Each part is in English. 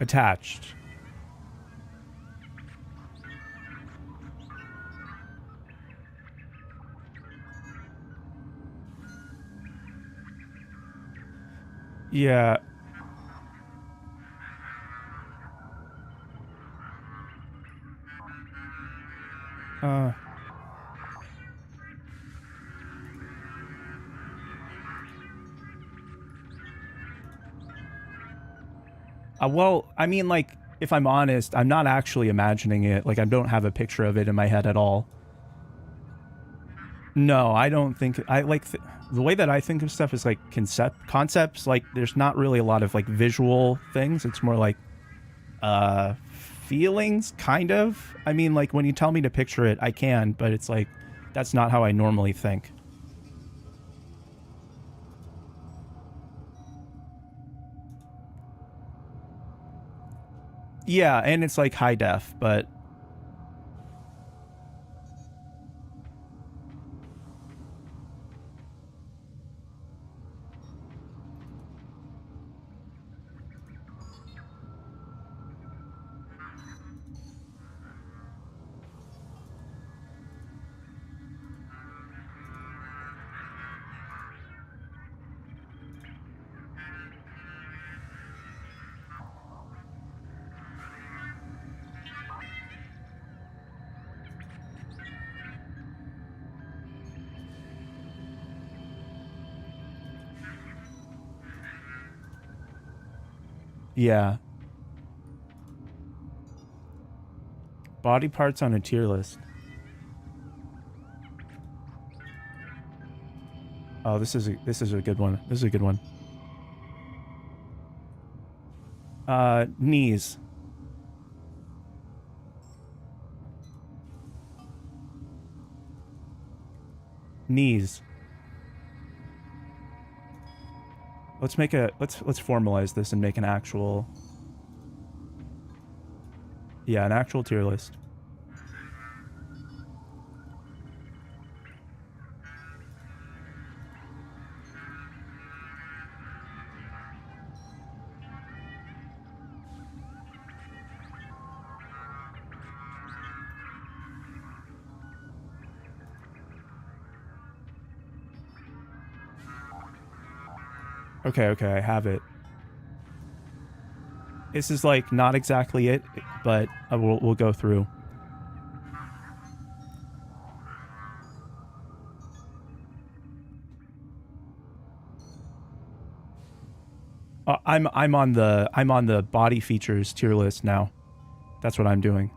Attached. Yeah. Well, I mean, like, if I'm honest, I'm not actually imagining it. Like, I don't have a picture of it in my head at all. No, I don't think... I like... the way that I think of stuff is, like, concepts. Like, there's not really a lot of, like, visual things. It's more like, feelings, kind of. I mean, like, when you tell me to picture it, I can, but it's like, that's not how I normally think. Yeah, and it's like high def, but... Yeah. Body parts on a tier list. Oh, this is a good one. This is a good one. Knees. Knees. Let's make a... Let's formalize this and make an actual... Yeah, an actual tier list. Okay, I have it. This is, like, not exactly it, but we'll go through. I'm on the body features tier list now. That's what I'm doing.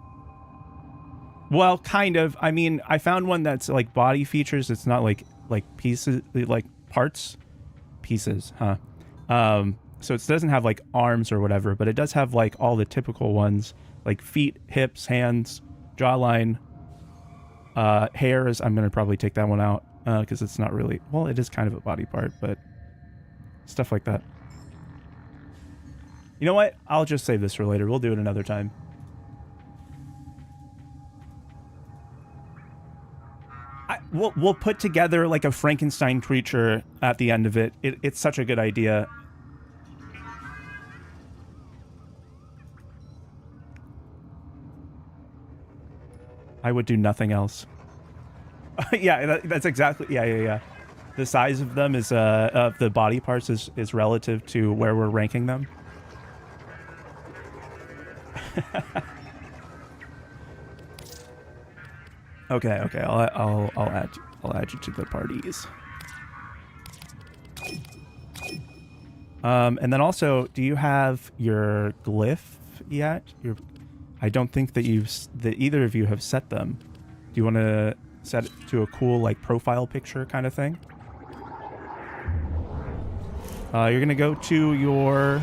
Well, kind of. I mean, I found one that's like body features. It's not like pieces, like parts. Pieces, huh? So it doesn't have like arms or whatever, but it does have like all the typical ones, like feet, hips, hands, jawline, hairs. I'm gonna probably take that one out because it's not really... Well, it is kind of a body part, but stuff like that. You know what? I'll just save this for later. We'll do it another time. We'll put together like a Frankenstein creature at the end of it. It's such a good idea. I would do nothing else. Yeah, that's exactly... Yeah. The size of them is of the body parts is relative to where we're ranking them. Okay. I'll add you to the parties. And then also, do you have your glyph yet? I don't think that either of you have set them. Do you want to set it to a cool like profile picture kind of thing? You're gonna go to your...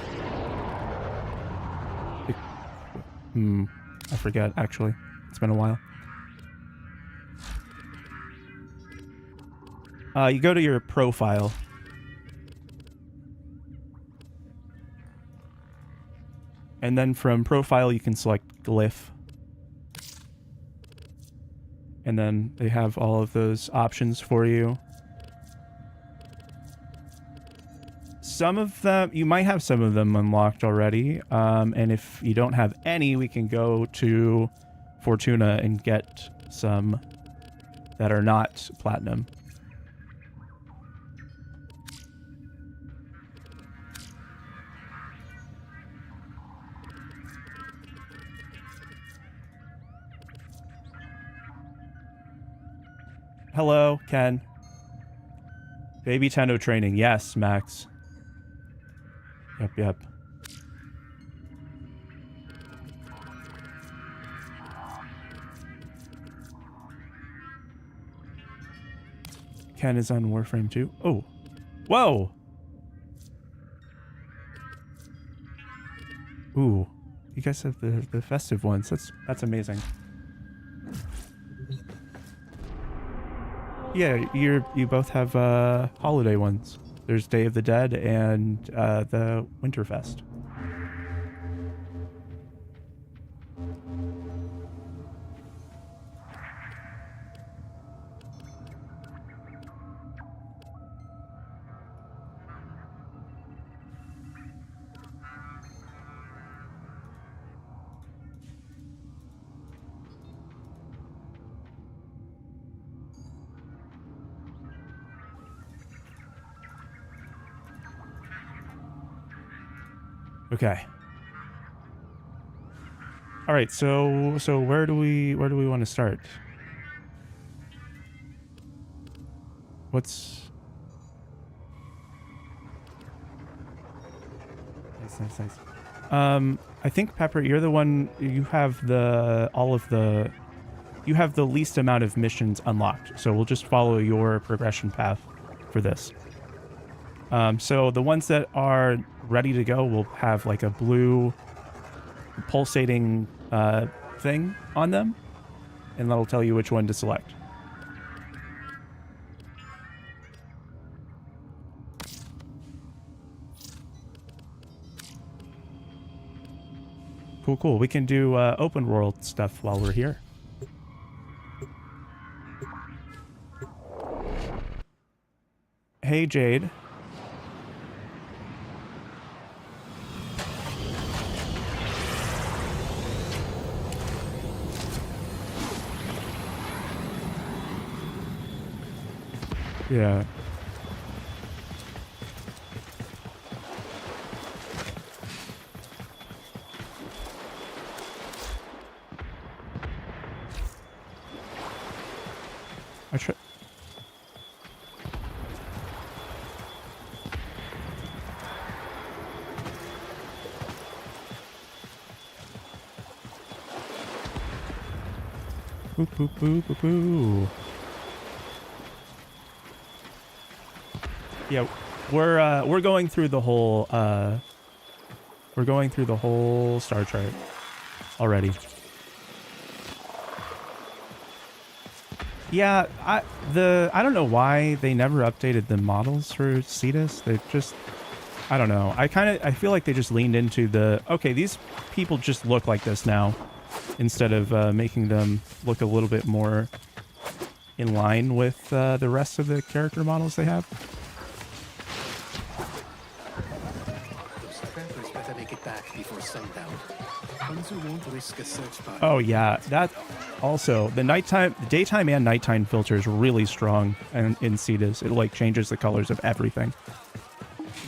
I forget, actually. It's been a while. You go to your profile. And then from profile, you can select glyph. And then they have all of those options for you. some of them, you might have some of them unlocked already. And if you don't have any, we can go to Fortuna and get some that are not platinum. Hello, Ken. Baby Tenno training. Yes, Max. Yep. Ken is on Warframe 2. Oh. Whoa! Ooh. You guys have the festive ones. That's amazing. Yeah, you both have holiday ones. There's Day of the Dead and the Winterfest. Okay. All right, so where do we want to start? What's nice. I think Pepper, you're the one. You have the least amount of missions unlocked, so we'll just follow your progression path for this. So the ones that are ready to go will have like a blue pulsating thing on them, and that'll tell you which one to select. Cool. We can do open world stuff while we're here. Hey, Jade. Yeah. Boo. Yeah, we're going through the whole star chart already. Yeah, I don't know why they never updated the models for Cetus. They just, I don't know. I feel like they just leaned into okay, these people just look like this now, instead of making them look a little bit more in line with the rest of the character models they have. Oh yeah, that also the daytime and nighttime filter is really strong in Cetus. It like changes the colors of everything.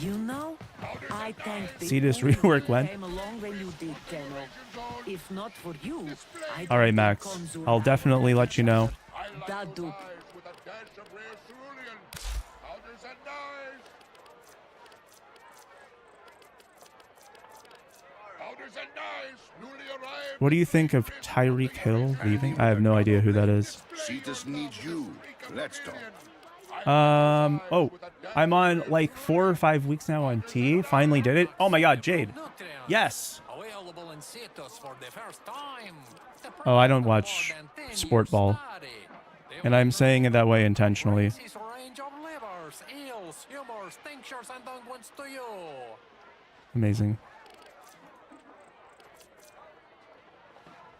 You know, I think Cetus rework when? If not for you, all right, Max. I'll definitely let you know. What do you think of Tyreek Hill leaving? I have no idea who that is. Cetus needs you. Let's talk. Oh, I'm on like 4 or 5 weeks now on T. Finally did it. Oh my god, Jade. Yes. Oh, I don't watch sport ball. And I'm saying it that way intentionally. Amazing.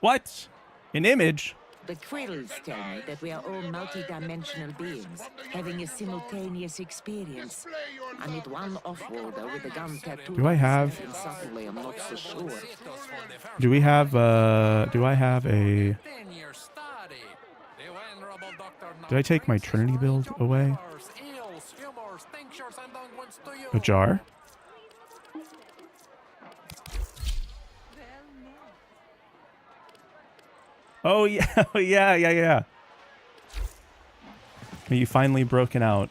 What? An image? The quills tell me that we are all multi-dimensional beings, having a simultaneous experience. I meet one off-worlder with a gun tattoo. Do I have... Suddenly, I'm not so sure. Do we have, do I have a... Did I take my Trinity build away? A jar? Oh yeah, yeah. You finally broken out.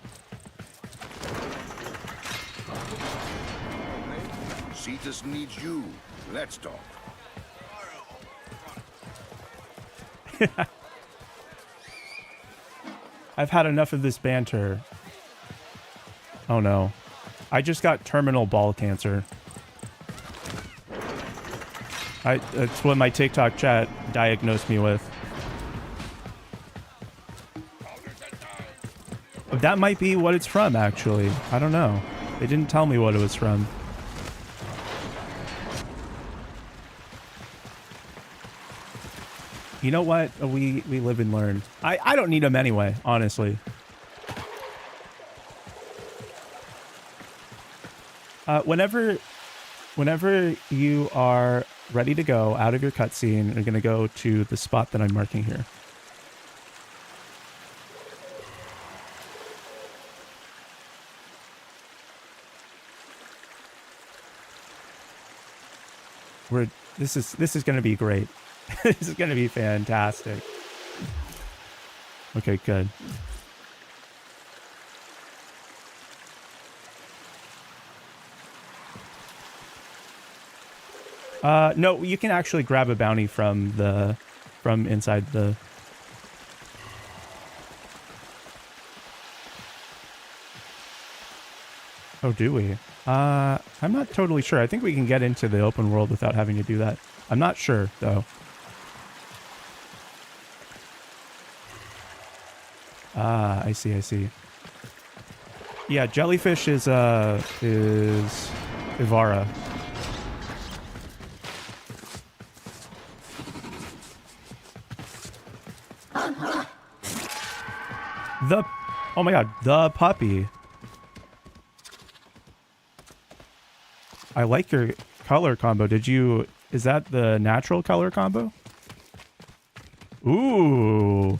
Cetus needs you. Let's talk. I've had enough of this banter. Oh no. I just got terminal ball cancer. That's what my TikTok chat diagnosed me with. That might be what it's from, actually. I don't know. They didn't tell me what it was from. You know what? We live and learn. I don't need them anyway, honestly. Whenever you are ready to go out of your cutscene, you're going to go to the spot that I'm marking here. This is going to be great. This is going to be fantastic. Okay, good. No, you can actually grab a bounty from inside the... Oh, do we? I'm not totally sure. I think we can get into the open world without having to do that. I'm not sure, though. Ah, I see. Yeah, jellyfish is Ivara. Oh my god, the puppy. I like your color combo. Is that the natural color combo? Ooh.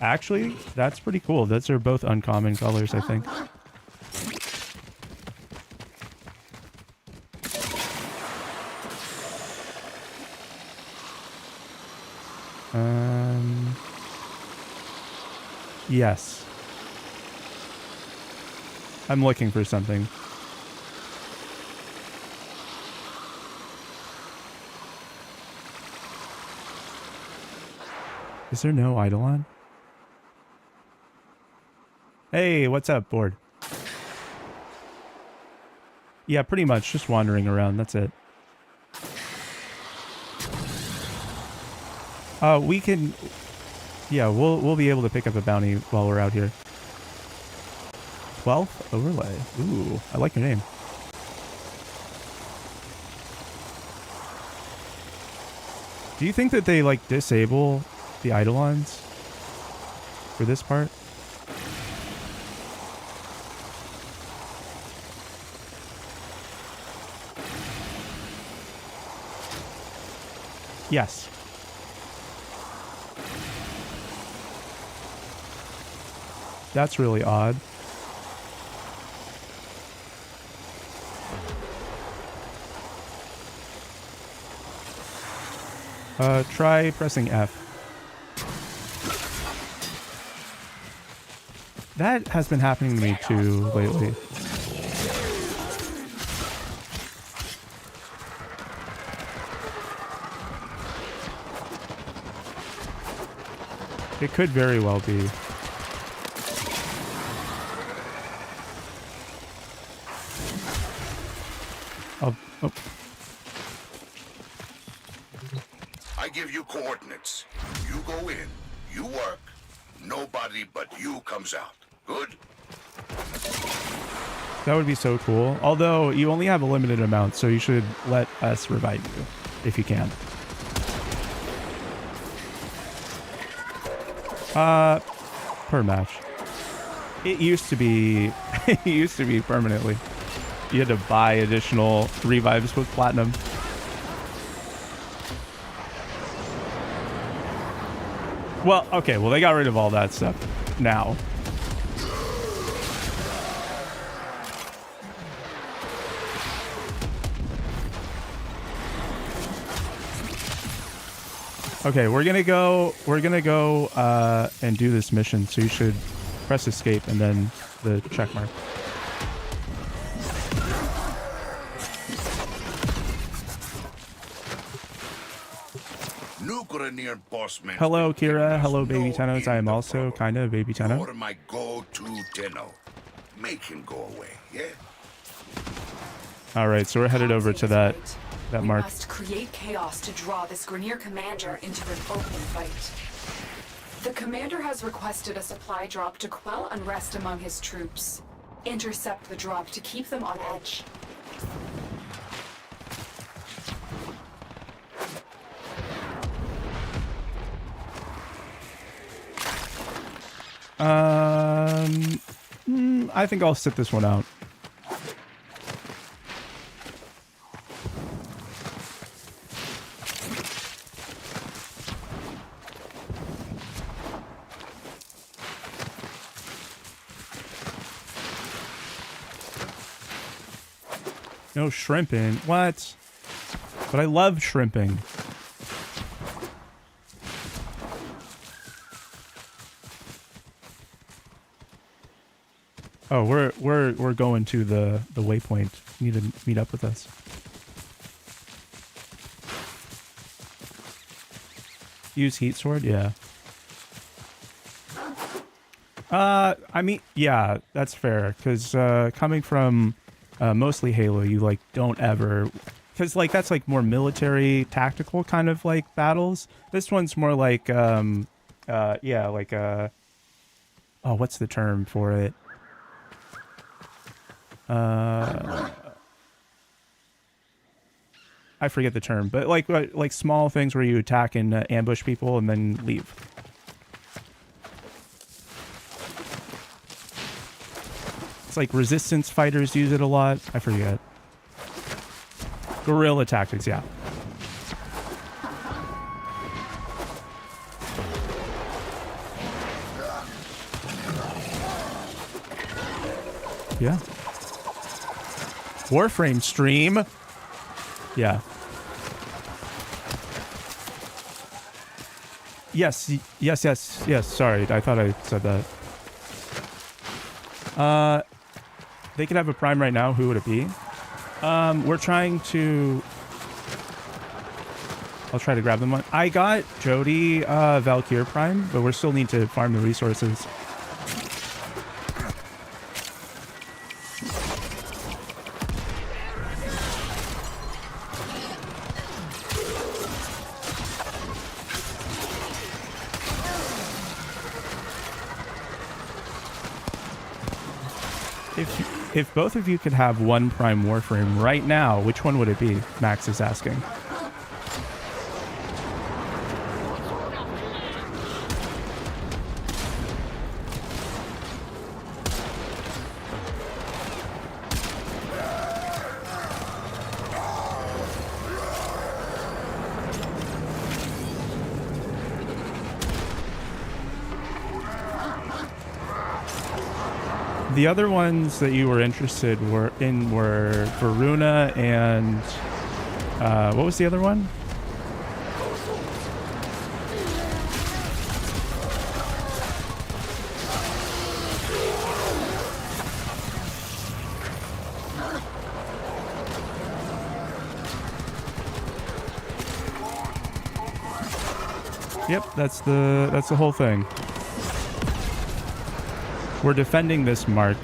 Actually, that's pretty cool. Those are both uncommon colors, I think. Yes. I'm looking for something. Is there no Eidolon? Hey, what's up, board? Yeah, pretty much. Just wandering around. That's it. We can... Yeah, we'll be able to pick up a bounty while we're out here. 12th overlay. Ooh, I like your name. Do you think that they, like, disable the Eidolons for this part? Yes. That's really odd. Try pressing F. That has been happening to me too lately. It could very well be. Oh. I give you coordinates. You go in, you work, nobody but you comes out. Good? That would be so cool. Although, you only have a limited amount, so you should let us revive you, if you can. Per match. It used to be it used to be permanently. You had to buy additional revives with platinum. Well, okay, well they got rid of all that stuff now. Okay, we're gonna go and do this mission, so you should press escape and then the check mark. Hello, Kira. Hello, Baby Tennos. I am also kind of Baby Tenno. You're my go-to Tenno. Make him go away, yeah? All right, so we're headed over to that mark. We must create chaos to draw this Grineer commander into an open fight. The commander has requested a supply drop to quell unrest among his troops. Intercept the drop to keep them on edge. I think I'll sit this one out. No shrimping. What? But I love shrimping. Oh, we're going to the waypoint. You need to meet up with us. Use heat sword, yeah. I mean, yeah, that's fair. Because coming from mostly Halo, you like don't ever, because like that's like more military tactical kind of like battles. This one's more like yeah, like oh, what's the term for it? I forget the term, but like small things where you attack and ambush people and then leave. It's like resistance fighters use it a lot. I forget. Guerrilla tactics, yeah. Yeah. Warframe stream. Yeah. Yes, yes. Sorry, I thought I said that. They could have a prime right now. Who would it be? We're trying to... I'll try to grab them one. I got Jodi Valkyrie prime, but we still need to farm the resources. If both of you could have one prime warframe right now, which one would it be? Max is asking. The other ones that you were interested were Varuna and what was the other one? Yep, that's the whole thing. We're defending this mark.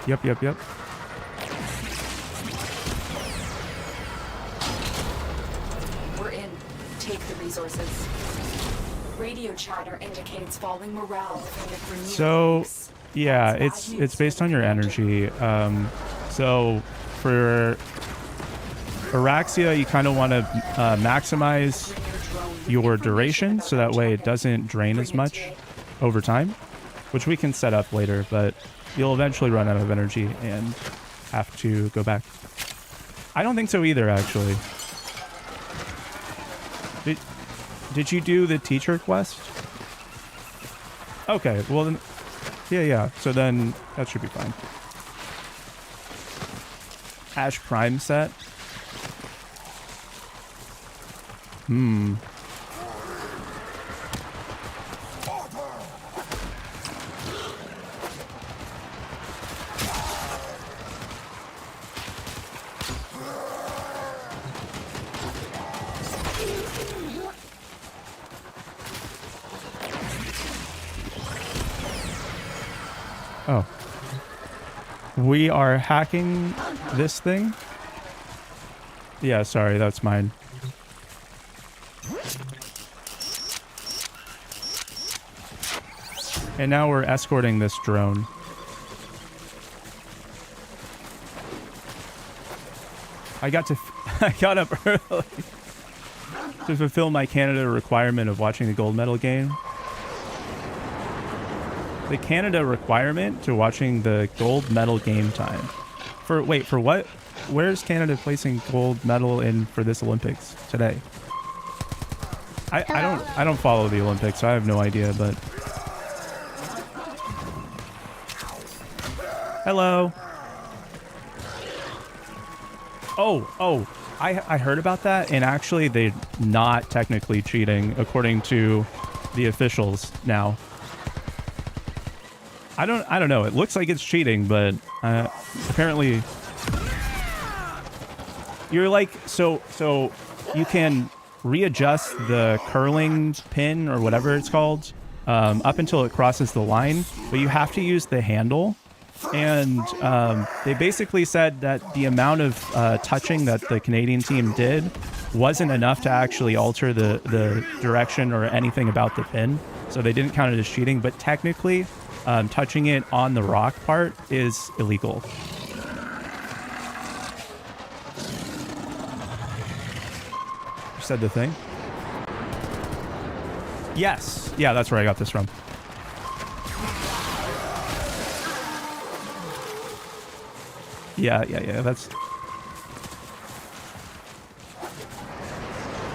Yep. take the resources. Radio chatter indicates falling morale within the Grenier So, ranks. yeah, That's bad news it's based for on the your commander. energy. So for Araxia, you kind of want to maximize your duration so that way it doesn't drain as much over time, which we can set up later, but you'll eventually run out of energy and have to go back. I don't think so either, actually. Did you do the teacher quest? Okay, well then, yeah. So then that should be fine. Ash Prime set. Oh. We are hacking this thing? Yeah, sorry, that's mine. And now we're escorting this drone. I got up early to fulfill my Canada requirement of watching the gold medal game. The Canada requirement to watching the gold medal game time. For what? Where's Canada placing gold medal in for this Olympics today? I don't follow the Olympics, so I have no idea, but hello. Oh, I heard about that, and actually they're not technically cheating according to the officials now. I don't know. It looks like it's cheating, but apparently you're like so you can readjust the curling pin or whatever it's called up until it crosses the line, but you have to use the handle. And they basically said that the amount of touching that the Canadian team did wasn't enough to actually alter the direction or anything about the pin, so they didn't count it as cheating. But technically, touching it on the rock part is illegal. You said the thing? Yes. Yeah, that's where I got this from. Yeah, that's...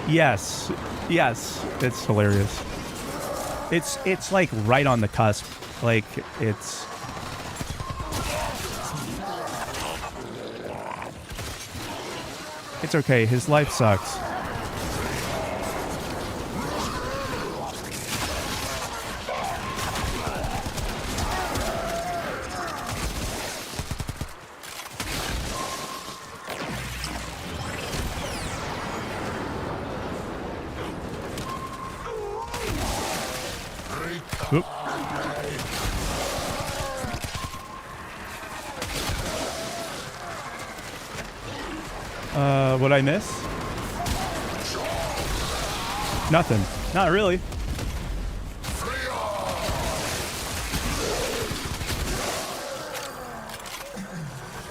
Yes, it's hilarious. It's like right on the cusp. Like, it's... It's okay, his life sucks. Oop. What'd I miss? Nothing. Not really.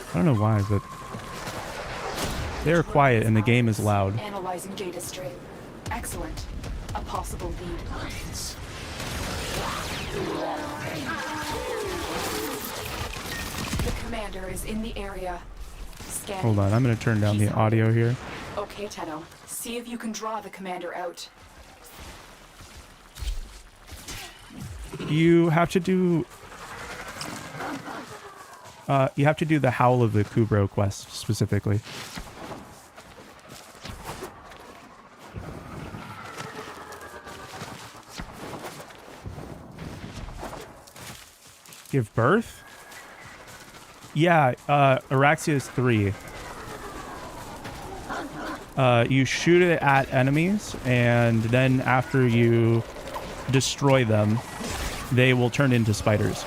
I don't know why, but they're quiet and the game is loud. Analyzing data stream. Excellent. A possible lead. The commander is in the area. Scanning. Hold on, I'm gonna turn down the audio here. Okay, Tenno. See if you can draw the commander out. You have to do... you have to do the Howl of the Kubro quest, specifically. Give birth? Yeah, Araxia is 3. You shoot it at enemies, and then after you destroy them, they will turn into spiders.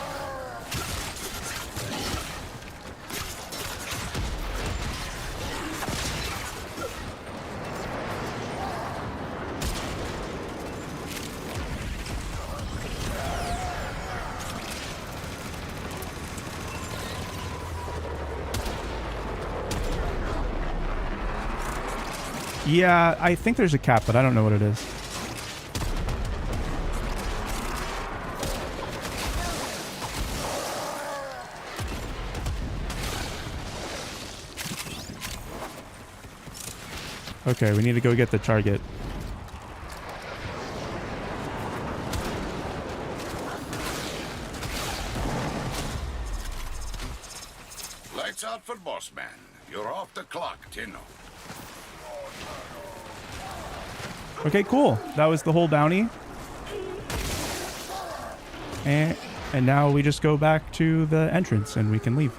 Yeah, I think there's a cap, but I don't know what it is. Okay, we need to go get the target. Lights out for boss man. You're off the clock, Tenno. Okay, cool. That was the whole bounty. And now we just go back to the entrance and we can leave.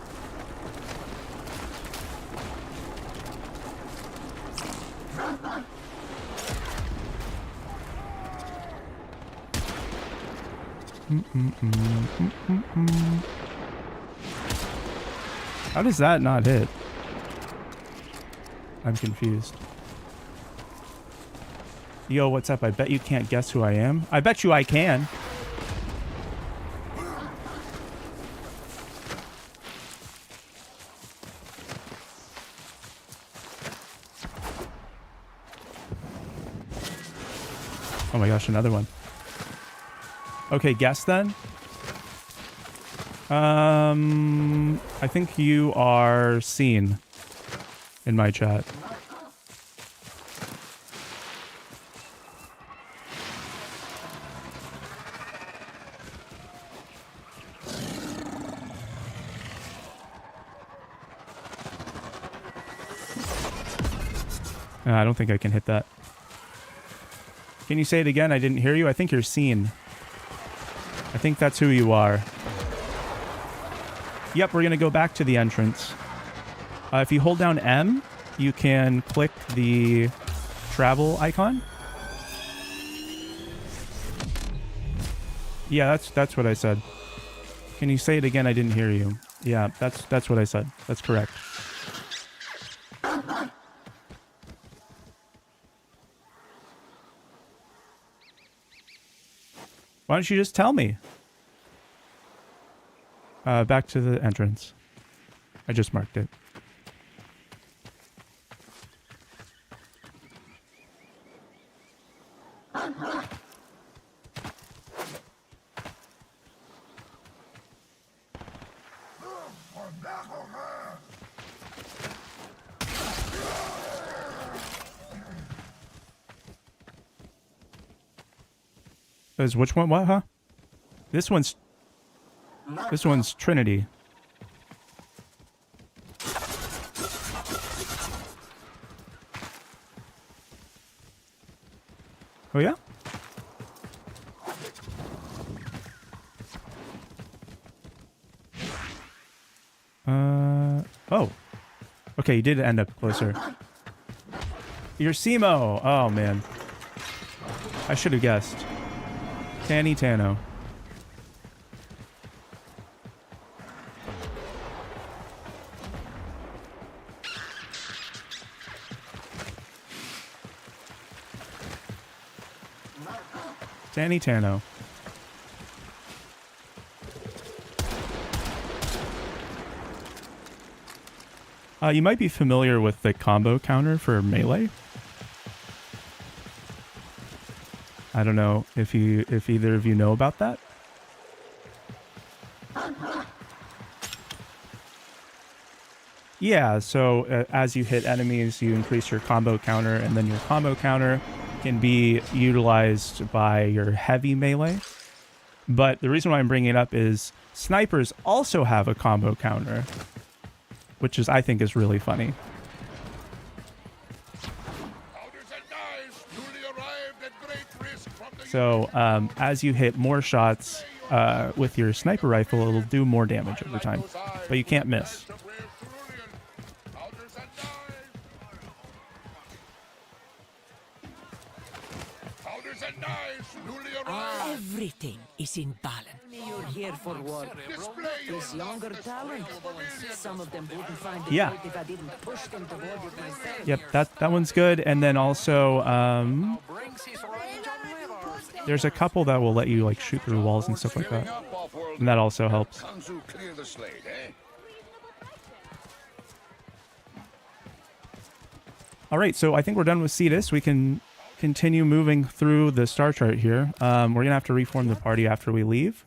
How does that not hit? I'm confused. Yo, what's up? I bet you can't guess who I am. I bet you I can. Oh my gosh, another one. Okay, guess then. I think you are seen in my chat. I don't think I can hit that. Can you say it again? I didn't hear you. I think you're seen. I think that's who you are. Yep, we're going to go back to the entrance. If you hold down M, you can click the travel icon. Yeah, that's what I said. Can you say it again? I didn't hear you. Yeah, that's what I said. That's correct. Why don't you just tell me? Back to the entrance. I just marked it. Which one? What? Huh? This one's Trinity. Oh yeah? Oh. Okay, you did end up closer. You're Simo. Oh man. I should have guessed. TENNO. TENNO. You might be familiar with the combo counter for melee. I don't know if either of you know about that. Yeah, so as you hit enemies, you increase your combo counter, and then your combo counter can be utilized by your heavy melee. But the reason why I'm bringing it up is snipers also have a combo counter, which I think is really funny. So as you hit more shots with your sniper rifle, it'll do more damage over time, but you can't miss. Everything is in balance. You're here for work. This younger talent. Some of them wouldn't find it right if I didn't push them toward it myself. Yep, that one's good. And then also, there's a couple that will let you like shoot through walls and stuff like that, and that also helps. All right, so I think we're done with Cetus. We can continue moving through the star chart here. We're going to have to reform the party after we leave.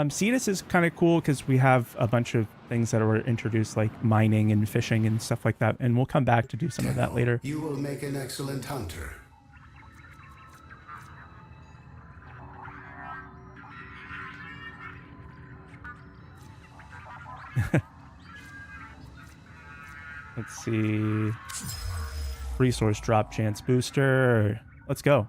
Cetus is kind of cool because we have a bunch of things that were introduced, like mining and fishing and stuff like that, and we'll come back to do some of that later. You will make an excellent hunter. Let's see. Resource drop chance booster. Let's go.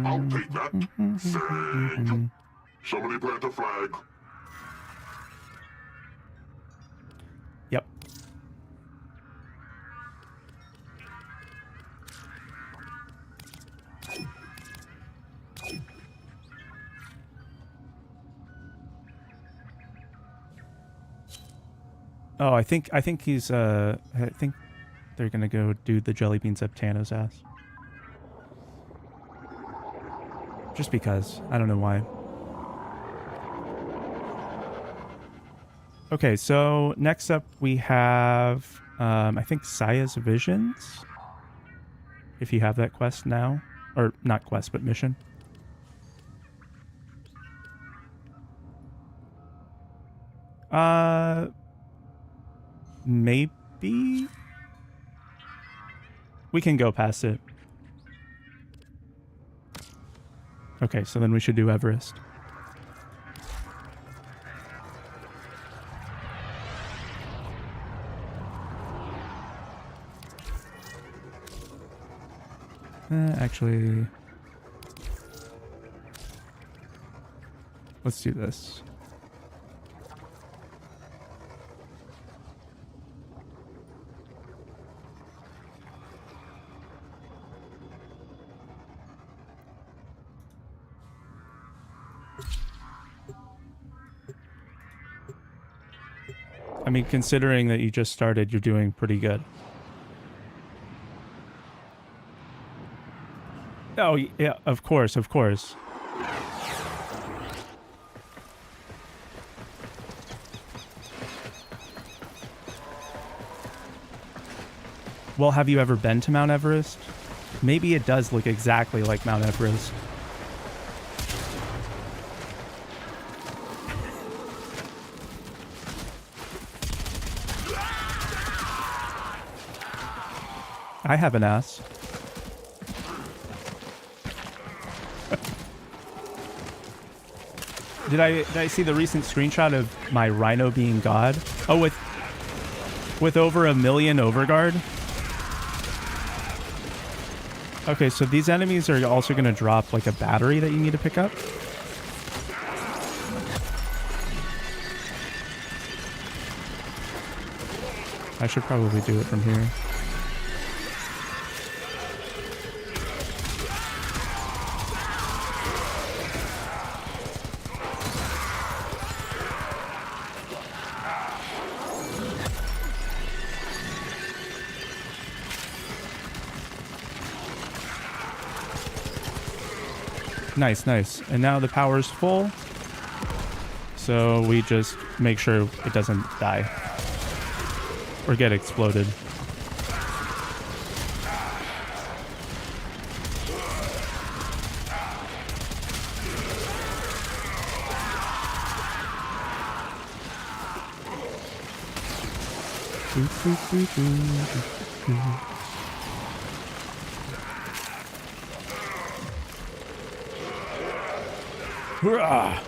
I'll take that. Send. Somebody plant a flag. Yep. Oh, I think he's I think they're gonna go do the jelly beans up Tanno's ass. Just because. I don't know why. Okay, so next up we have I think Saya's Visions. If you have that quest now. Or not quest, but mission. Maybe we can go past it. Okay, so then we should do Everest. Actually, let's do this. I mean, considering that you just started, you're doing pretty good. Oh, yeah, of course, of course. Well, have you ever been to Mount Everest? Maybe it does look exactly like Mount Everest. I have an ass. Did I see the recent screenshot of my rhino being God? Oh, with over 1 million overguard? Okay, so these enemies are also going to drop like a battery that you need to pick up. I should probably do it from here. Nice, nice. And now the power's full. So we just make sure it doesn't die. Or get exploded. Hurrah!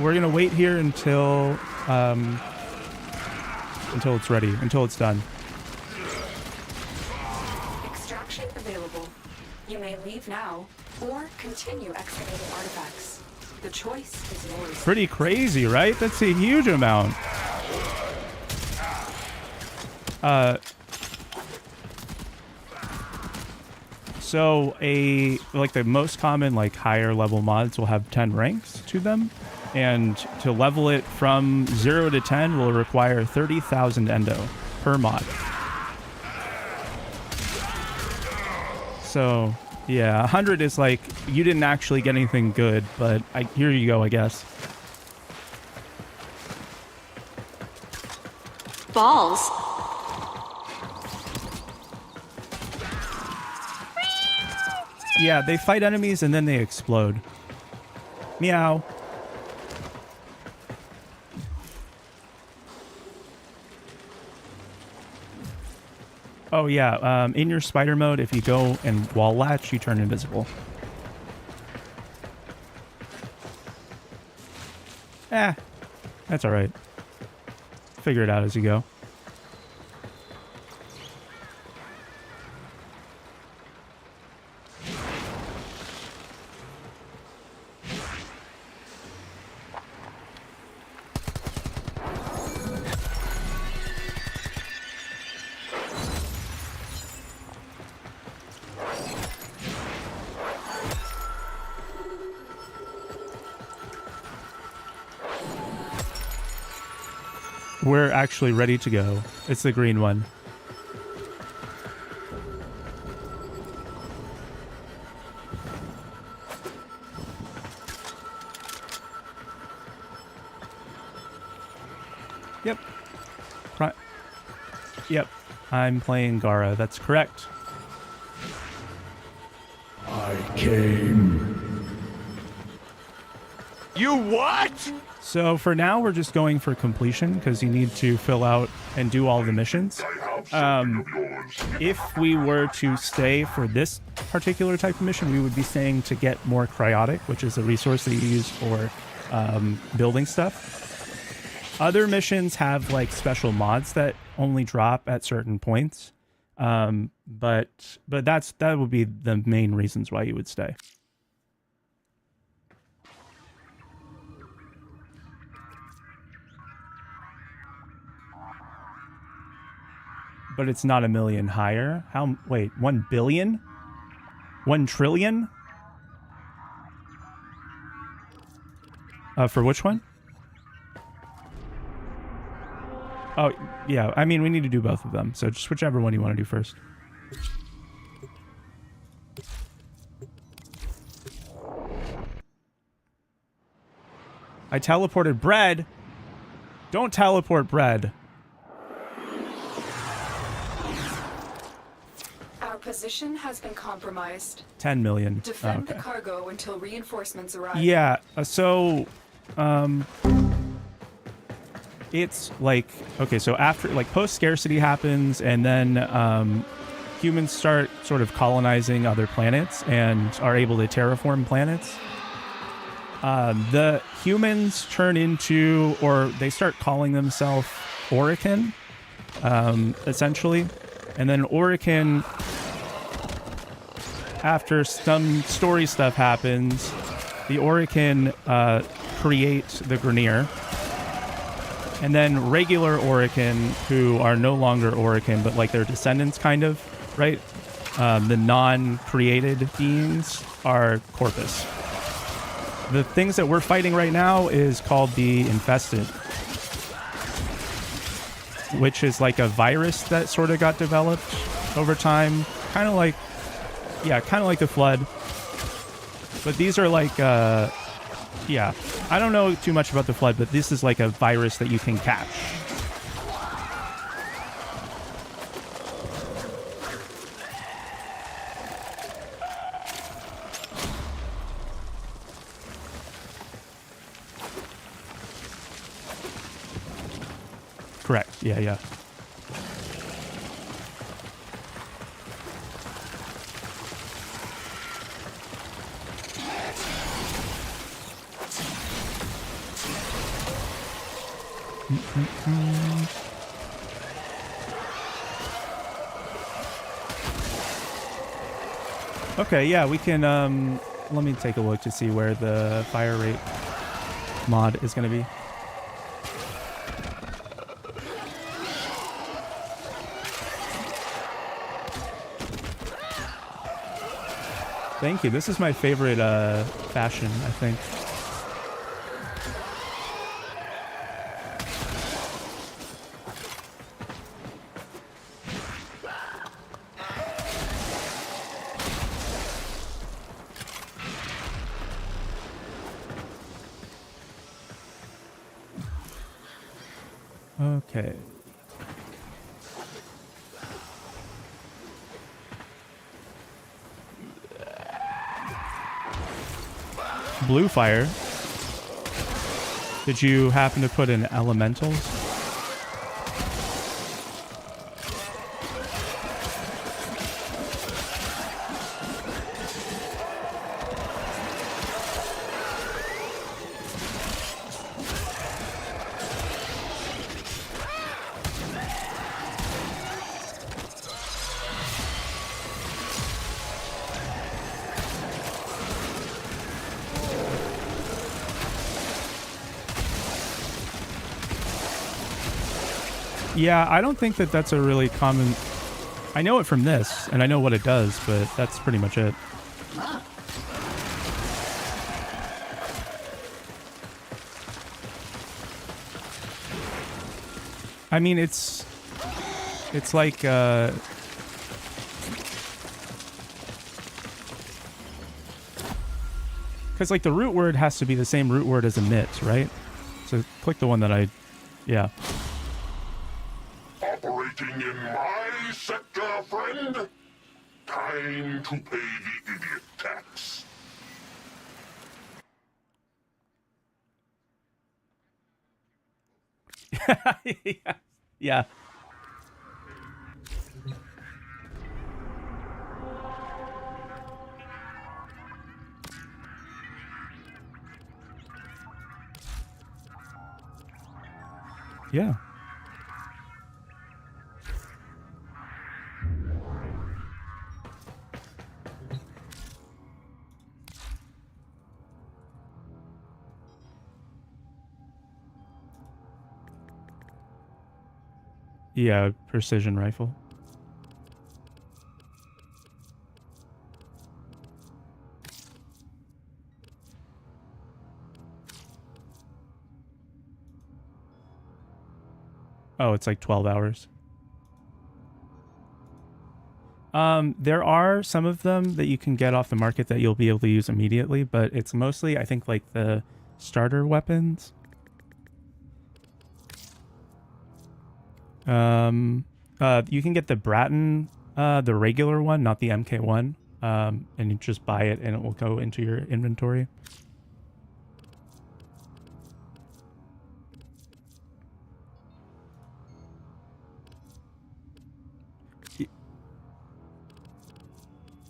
We're gonna wait here until it's ready, until it's done. Extraction available. You may leave now, or continue excavating artifacts. The choice is yours. Pretty crazy, right? That's a huge amount. So like the most common like higher level mods will have 10 ranks to them, and to level it from 0 to 10 will require 30,000 endo per mod. So yeah, 100 is like you didn't actually get anything good, but here you go, I guess. Balls. Yeah, they fight enemies and then they explode. Meow. Oh yeah, in your spider mode, if you go and wall latch, you turn invisible. That's alright. Figure it out as you go. We're actually ready to go. It's the green one. Yep. Yep. I'm playing Gara. That's correct. I came. You what? So for now, we're just going for completion because you need to fill out and do all the missions. If we were to stay for this particular type of mission, we would be staying to get more cryotic, which is a resource that you use for building stuff. Other missions have like special mods that only drop at certain points, but that would be the main reasons why you would stay. But it's not a million higher. How? Wait, 1 billion? 1 trillion? For which one? Oh, yeah. I mean, we need to do both of them. So just whichever one you want to do first. I teleported bread. Don't teleport bread. Position has been compromised. 10 million. Defend the cargo until reinforcements arrive. Yeah, so it's like, okay, so after like post scarcity happens, and then humans start sort of colonizing other planets and are able to terraform planets. The humans turn into, or they start calling themselves Orican, essentially, and then Orican, after some story stuff happens, the Orican create the Grenier. And then regular Orican, who are no longer Orican, but like their descendants kind of, right? The non-created beings are Corpus. The things that we're fighting right now is called the Infested, which is like a virus that sort of got developed over time. Kind of like, yeah, kind of like the Flood. But these are like, yeah, I don't know too much about the Flood, but this is like a virus that you can catch. Correct. Yeah, yeah. Okay, yeah, we can, let me take a look to see where the fire rate mod is going to be. Thank you. This is my favorite fashion, I think. Okay. Blue fire. Did you happen to put in elementals? Yeah, I don't think that that's a really common... I know it from this, and I know what it does, but that's pretty much it. I mean, it's like, because, like, the root word has to be the same root word as emit, right? So click the one that I... Yeah. Operating in my sector, friend. Time to pay the idiot tax. Yeah. Yeah. Yeah. Yeah, precision rifle. Oh, it's like 12 hours. There are some of them that you can get off the market that you'll be able to use immediately, but it's mostly, I think, like the starter weapons. You can get the Bratton, the regular one, not the MK1, and you just buy it and it will go into your inventory.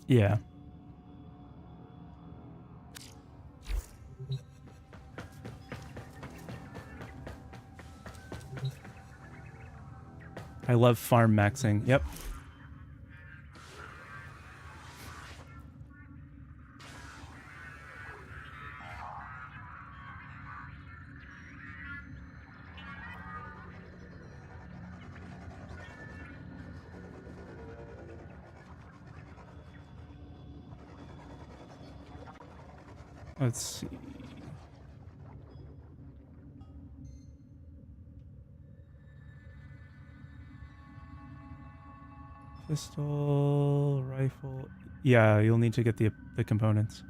Yeah. I love farm maxing. Yep. Let's see. Pistol, rifle. Yeah, you'll need to get the components.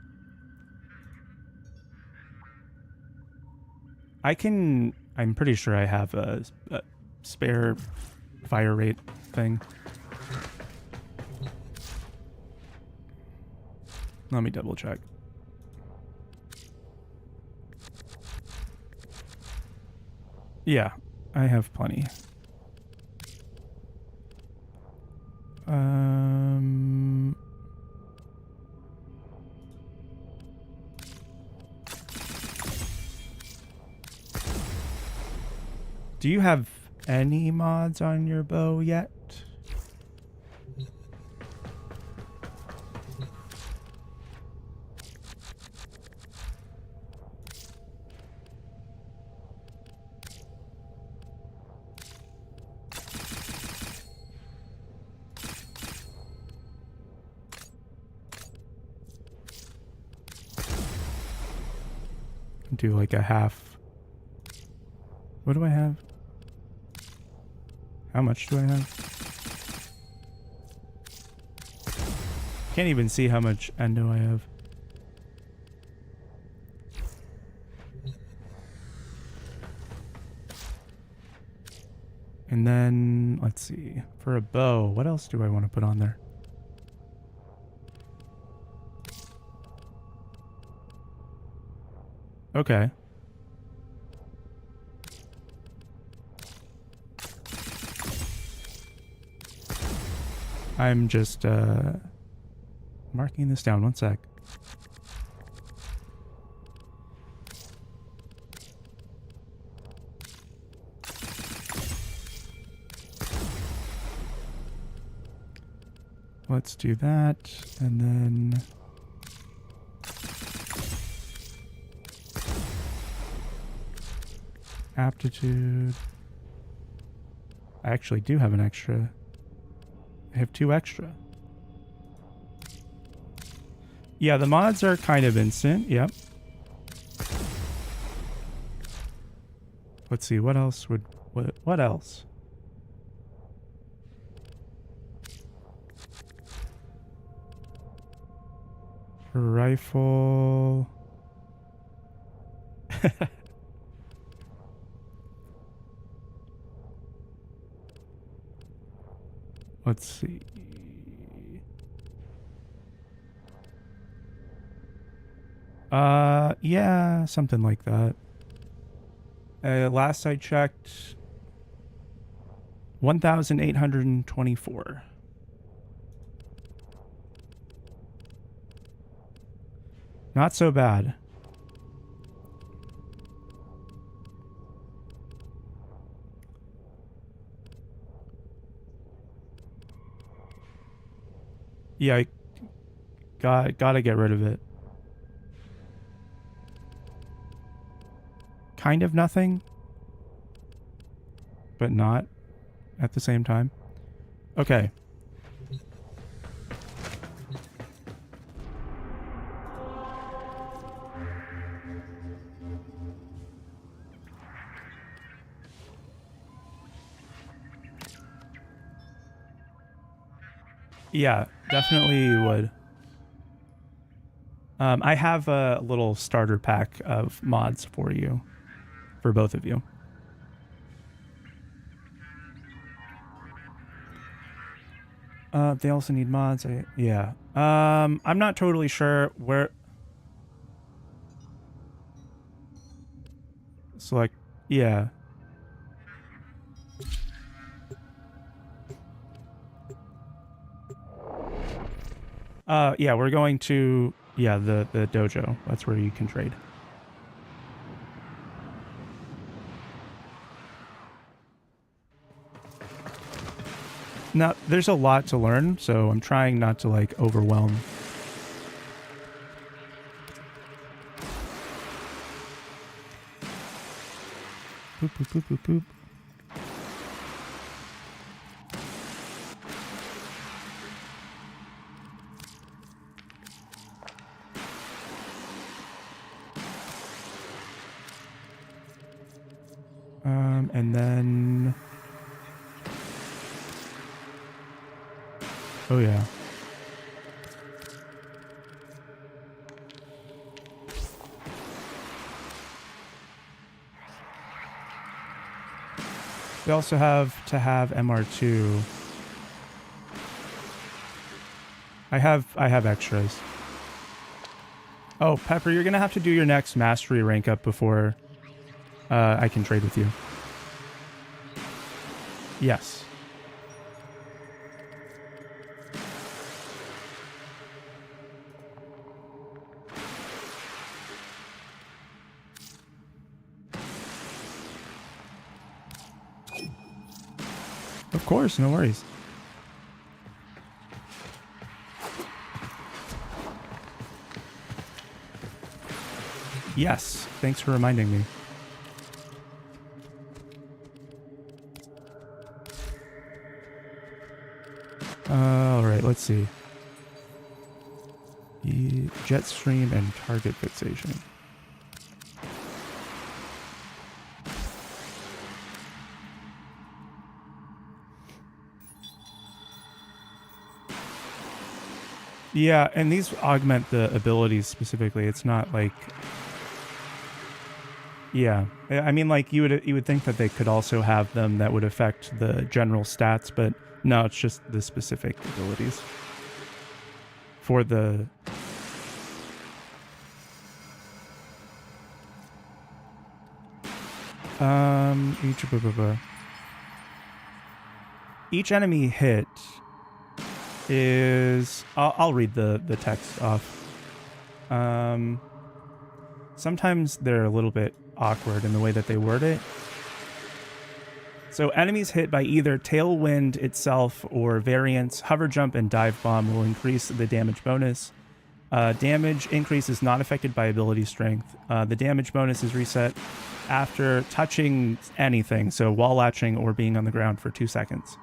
I'm pretty sure I have a spare fire rate thing. Let me double check. Yeah, I have plenty. Do you have any mods on your bow yet? do like a half. What do I have? How much do I have? Can't even see how much endo I have. And then, let's see, for a bow, what else do I want to put on there? Okay. I'm just marking this down. One sec. Let's do that, and then aptitude. I actually do have an extra. I have 2 extra. Yeah, the mods are kind of instant. Yep. Let's see, what else would... What else? Rifle... Let's see. Yeah, something like that. Last I checked, 1,824. Not so bad. Yeah, I gotta get rid of it. Kind of nothing, but not at the same time. Okay. Yeah, definitely would. I have a little starter pack of mods for you, for both of you. They also need mods. Yeah. I'm not totally sure where. Select. Yeah. Yeah, we're going to, yeah, the dojo. That's where you can trade. Now, there's a lot to learn, so I'm trying not to, like, overwhelm. Boop, boop, boop, boop, boop. And then... Oh, yeah. We also have to have MR2. I have extras. Oh, Pepper, you're gonna have to do your next mastery rank up before I can trade with you. Yes. Of course, no worries. Yes, thanks for reminding me. All right, let's see. The jet stream and target fixation. Yeah, and these augment the abilities specifically. It's not like... Yeah, I mean, like, you would think that they could also have them that would affect the general stats, but no, it's just the specific abilities. For the... Each enemy hit is... I'll read the text off. Sometimes they're a little bit awkward in the way that they word it. So enemies hit by either Tailwind itself or variants, Hover Jump and Dive Bomb will increase the damage bonus. Damage increase is not affected by ability strength. The damage bonus is reset after touching anything, so wall latching or being on the ground for 2 seconds.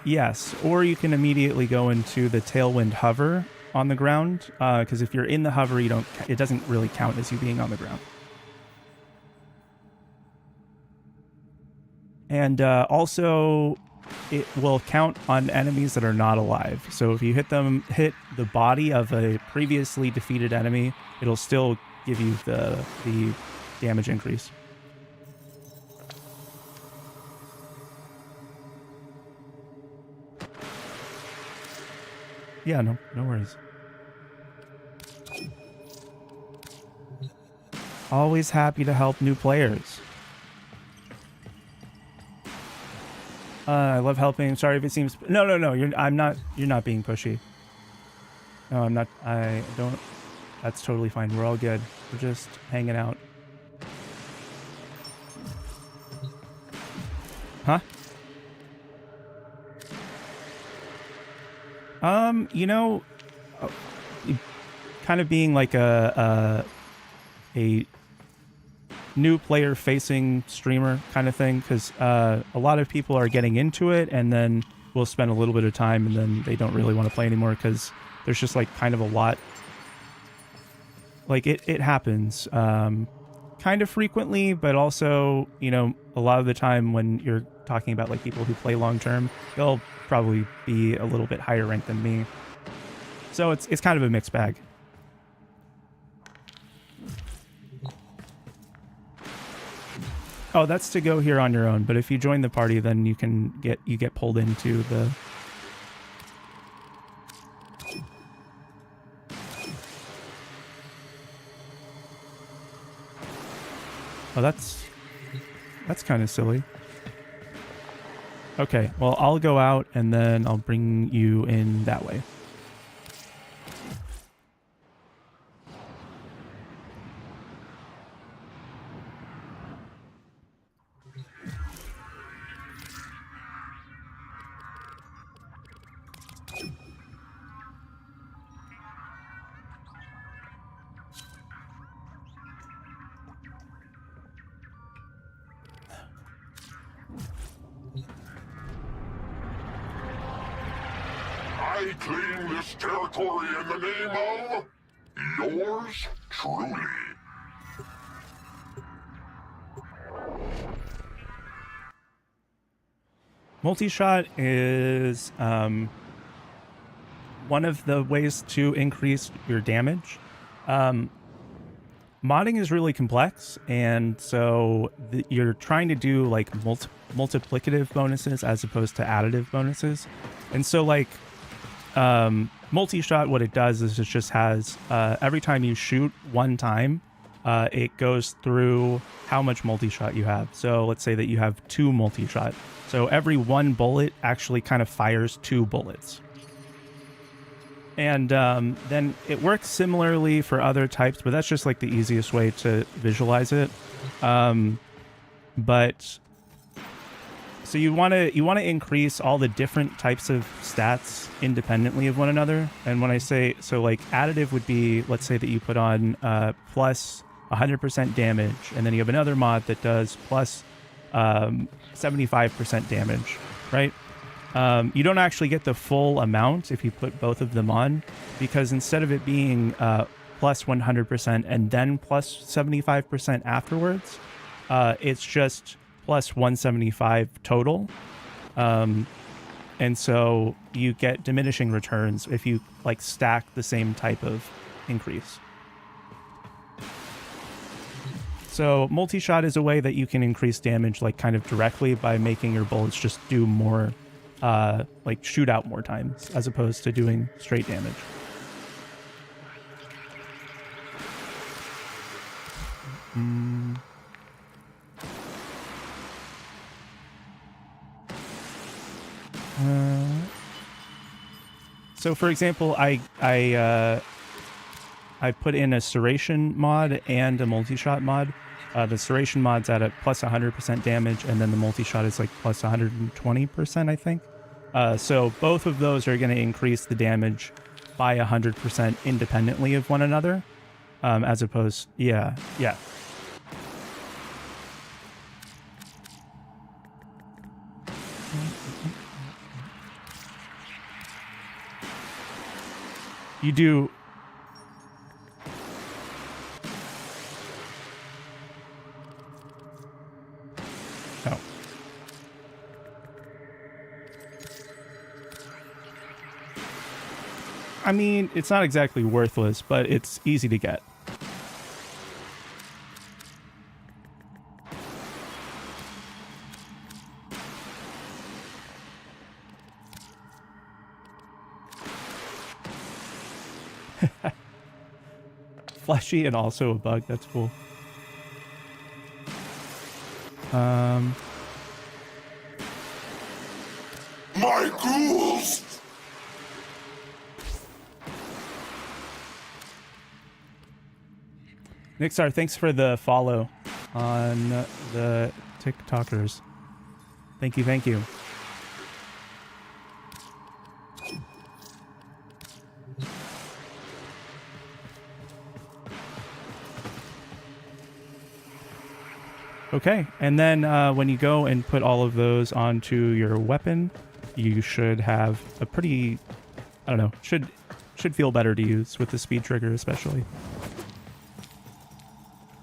Yes, or you can immediately go into the Tailwind Hover on the ground, because if you're in the hover, it doesn't really count as you being on the ground. And also, it will count on enemies that are not alive. So if you hit the body of a previously defeated enemy, it'll still give you the damage increase. Yeah, no worries. Always happy to help new players. I love helping. Sorry if it seems... No. You're not being pushy. No, I'm not. I don't... That's totally fine. We're all good. We're just hanging out. Huh? You know, kind of being like a new player facing streamer kind of thing, because a lot of people are getting into it and then we'll spend a little bit of time and then they don't really want to play anymore because there's just like kind of a lot. Like it happens kind of frequently, but also, you know, a lot of the time when you're talking about like people who play long term, they'll probably be a little bit higher ranked than me. So it's kind of a mixed bag. Oh, that's to go here on your own, but if you join the party, then you get pulled into the... Oh, that's kind of silly. Okay, well, I'll go out and then I'll bring you in that way. I claim this territory in the name of yours truly. Multi-shot is one of the ways to increase your damage. Modding is really complex, and so you're trying to do like multiplicative bonuses as opposed to additive bonuses. And so like multi-shot, what it does is it just has every time you shoot one time, it goes through how much multi-shot you have. So let's say that you have 2 multi-shot. So every 1 bullet actually kind of fires 2 bullets. And then it works similarly for other types, but that's just like the easiest way to visualize it. But so you want to increase all the different types of stats independently of one another. And when I say, so like additive would be, let's say that you put on plus 100% damage, and then you have another mod that does plus 75% damage, right? You don't actually get the full amount if you put both of them on, because instead of it being plus 100% and then plus 75% afterwards, it's just plus 175 total. And so you get diminishing returns if you like stack the same type of increase. So multi-shot is a way that you can increase damage like kind of directly by making your bullets just do more, like shoot out more times as opposed to doing straight damage. So for example, I put in a serration mod and a multi-shot mod. The serration mod's at a plus 100% damage, and then the multi-shot is like plus 120%, I think. So both of those are going to increase the damage by 100% independently of one another, as opposed, yeah. You do. Oh. I mean, it's not exactly worthless, but it's easy to get. Fleshy and also a bug. That's cool. My ghouls! Nixar, thanks for the follow on the TikTokers. Thank you, thank you. Okay, and then when you go and put all of those onto your weapon, you should have a pretty, I don't know, should feel better to use with the speed trigger especially.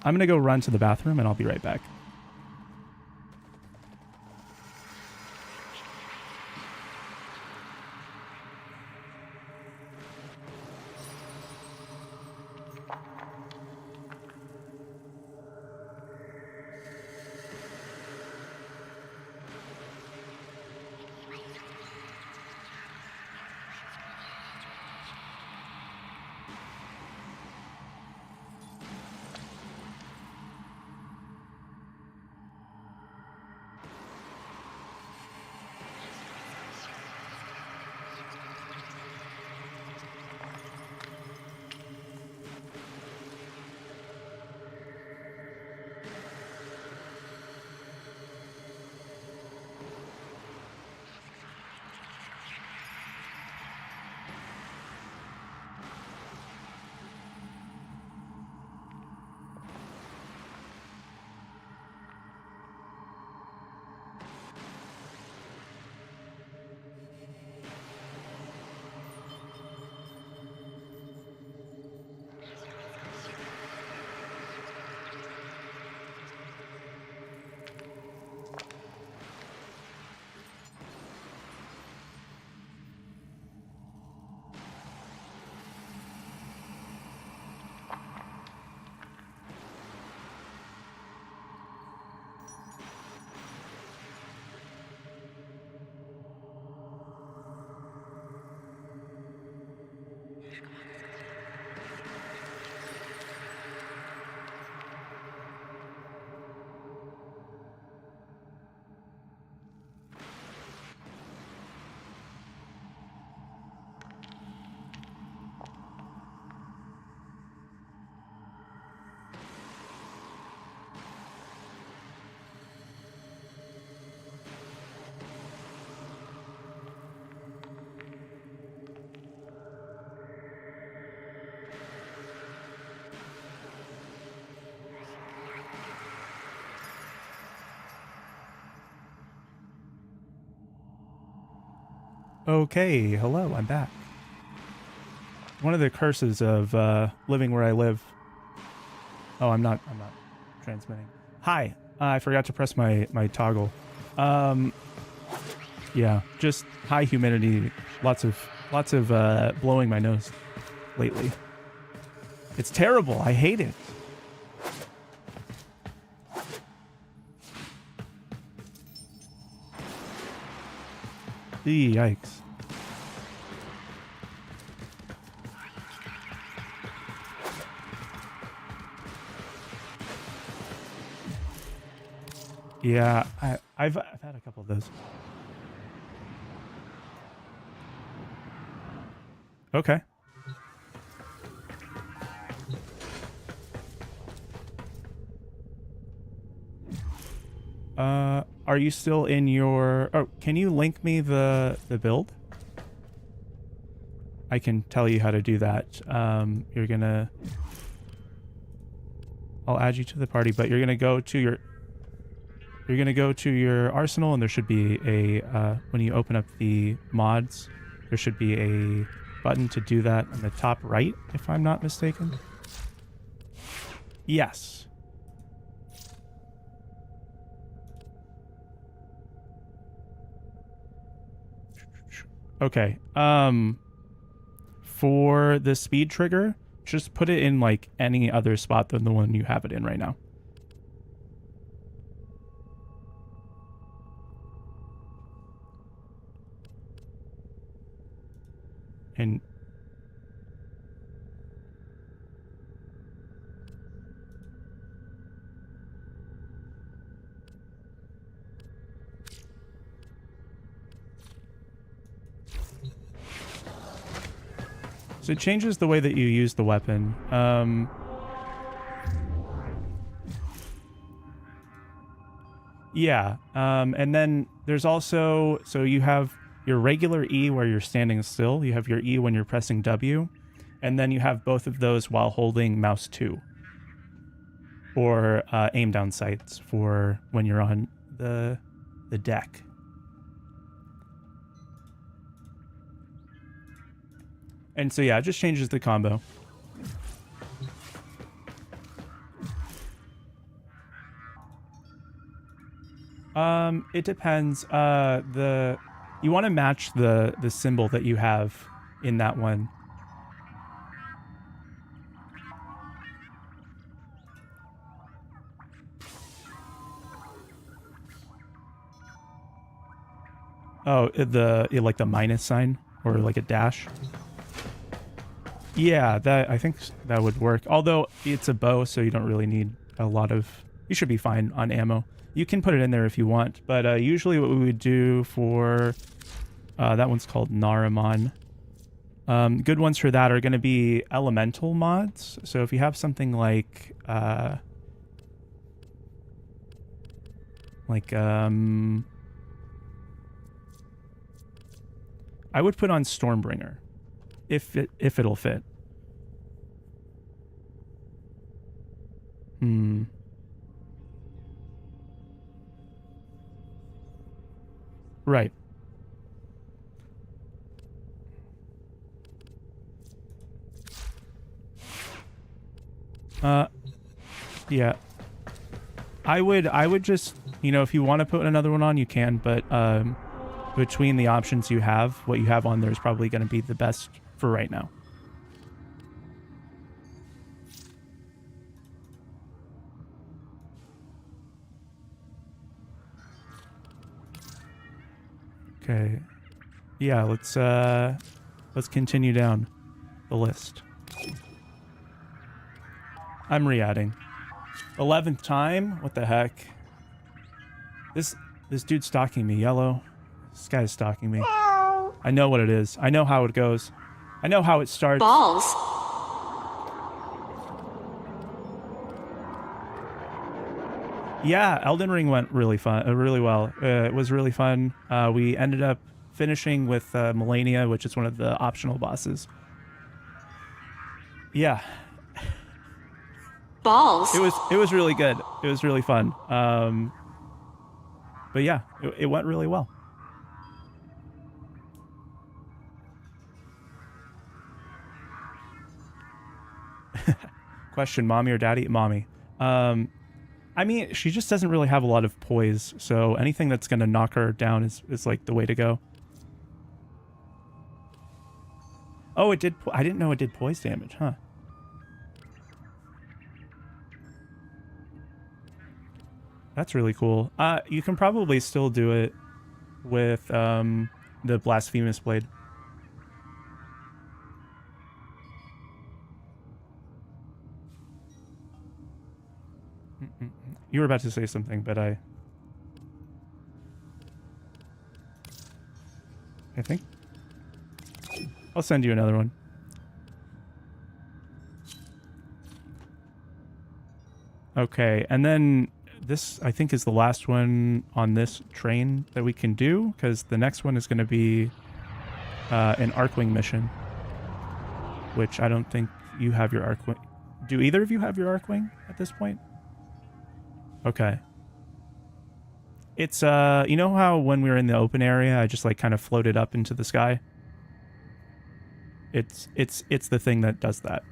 I'm gonna go run to the bathroom and I'll be right back. Okay, hello, I'm back. One of the curses of living where I live. Oh, I'm not transmitting. Hi, I forgot to press my toggle. Yeah, just high humidity. Lots of blowing my nose lately. It's terrible. I hate it. Yikes. Yeah, I've had a couple of those. Okay. Are you still in your... Oh, can you link me the build? I can tell you how to do that. You're gonna... I'll add you to the party, but you're gonna go to your... You're gonna go to your arsenal, and there should be a... when you open up the mods, there should be a button to do that on the top right, if I'm not mistaken. Yes. Okay. For the speed trigger, just put it in like any other spot than the one you have it in right now. And so it changes the way that you use the weapon. Yeah. And then there's also, so you have your regular E where you're standing still. You have your E when you're pressing W. And then you have both of those while holding mouse 2. Or aim down sights for when you're on the deck. And so yeah, it just changes the combo. It depends. You want to match the symbol that you have in that one. Oh, like the minus sign or like a dash. Yeah, I think that would work. Although it's a bow, so you don't really need a lot of... You should be fine on ammo. You can put it in there if you want, but usually what we would do for... that one's called Naramon. Good ones for that are going to be elemental mods. So if you have something like... I would put on Stormbringer. If it'll fit. Right. Yeah. I would just, if you want to put another one on, you can, but between the options you have, what you have on there is probably going to be the best for right now. Okay. Yeah, let's continue down the list. I'm re-adding. 11th time? What the heck? This dude's stalking me, Yellow. This guy's stalking me. I know what it is. I know how it goes. I know how it starts. Balls. Yeah, Elden Ring went really well. It was really fun. We ended up finishing with Melania, which is one of the optional bosses. Yeah. Balls. It was really good. It was really fun. But yeah, it went really well. Question, mommy or daddy? Mommy. I mean, she just doesn't really have a lot of poise, so anything that's going to knock her down is like the way to go. Oh, it did. I didn't know it did poise damage, huh? That's really cool. You can probably still do it with the Blasphemous Blade. You were about to say something, but I think I'll send you another one. Okay, and then this, I think, is the last one on this train that we can do, because the next one is going to be an Arcwing mission, which I don't think you have your Arcwing. Do either of you have your Arcwing at this point? Okay. It's, you know how when we were in the open area, I just, like, kind of floated up into the sky? It's the thing that does that.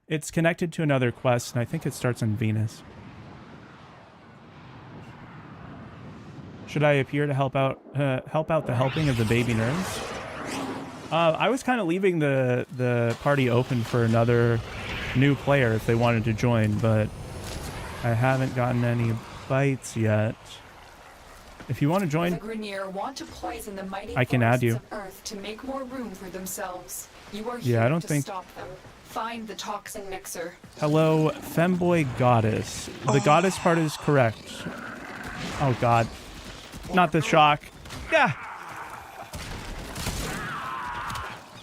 It's connected to another quest, and I think it starts on Venus. Should I appear to help out the helping of the baby nerds? I was kind of leaving the party open for another new player if they wanted to join, but I haven't gotten any bites yet. If you want to join, The Grenier want to poison the mighty I can add you. forests of Earth to make more room for themselves. You are Yeah, here I don't to think- stop them. Find the toxin mixer. hello, femboy goddess. The goddess part is correct. Oh god. Not the shock. Yeah.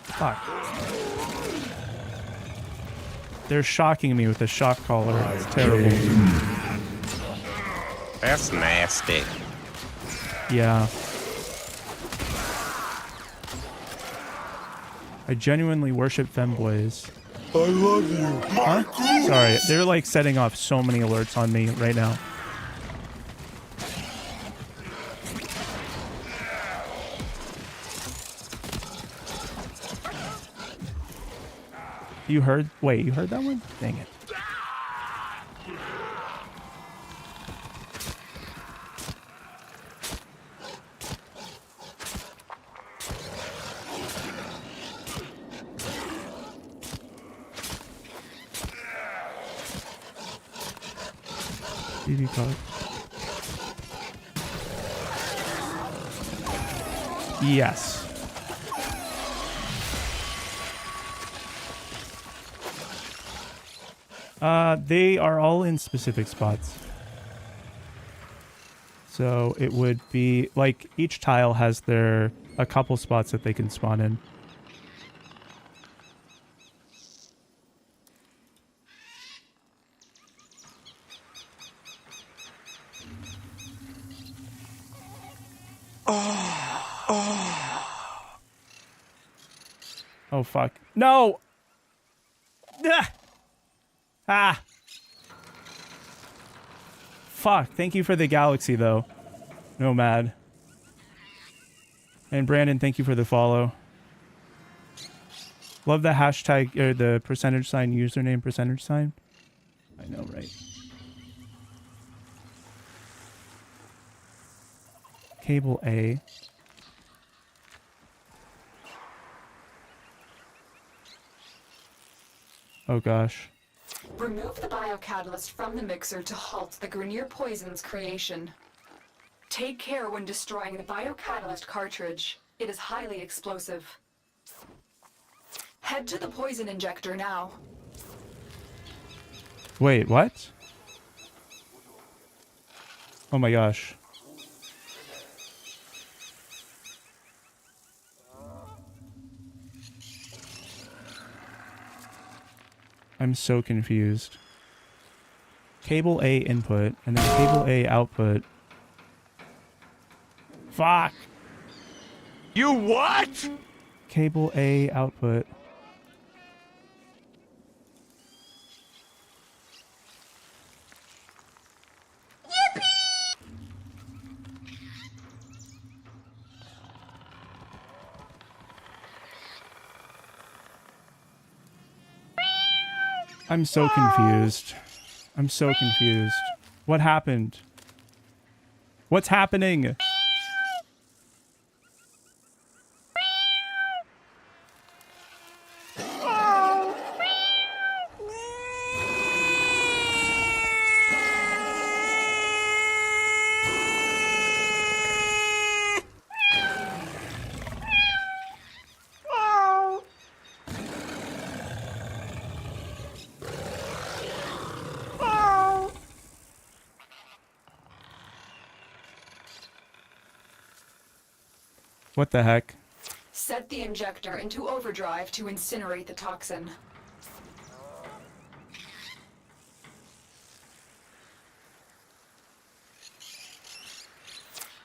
Fuck. They're shocking me with a shock collar. It's terrible. That's nasty. Yeah. I genuinely worship femboys. I love you. Huh? Sorry, they're like setting off so many alerts on me right now. You heard? Wait, you heard that one? Dang it. BB card. Yes. They are all in specific spots. So it would be like each tile has a couple spots that they can spawn in. Oh fuck. No! Ah! Ah! Fuck. Thank you for the galaxy, though. Nomad. And Brandon, thank you for the follow. Love the hashtag, or the percentage sign, username percentage sign. I know, right? Cable A. Oh gosh. Remove the biocatalyst from the mixer to halt the Grenier poison's creation. Take care when destroying the biocatalyst cartridge. It is highly explosive. Head to the poison injector now. Wait, what? Oh my gosh. I'm so confused. Cable A input, and then cable A output. Fuck! You what? Cable A output. I'm so confused. I'm so confused. What happened? What's happening? What the heck? Set the injector into overdrive to incinerate the toxin.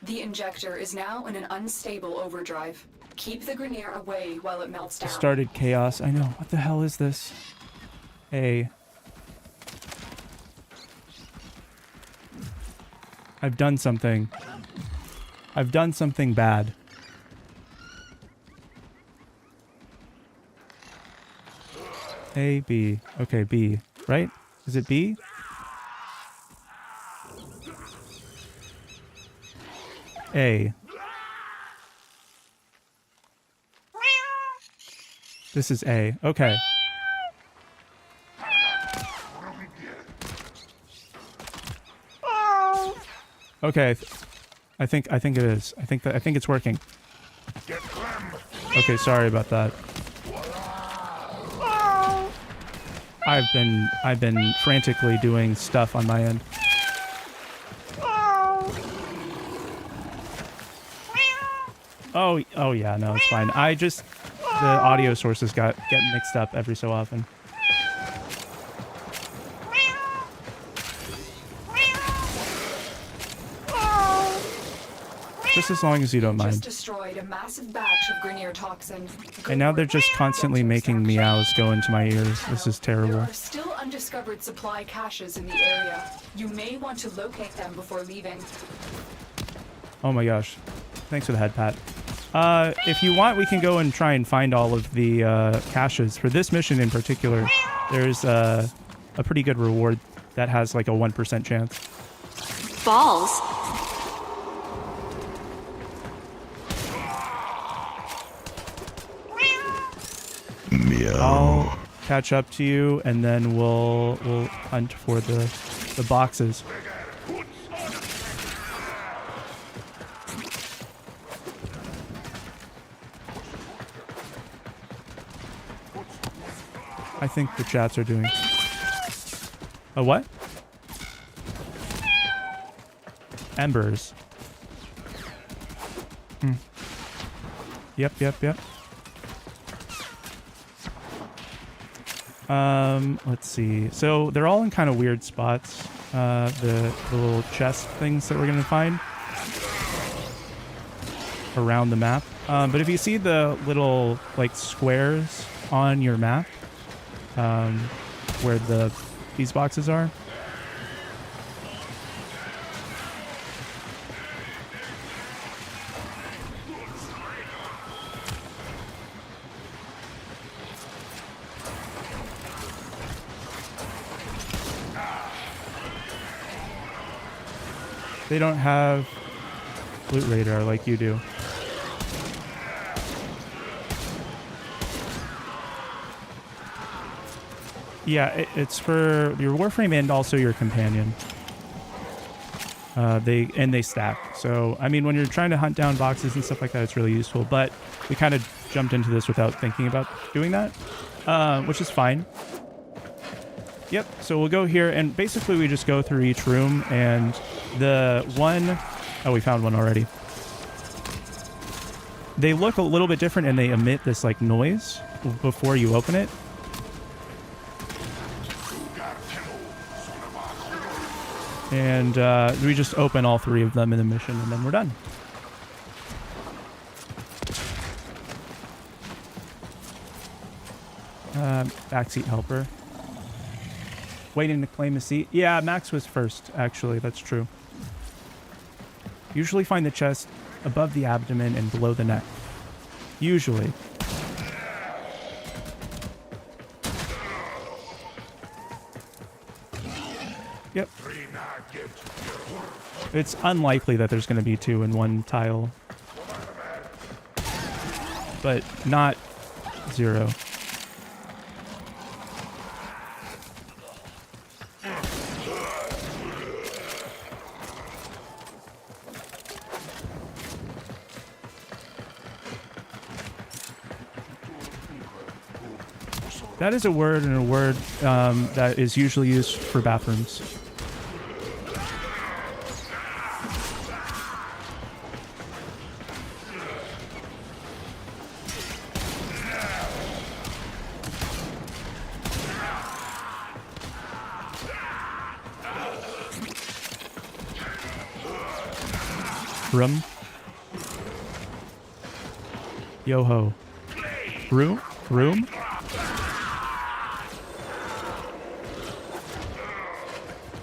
The injector is now in an unstable overdrive. Keep the Grenier away while it melts down. Started chaos. I know. What the hell is this? Hey. I've done something. I've done something bad. A, B. Okay, B. Right? Is it B? A. This is A. Okay. Okay. I think it is. I think it's working. Okay, sorry about that. I've been frantically doing stuff on my end. Oh yeah, no, it's fine. The audio sources get mixed up every so often. Just as long as you don't mind. Just destroyed a massive batch of Grenier toxin. And now they're just constantly making meows go into my ears. This is terrible. There are still undiscovered supply caches in the area. You may want to locate them before leaving. Oh my gosh. Thanks for the head pat. If you want, we can go and try and find all of the caches. For this mission in particular, there's a pretty good reward that has like a 1% chance. Balls. I'll catch up to you, and then we'll hunt for the boxes. I think the chats are doing a what? Embers. Yep. Let's see. So they're all in kind of weird spots. The little chest things that we're gonna find around the map. But if you see the little like squares on your map, where these boxes are, they don't have loot radar like you do. Yeah, it's for your Warframe and also your companion. They stack. So, I mean, when you're trying to hunt down boxes and stuff like that, it's really useful. But we kind of jumped into this without thinking about doing that, which is fine. Yep, so we'll go here, and basically we just go through each room, and the one... Oh, we found one already. They look a little bit different, and they emit this, like, noise before you open it. And we just open all three of them in the mission, and then we're done. Backseat helper. Waiting to claim a seat. Yeah, Max was first, actually. That's true. Usually find the chest above the abdomen and below the neck. Usually. It's unlikely that there's going to be 2 in one tile. But not 0. That is a word, and a word that is usually used for bathrooms. Room. Yo-ho. Room? Room?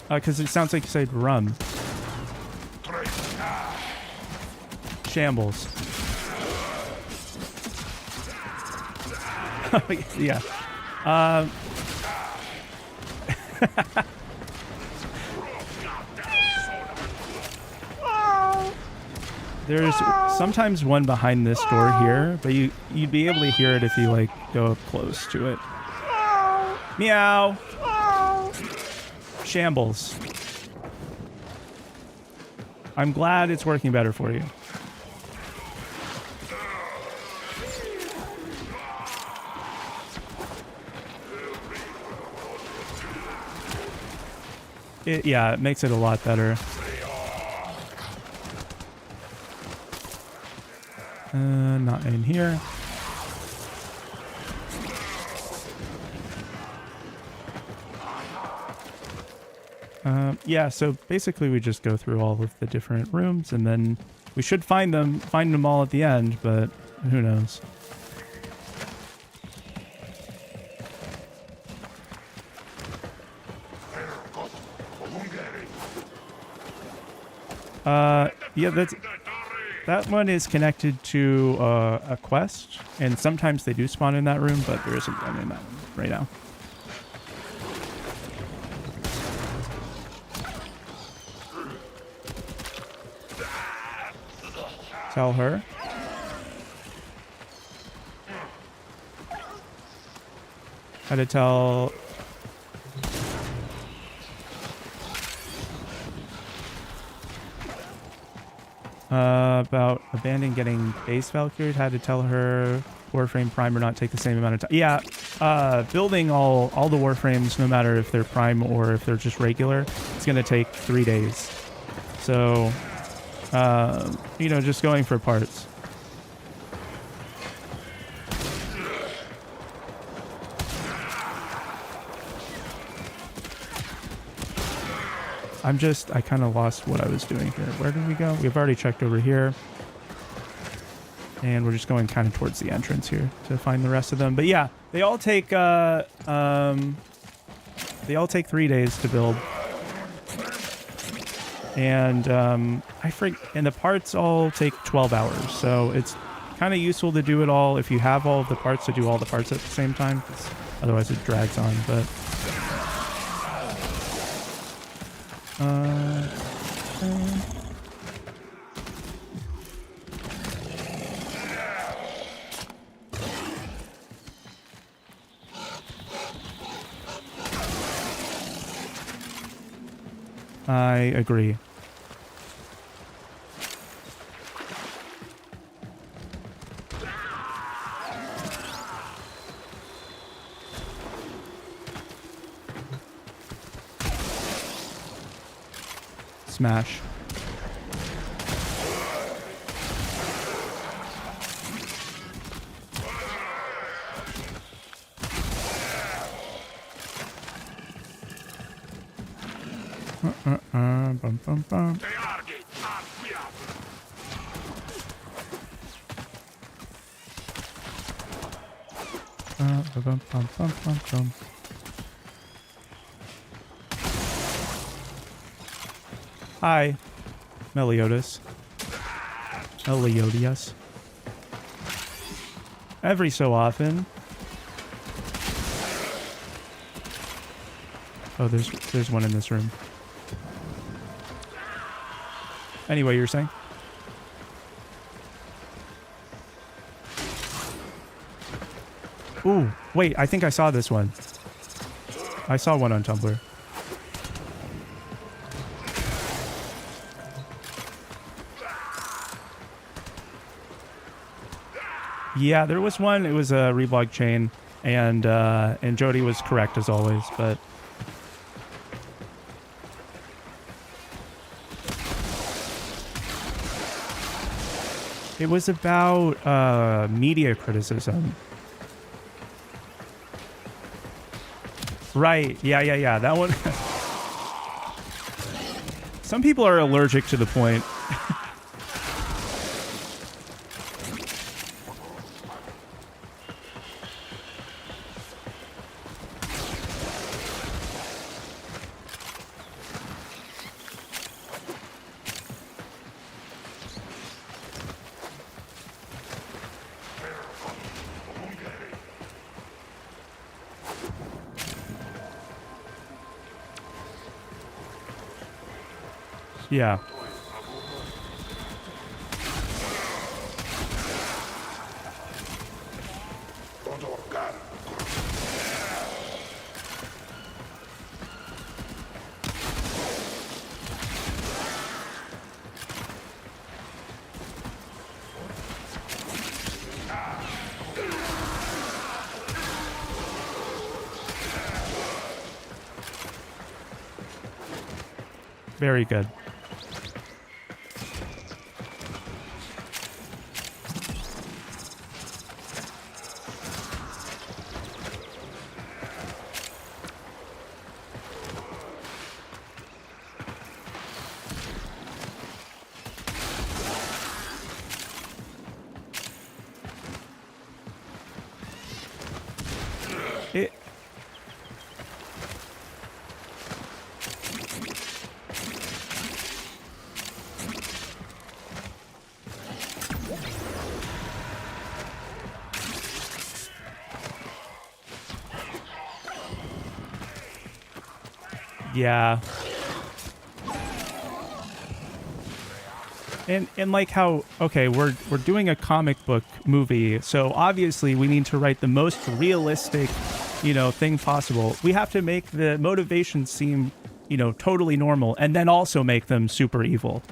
Because it sounds like you said rum. Shambles. Yeah. There's sometimes one behind this door here, but you'd be able to hear it if you like go up close to it. Meow. Shambles. I'm glad it's working better for you. Yeah, it makes it a lot better. Not in here. Yeah, so basically we just go through all of the different rooms, and then we should find them all at the end, but who knows. Yeah, that one is connected to a quest, and sometimes they do spawn in that room, but there isn't one in that one right now. Tell her. How to tell... about abandon getting base Valkyrie. Had to tell her Warframe Prime or not take the same amount of time. Yeah, building all the Warframes, no matter if they're Prime or if they're just regular, it's going to take 3 days. So, you know, just going for parts. I kind of lost what I was doing here. Where did we go? We've already checked over here. And we're just going kind of towards the entrance here to find the rest of them. But yeah, they all take 3 days to build. And and the parts all take 12 hours. So it's kind of useful to do it all if you have all of the parts, to do all the parts at the same time. 'Cause otherwise it drags on, but I agree. Smash. Bum, bum, bum. Bum, bum, bum, bum, bum. Hi, Meliodas. Meliodas. Every so often. Oh, there's one in this room. Anyway, you're saying? Ooh, wait, I think I saw this one. I saw one on Tumblr. Yeah, there was one. It was a reblog chain, and Jodi was correct as always, but it was about media criticism. Right. Yeah. That one. Some people are allergic to the point. Yeah. Very good. Yeah. And like how, okay, we're doing a comic book movie, so obviously we need to write the most realistic, thing possible. We have to make the motivations seem, totally normal, and then also make them super evil.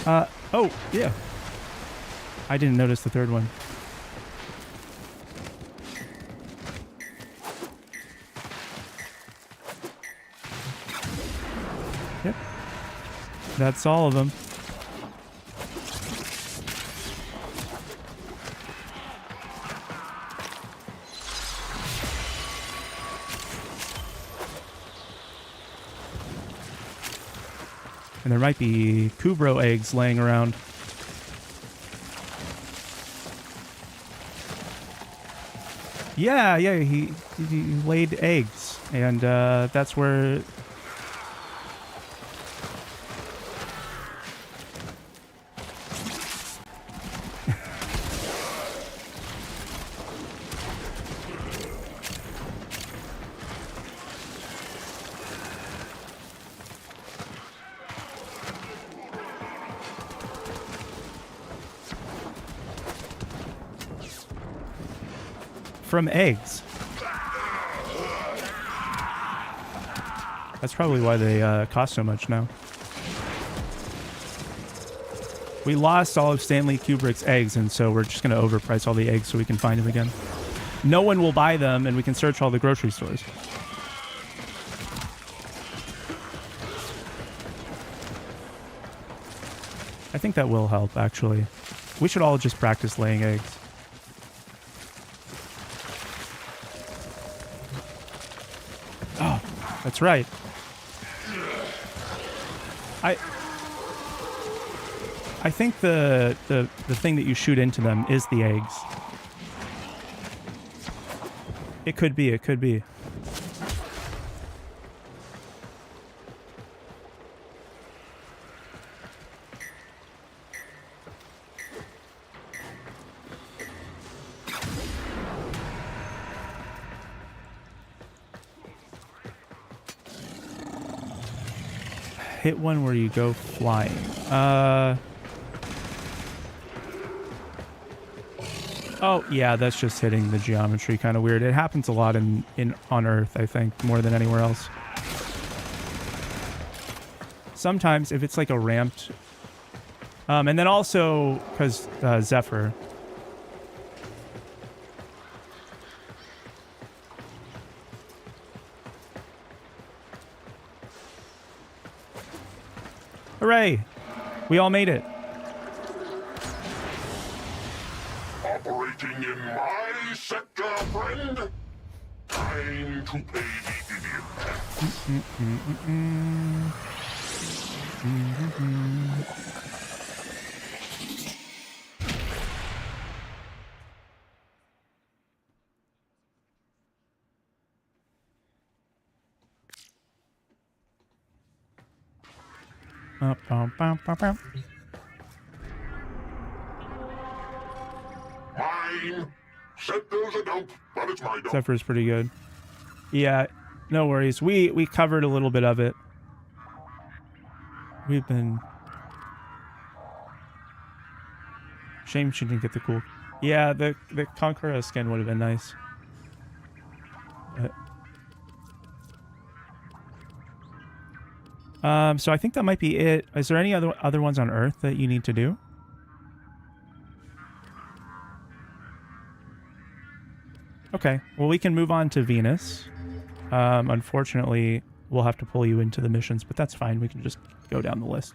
Oh, yeah. I didn't notice the third one. Yep. That's all of them. And there might be Kubro eggs laying around. Yeah, he laid eggs, and that's where. From eggs. That's probably why they cost so much now. We lost all of Stanley Kubrick's eggs, and so we're just going to overprice all the eggs so we can find them again. No one will buy them, and we can search all the grocery stores. I think that will help, actually. We should all just practice laying eggs. That's right. I think the thing that you shoot into them is the eggs. It could be, it could be. hit one where you go flying. Oh, yeah, that's just hitting the geometry kind of weird. It happens a lot on Earth, I think, more than anywhere else. Sometimes, if it's like a ramped... and then also, because Zephyr... Hooray! We all made it. Operating in my sector, friend. Time to pay the idiot. Mine. Sector's a dump, but it's my dump. Zephyr's pretty good. Yeah, no worries. We covered a little bit of it. We've been... Shame she didn't get the cool... Yeah, the Conqueror skin would have been nice. So I think that might be it. Is there any other ones on Earth that you need to do? Okay, well we can move on to Venus. Unfortunately, we'll have to pull you into the missions, but that's fine. We can just go down the list.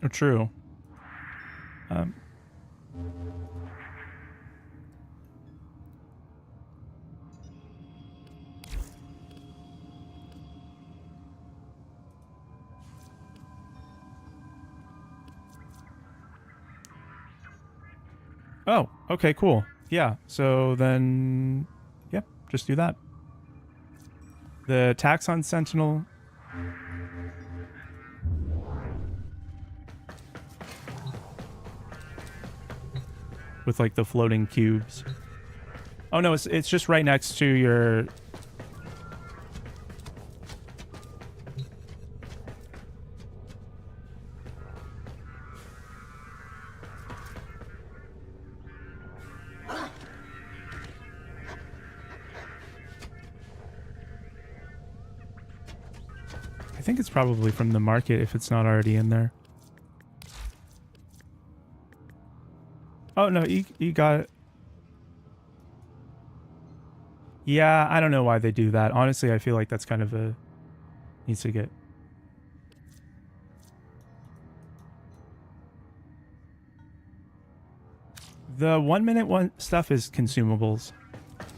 Oh, true. Oh, okay, cool. Yeah, so then, yep, just do that. The Taxon Sentinel. With like the floating cubes. Oh no, it's just right next to your... I think it's probably from the market if it's not already in there. Oh, no, you got it. Yeah, I don't know why they do that. Honestly, I feel like that's kind of a... needs to get... The 1 minute one stuff is consumables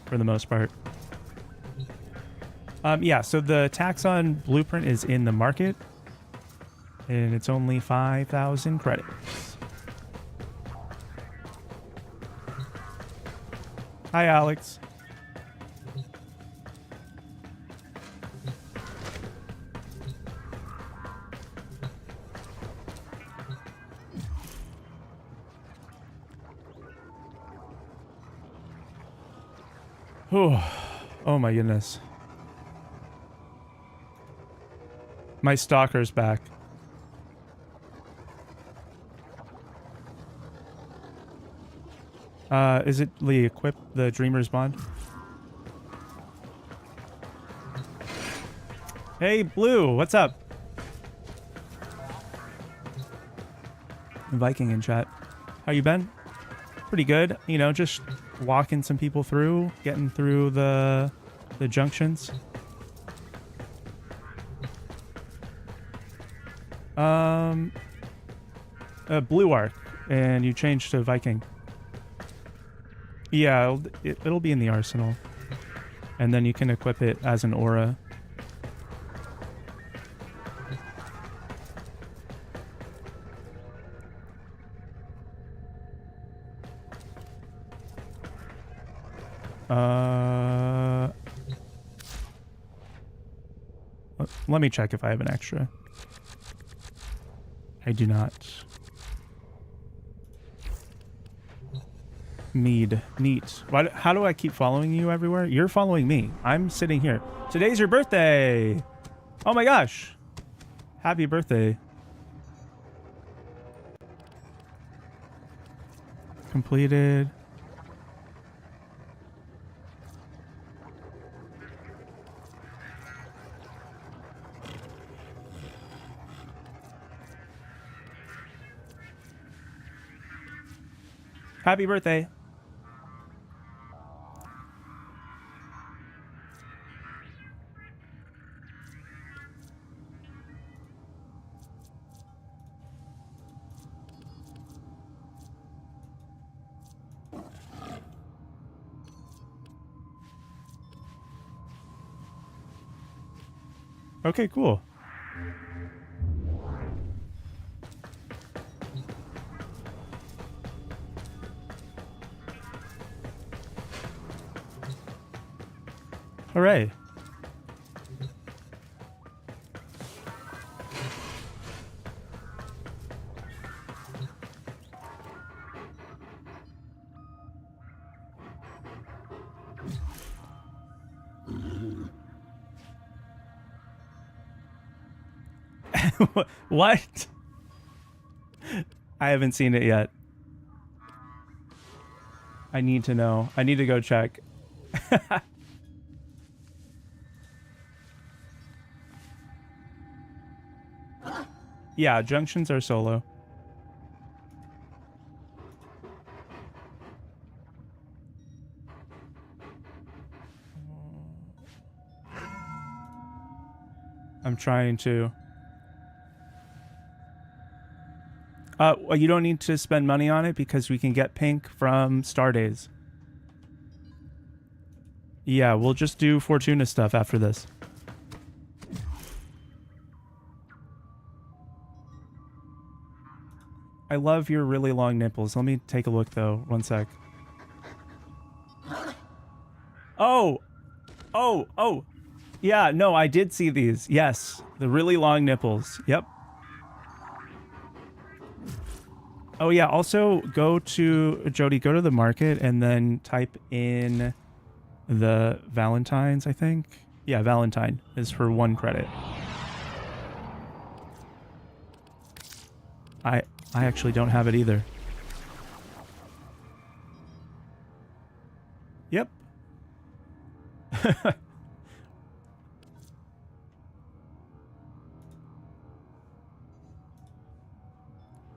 for the most part. Yeah, so the Taxon blueprint is in the market. And it's only 5,000 credits. Hi, Alex. Oh my goodness. My stalker's back. Is it Lee equip the Dreamer's Bond? Hey, Blue, what's up? Viking in chat. How you been? Pretty good. You know, just walking some people through, getting through the junctions. Blue Arc, and you changed to Viking. Yeah, it'll be in the arsenal. And then you can equip it as an aura. Let me check if I have an extra. I do not. Mead. Neat. How do I keep following you everywhere? You're following me. I'm sitting here. Today's your birthday. Oh my gosh. Happy birthday. Completed. Happy birthday. Okay, cool. All right. What? I haven't seen it yet. I need to know. I need to go check. Yeah, junctions are solo. I'm trying to. Well, you don't need to spend money on it because we can get pink from Star Days. Yeah, we'll just do Fortuna stuff after this. I love your really long nipples. Let me take a look though. One sec. Oh! Oh! Oh! Yeah, no, I did see these. Yes. The really long nipples. Yep. Oh yeah, also go to, Jodi, go to the market and then type in the Valentine's, I think. Yeah, Valentine is for 1 credit. I actually don't have it either. Yep.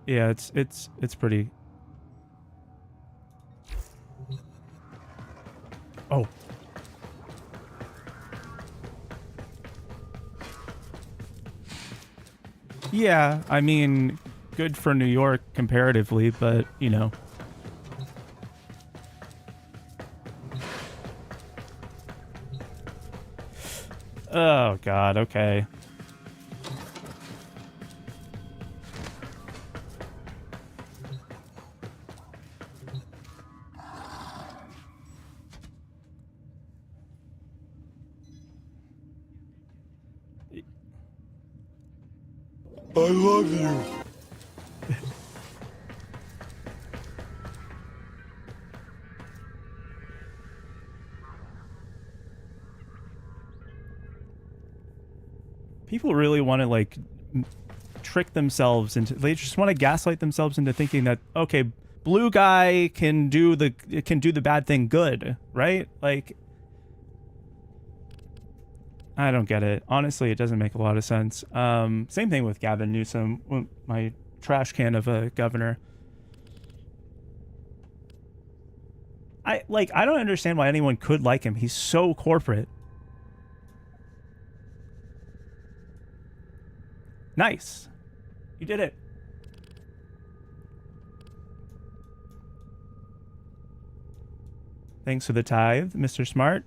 Yeah, it's pretty. Oh. Yeah, I mean, good for New York comparatively, but, you know. Oh, God, okay. I love you. People really want to, like, trick themselves into, they just want to gaslight themselves into thinking that, okay, blue guy can do the bad thing good, right? Like, I don't get it. Honestly, it doesn't make a lot of sense. Same thing with Gavin Newsom, my trash can of a governor. I don't understand why anyone could like him. He's so corporate. Nice. You did it. Thanks for the tithe, Mr. Smart.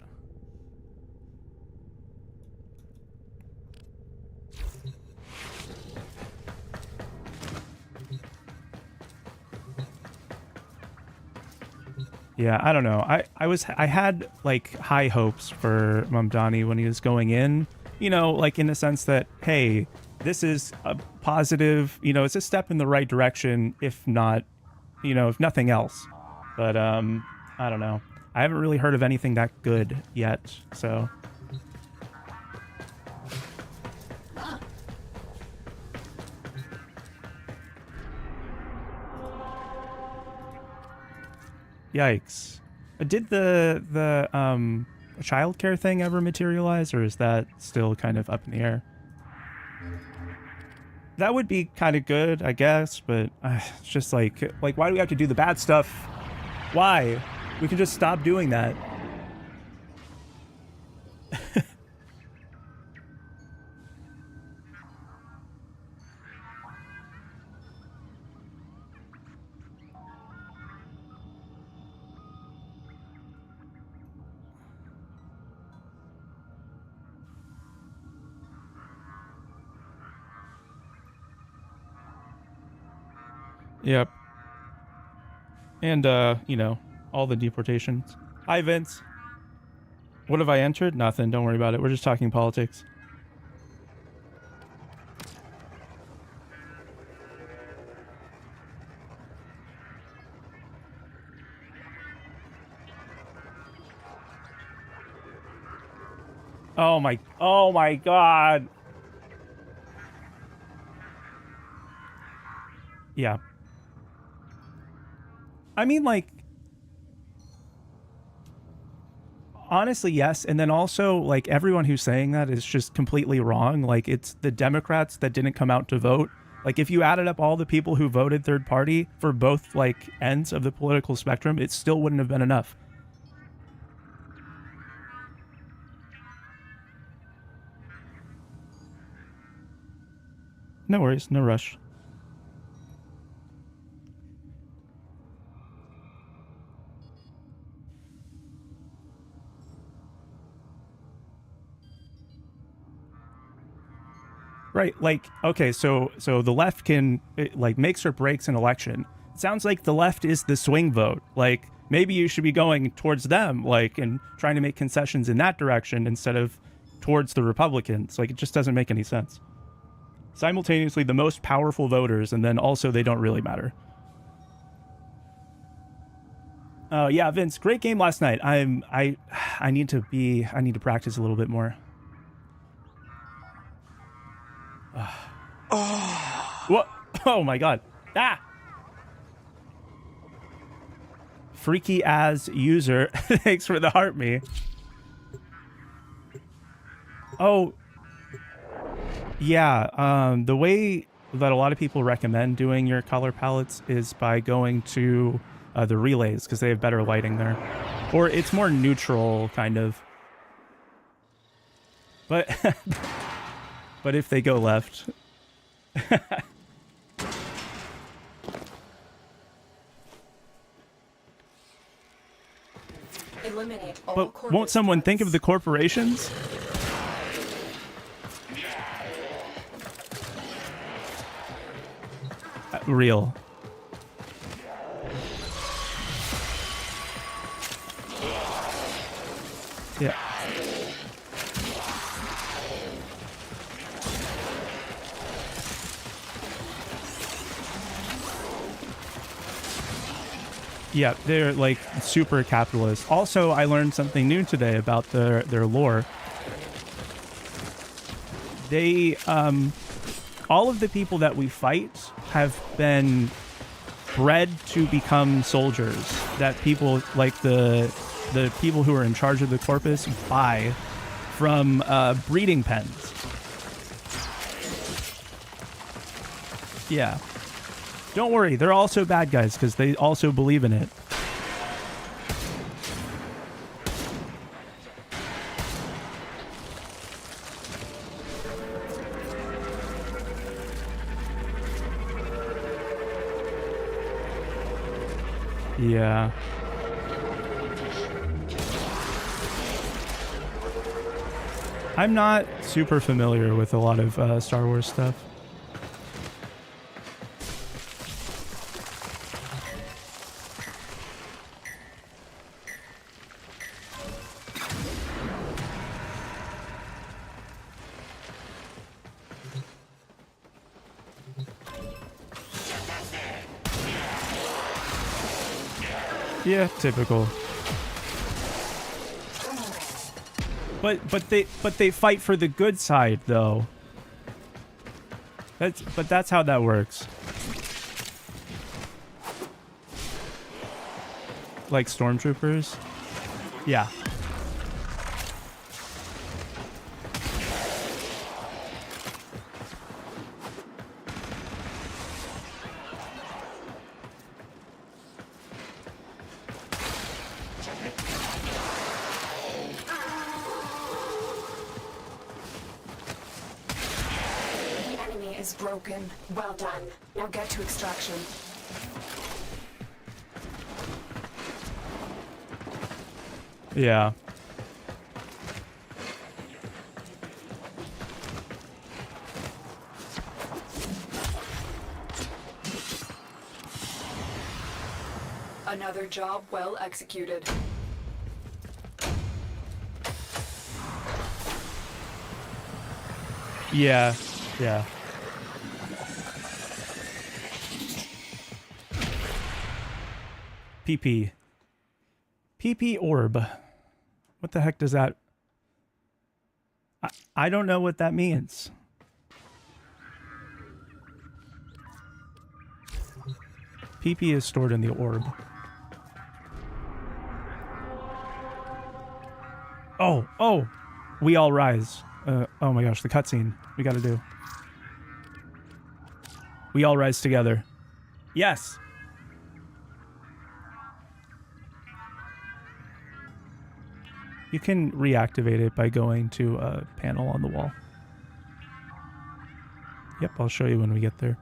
Yeah, I don't know. I had like high hopes for Mamdani when he was going in, you know, like in the sense that, hey, this is a positive, you know, it's a step in the right direction, if not, you know, if nothing else. But I don't know. I haven't really heard of anything that good yet, so. Yikes. Did the childcare thing ever materialize, or is that still kind of up in the air? That would be kind of good, I guess, but it's just like why do we have to do the bad stuff? Why? We can just stop doing that. Yep. And, you know, all the deportations. Hi, Vince. What have I entered? Nothing. Don't worry about it. We're just talking politics. Oh my God. Yeah. I mean, like, honestly, yes. And then also, like, everyone who's saying that is just completely wrong. Like, it's the Democrats that didn't come out to vote. Like, if you added up all the people who voted third party for both, like, ends of the political spectrum, it still wouldn't have been enough. No worries. No rush. Right, like, okay, so the left can, like, makes or breaks an election. It sounds like the left is the swing vote. Like, maybe you should be going towards them, like, and trying to make concessions in that direction instead of towards the Republicans. Like, it just doesn't make any sense. Simultaneously, the most powerful voters, and then also they don't really matter. Yeah, Vince, great game last night. I need to practice a little bit more. What? Oh my God. Ah! Freaky as user. Thanks for the heart me. Oh. Yeah, the way that a lot of people recommend doing your color palettes is by going to the relays, because they have better lighting there. Or it's more neutral, kind of. But but if they go left... But won't someone think of the corporations? Real. Yeah. Yeah, they're like super capitalist. Also, I learned something new today about their lore. They, all of the people that we fight have been bred to become soldiers. That people, like the people who are in charge of the corpus, buy from breeding pens. Yeah. Don't worry, they're also bad guys because they also believe in it. Yeah. I'm not super familiar with a lot of Star Wars stuff. Yeah, typical. But they fight for the good side though. That's how that works. Like stormtroopers? Yeah. The enemy is broken. Well done. Now get to extraction. Yeah. Another job well executed. Yeah. Yeah. PP. PP orb. What the heck does that... I don't know what that means. PP is stored in the orb. Oh, oh! We all rise. Oh my gosh, the cutscene we gotta do. We all rise together. Yes! You can reactivate it by going to a panel on the wall. Yep, I'll show you when we get there.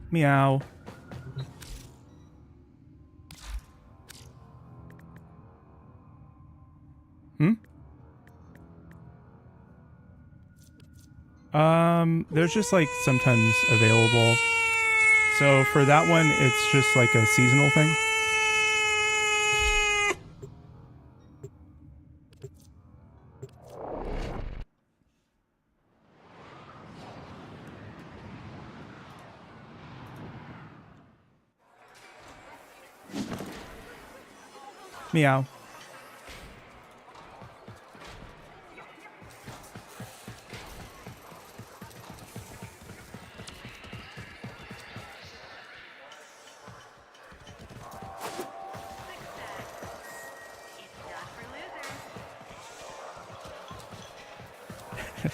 Meow. Hmm? There's just like sometimes available. So for that one, it's just like a seasonal thing. Meow.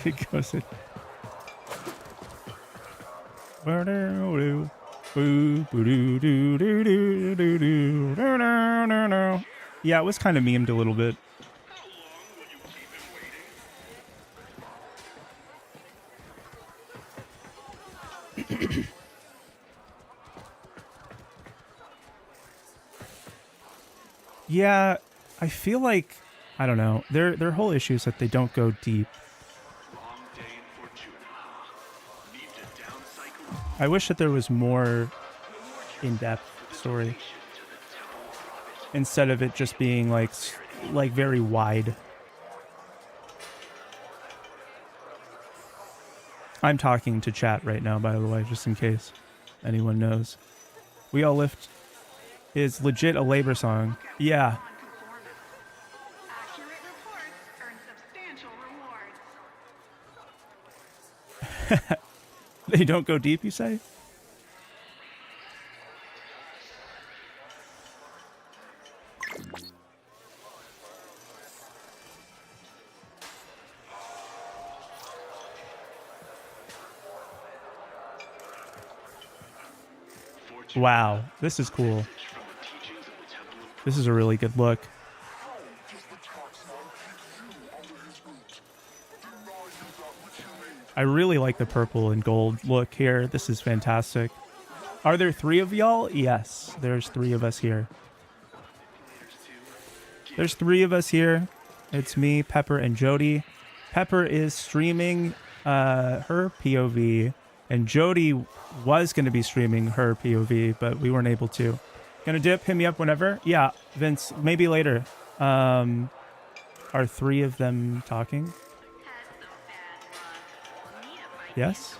It goes in. Yeah, it was kind of memed a little bit. Yeah, I feel like, I don't know, their whole issue is that they don't go deep. I wish that there was more in-depth story instead of it just being like very wide. I'm talking to chat right now, by the way, just in case anyone knows. We All Lift is legit a labor song. Yeah. They don't go deep, you say? Wow, this is cool. This is a really good look. I really like the purple and gold look here. This is fantastic. Are there 3 of y'all? Yes, there's 3 of us here. There's 3 of us here. It's me, Pepper, and Jodi. Pepper is streaming her POV, and Jodi was going to be streaming her POV, but we weren't able to. Gonna dip, hit me up whenever. Yeah, Vince, maybe later. Are 3 of them talking? Yes?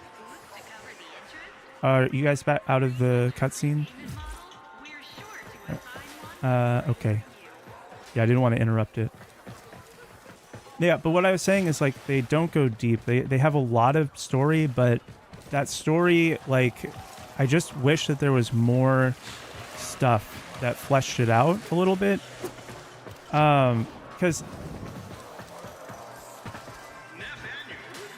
Are you guys back out of the cutscene? Okay. Yeah, I didn't want to interrupt it. Yeah, but what I was saying is, like, they don't go deep. They have a lot of story, but that story, like, I just wish that there was more stuff that fleshed it out a little bit. Because...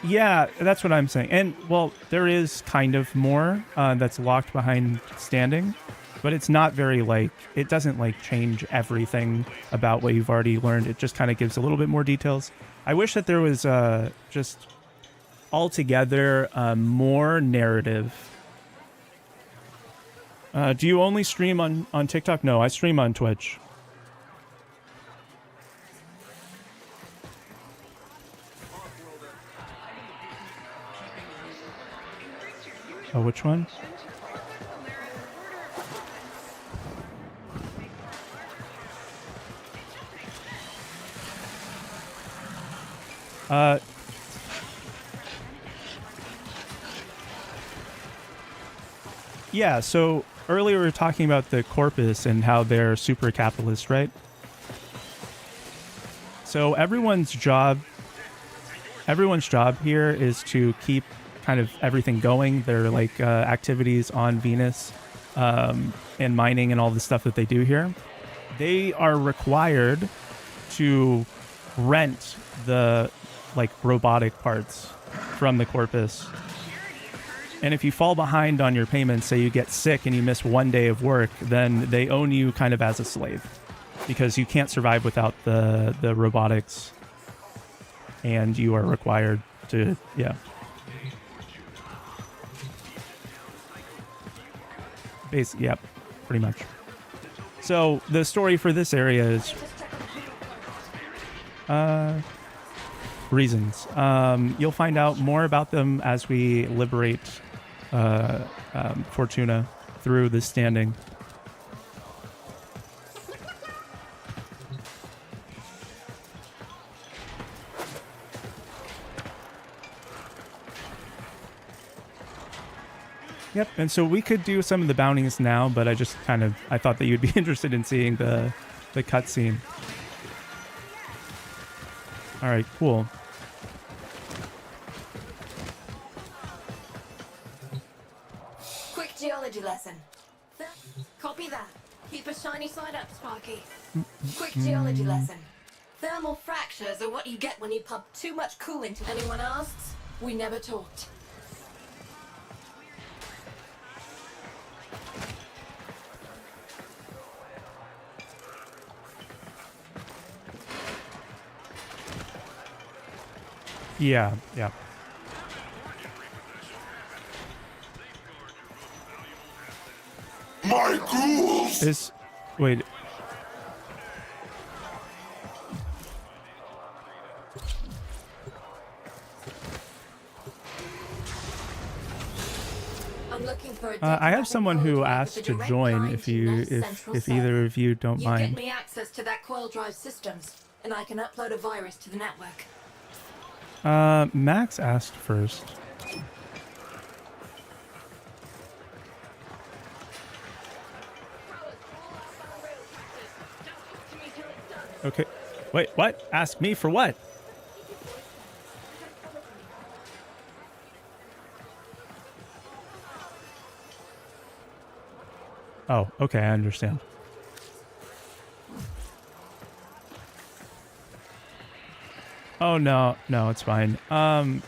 Yeah, that's what I'm saying. And, well, there is kind of more that's locked behind standing, but it's not very, like, it doesn't, like, change everything about what you've already learned. It just kind of gives a little bit more details. I wish that there was just altogether more narrative. Do you only stream on TikTok? No, I stream on Twitch. Oh, which one? Yeah, so earlier we were talking about the corpus and how they're super capitalist, right? So everyone's job here is to keep kind of everything going. Their like activities on Venus and mining and all the stuff that they do here. They are required to rent the like robotic parts from the corpus. And if you fall behind on your payments, say you get sick and you miss 1 day of work, then they own you kind of as a slave because you can't survive without the robotics, and you are required to, yeah. Basically, yeah, pretty much. So the story for this area is reasons. You'll find out more about them as we liberate Fortuna through this standing. Yep, and so we could do some of the bounties now, but I thought that you'd be interested in seeing the cutscene. All right, cool. Quick geology lesson. Copy that. Keep a shiny side up, Sparky. Quick geology lesson. Thermal fractures are what you get when you pump too much coolant. If anyone asks, we never talked. Yeah, yeah. My ghouls! Wait. I'm looking for I have someone who asked to join if either of you don't You mind. get me access to that coil drive systems, and I can upload a virus to the network. Max asked first. Okay. Wait, what? Ask me for what? Oh, okay, I understand. Oh no, it's fine. The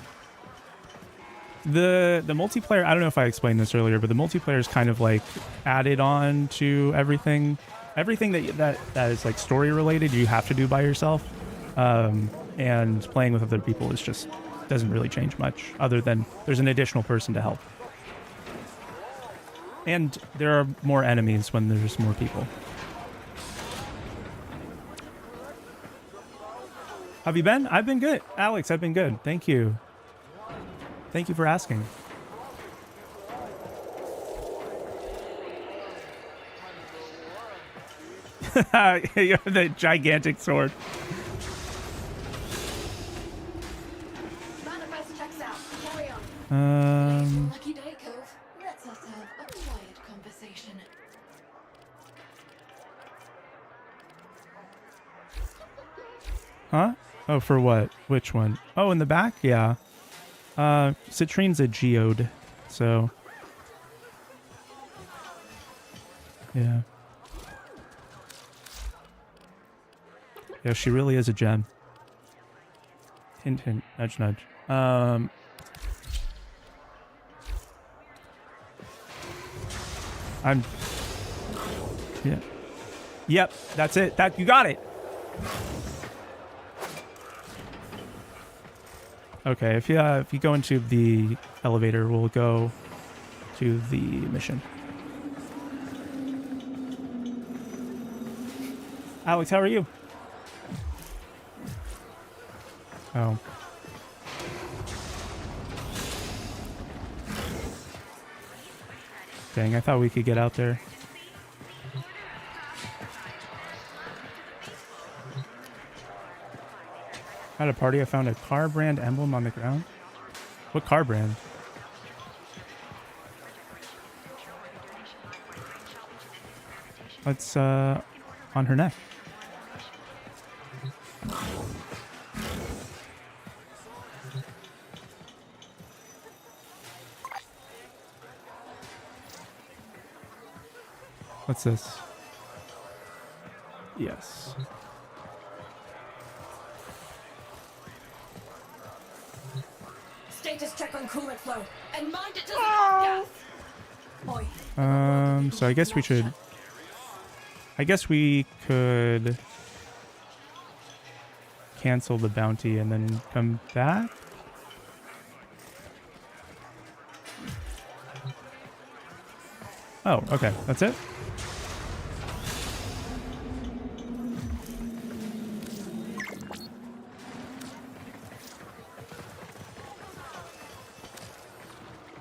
multiplayer, I don't know if I explained this earlier, but the multiplayer is kind of like added on to everything. Everything that is like story related, you have to do by yourself. And playing with other people is just doesn't really change much, other than there's an additional person to help. And there are more enemies when there's more people. Have you been? I've been good. Alex, I've been good. Thank you. Thank you for asking. You have the gigantic sword. Manifest checks out. Carry on. Lucky day, Cove. Let's us have a quiet conversation. Huh? Oh, for what? Which one? Oh, in the back? Yeah. Citrine's a geode, so... Yeah. Yeah, she really is a gem. Hint, hint, nudge, nudge. I'm... Yeah. Yep, that's it. You got it! Okay, if you go into the elevator, we'll go to the mission. Alex, how are you? Oh. Dang, I thought we could get out there. At a party, I found a car brand emblem on the ground. What car brand? It's on her neck. What's this? Yes. Status check on coolant flow. And mind it doesn't have gas. Oi. So I guess we should... I guess we could cancel the bounty and then come back. Oh, okay. That's it?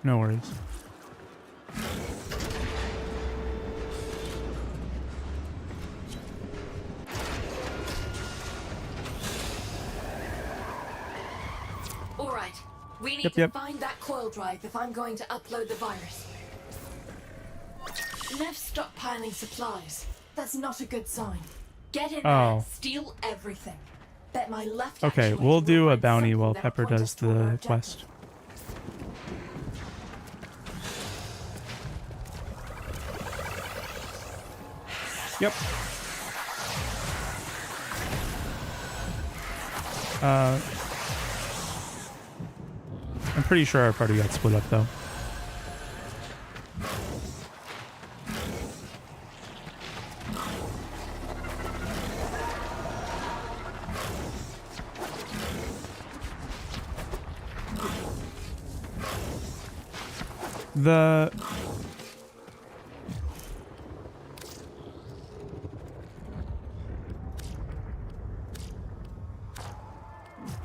No worries. All right. We need to find that coil drive if I'm going to upload the virus. Neff's stockpiling supplies. That's not a good sign. Get in there, steal everything. Bet my left. Okay, we'll do a bounty while Pepper does the quest. Yep. I'm pretty sure our party got split up though.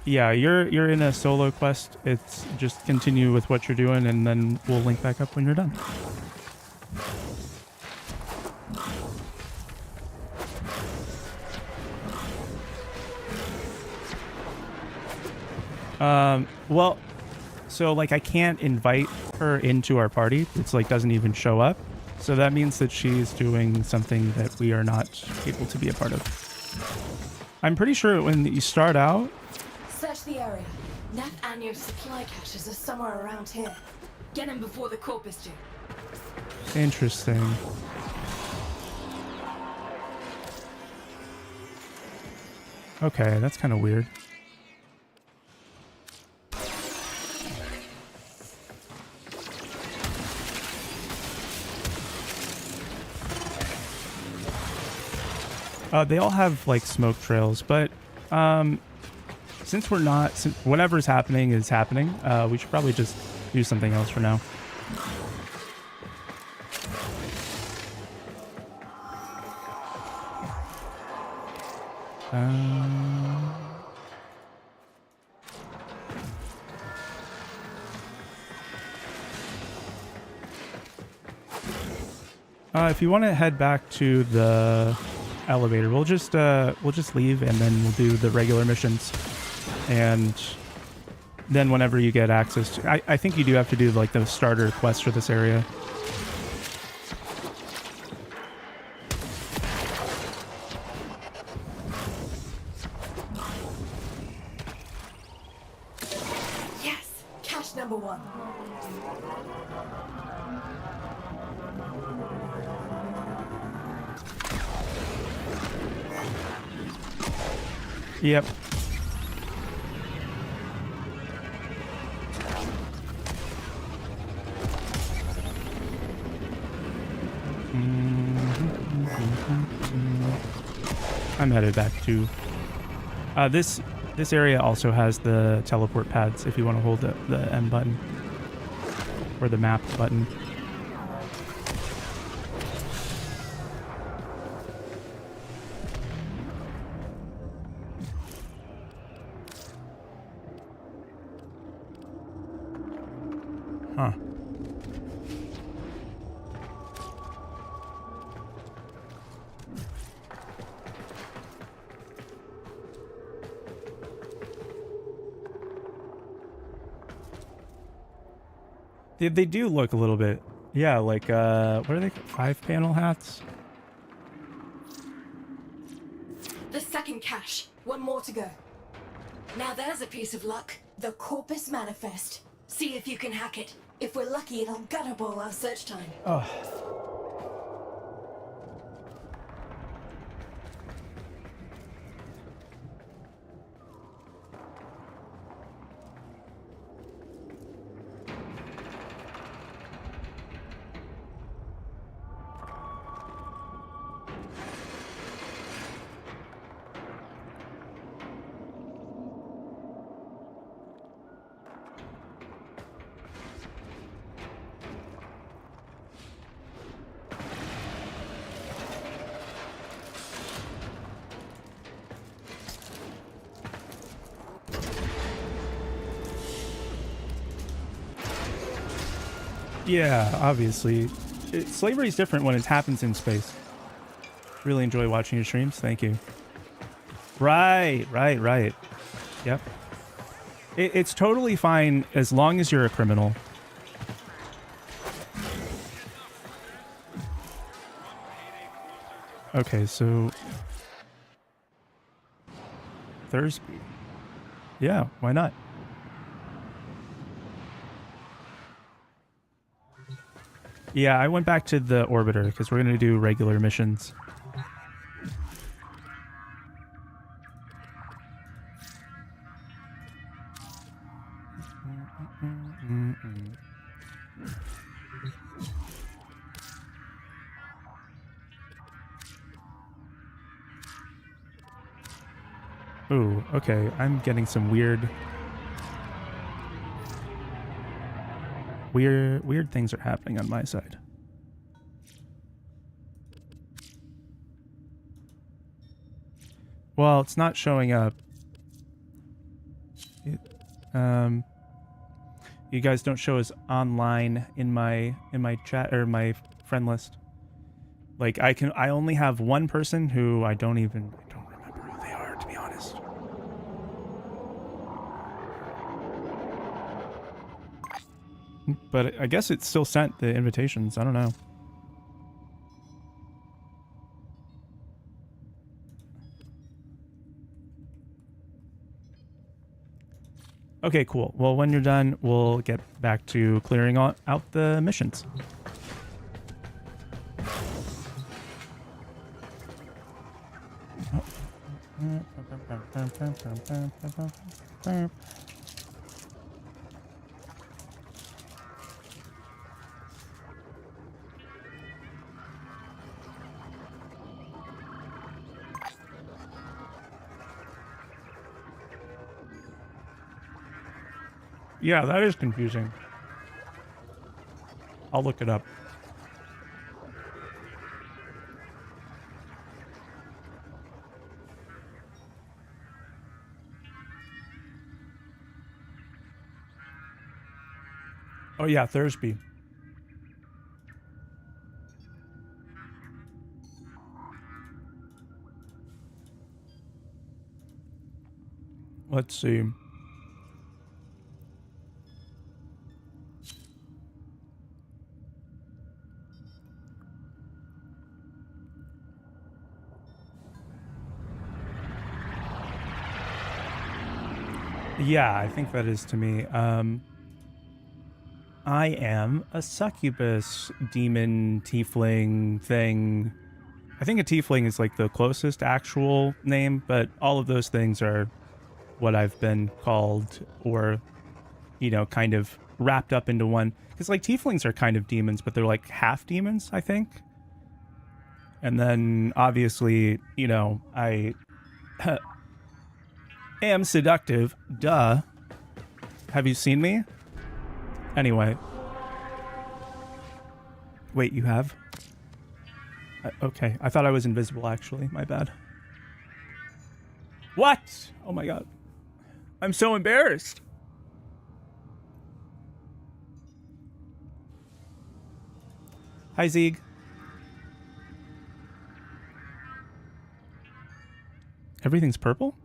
Yeah, you're in a solo quest. It's just continue with what you're doing and then we'll link back up when you're done. Well, so like I can't invite her into our party. It's like doesn't even show up. So that means that she's doing something that we are not able to be a part of. I'm pretty sure when you start out... Search the area. Neff and your supply caches are somewhere around here. Get him before the corpus do. Interesting. Okay, that's kind of weird. They all have like smoke trails, but since whatever's happening is happening, we should probably just do something else for now. If you want to head back to the elevator. We'll just leave and then we'll do the regular missions. And then whenever you get access to, I think you do have to do like the starter quest for this area. Yes, cache number 1. Yep. I'm headed back to this area also has the teleport pads if you want to hold the M button or the map button. Huh. They do look a little bit, yeah, like, what are they, 5-panel hats? The second cache. 1 more to go. Now there's a piece of luck. The Corpus Manifest. See if you can hack it. If we're lucky, it'll gutterball our search time. Oh. Yeah, obviously. Slavery is different when it happens in space. Really enjoy watching your streams. Thank you. Right. Yep. It's totally fine as long as you're a criminal. Okay, so... Thursby. Yeah, why not? Yeah, I went back to the orbiter because we're going to do regular missions. Ooh, okay. I'm getting some weird things are happening on my side. Well, it's not showing up. You guys don't show as online in my chat or my friend list. Like I only have one person who I don't remember who they are, to be honest. But I guess it still sent the invitations. I don't know. Okay, cool. Well, when you're done, we'll get back to clearing out the missions. Yeah, that is confusing. I'll look it up. Oh yeah, Thursby. Let's see. Yeah, I think that is to me. I am a succubus demon tiefling thing. I think a tiefling is like the closest actual name, but all of those things are what I've been called, or, you know, kind of wrapped up into one. Because like tieflings are kind of demons, but they're like half demons, I think. And then obviously, you know, I am seductive. Duh. Have you seen me? Anyway. Wait, you have? Okay, I thought I was invisible, actually. My bad. What? Oh my god. I'm so embarrassed. Hi, Zeeg. Everything's purple?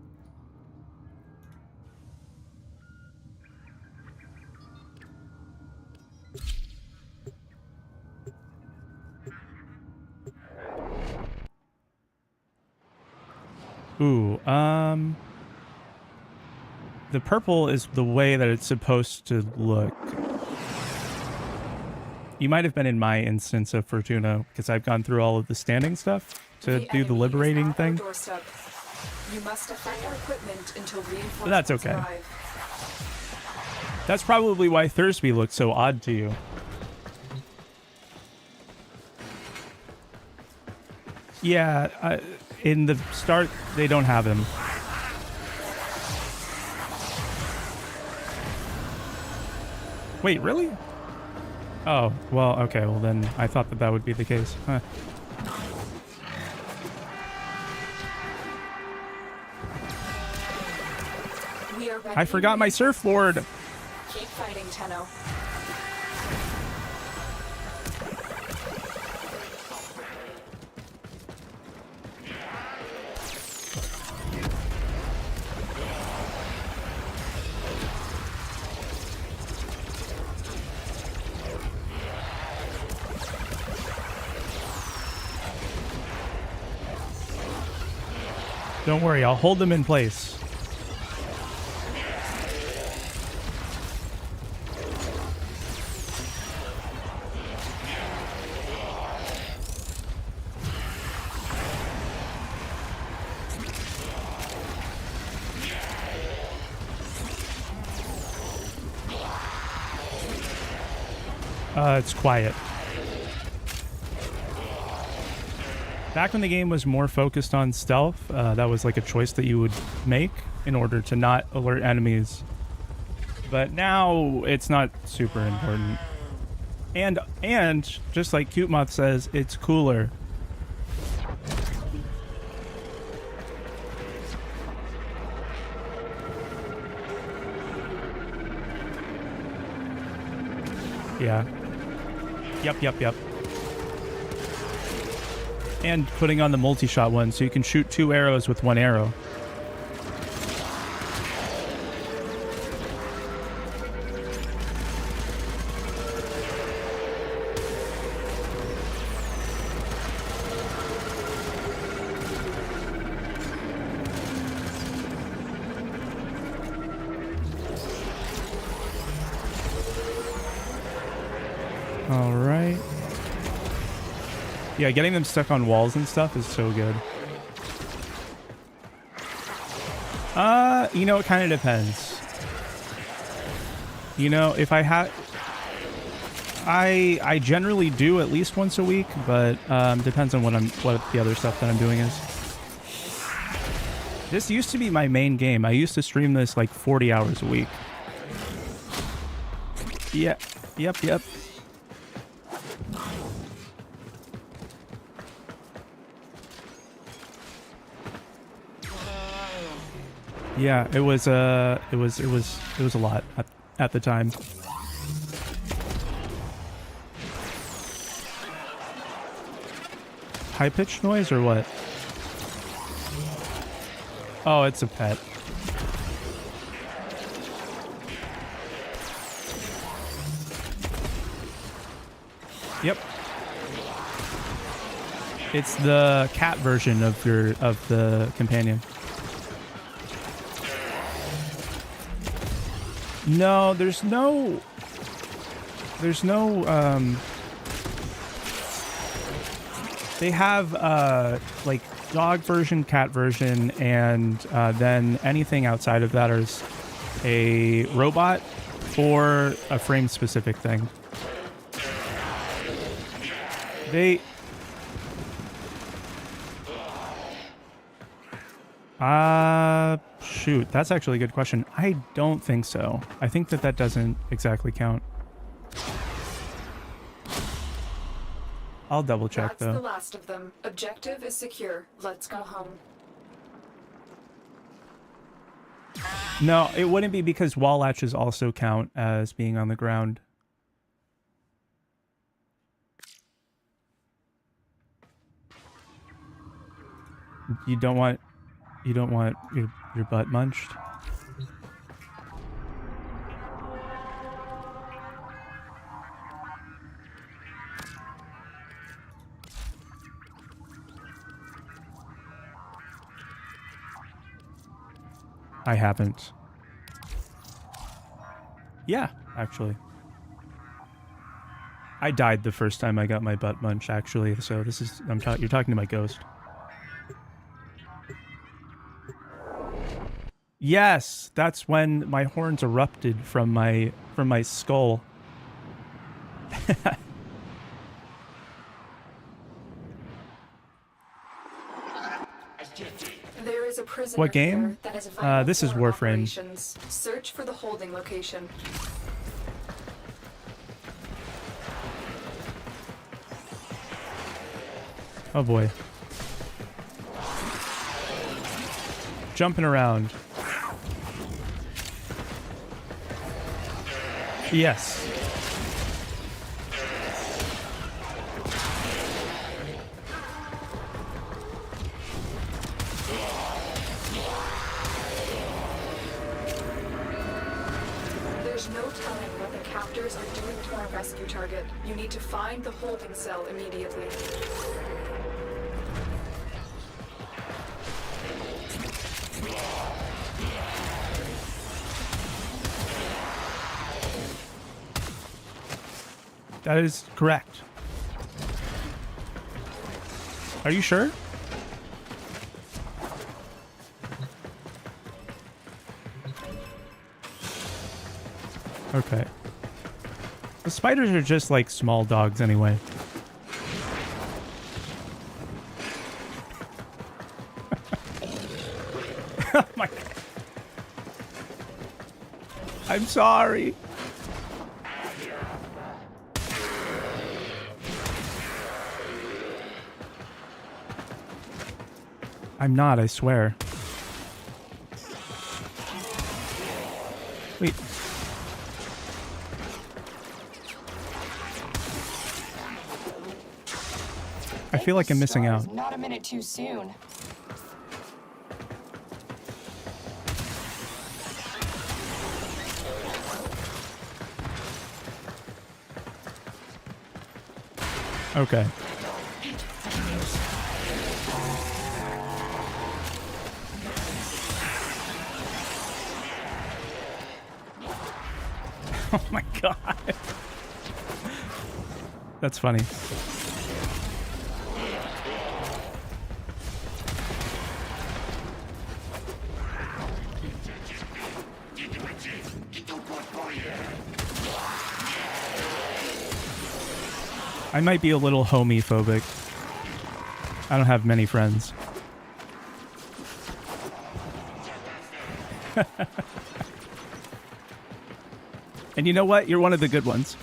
Ooh, the purple is the way that it's supposed to look. You might have been in my instance of Fortuna, because I've gone through all of the standing stuff to do the liberating thing. You must defend our equipment until reinforcements But that's okay. arrive. That's probably why Thursby looked so odd to you. Yeah, in the start, they don't have him. Wait, really? Oh, well, okay, well then I thought that that would be the case. Huh. I forgot my surfboard. Keep fighting, Tenno. Don't worry, I'll hold them in place. It's quiet. Back when the game was more focused on stealth, that was like a choice that you would make in order to not alert enemies. But now it's not super important. And just like Cute Moth says, it's cooler. Yeah. Yep. And putting on the multi-shot one, so you can shoot 2 arrows with 1 arrow. All right. Yeah, getting them stuck on walls and stuff is so good. You know, it kind of depends. You know, if I have... I generally do at least once a week, but depends on what the other stuff that I'm doing is. This used to be my main game. I used to stream this like 40 hours a week. Yeah. Yep. Yeah, it was a lot at the time. High pitched noise or what? Oh, it's a pet. Yep. It's the cat version of the companion. No, there's no they have like dog version, cat version, and then anything outside of that is a robot or a frame specific thing. They shoot, that's actually a good question. I don't think so. I think that doesn't exactly count. I'll double check though. That's the last of them. Objective is secure. Let's go home. No, it wouldn't be because wall latches also count as being on the ground. You don't want your butt munched? I haven't. Yeah, actually. I died the first time I got my butt munched, actually, so this is you're talking to my ghost. Yes, that's when my horns erupted from my skull. There is a prisoner What game? here that is vital This is for Warframe. operations. Search for the holding location. Oh boy. Jumping around. Yes. There's no telling what the captors are doing to our rescue target. You need to find the holding cell immediately. That is correct. Are you sure? Okay. The spiders are just like small dogs anyway. Oh my God. I'm sorry. I'm not, I swear. Wait. I feel like I'm missing out. Not a minute too soon. Okay. Oh my God. That's funny. I might be a little homophobic. I don't have many friends. And you know what? You're one of the good ones.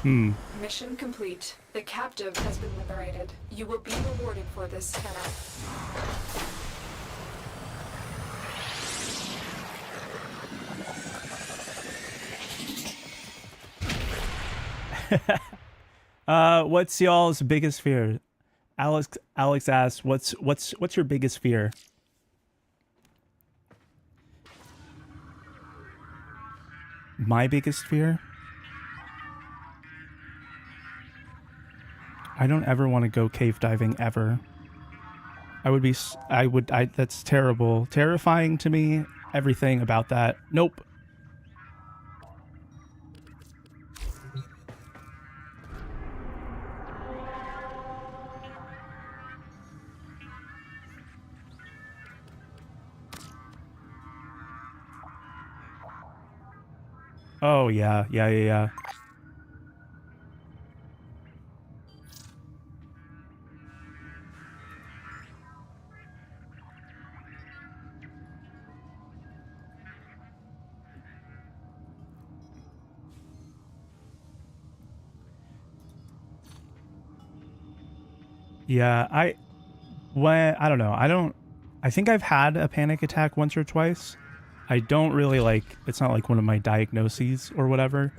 Mission complete. The captive has been liberated. You will be rewarded for this, TENNO. What's y'all's biggest fear? Alex asks, what's your biggest fear? My biggest fear? I don't ever want to go cave diving ever. That's terrible. Terrifying to me. Everything about that. Nope. Oh, yeah. Yeah. Yeah, I don't know. I think I've had a panic attack once or twice. I don't really it's not like one of my diagnoses or whatever.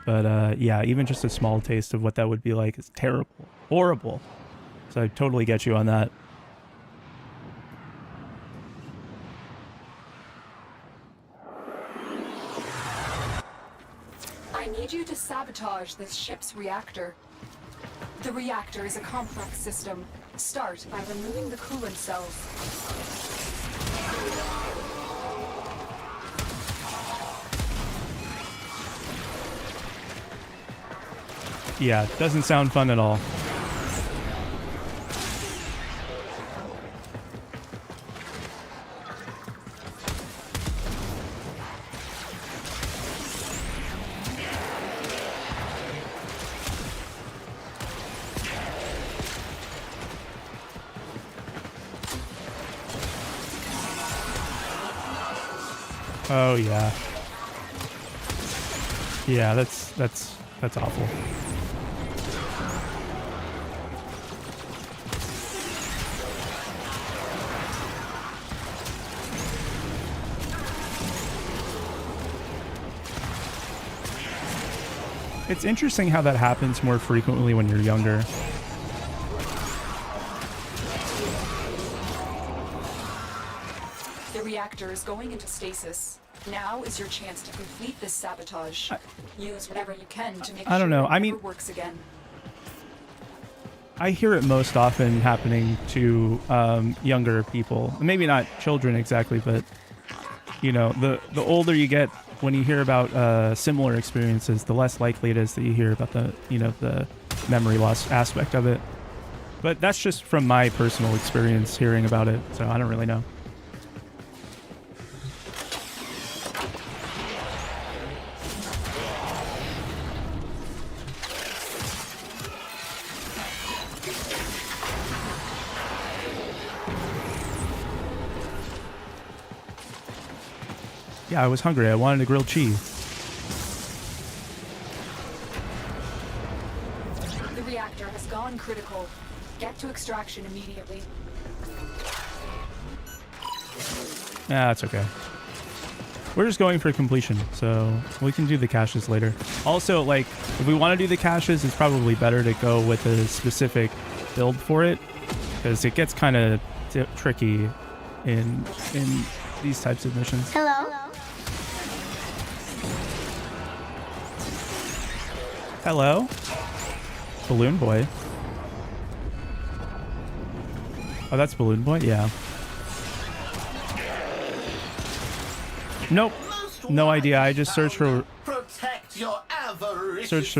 But yeah, even just a small taste of what that would be like is terrible. Horrible. So I totally get you on that. I need you to sabotage this ship's reactor. The reactor is a complex system. Start by removing the coolant cells. Yeah, doesn't sound fun at all. Oh yeah. Yeah, that's awful. It's interesting how that happens more frequently when you're younger. The reactor is going into stasis. Now is your chance to complete this sabotage. Use whatever you can to make I don't know. sure it never works again. I hear it most often happening to younger people. Maybe not children exactly, but you know, the older you get, when you hear about similar experiences, the less likely it is that you hear about the memory loss aspect of it. But that's just from my personal experience hearing about it, so I don't really know. Yeah, I was hungry. I wanted a grilled cheese. The reactor has gone critical. Get to extraction immediately. Yeah, that's okay. We're just going for completion, so we can do the caches later. Also, like, if we want to do the caches, it's probably better to go with a specific build for it, because it gets kind of tricky in these types of missions. Hello? Hello? Balloon Boy. Oh, that's Balloon Boy? Yeah. Nope. No idea. I just searched for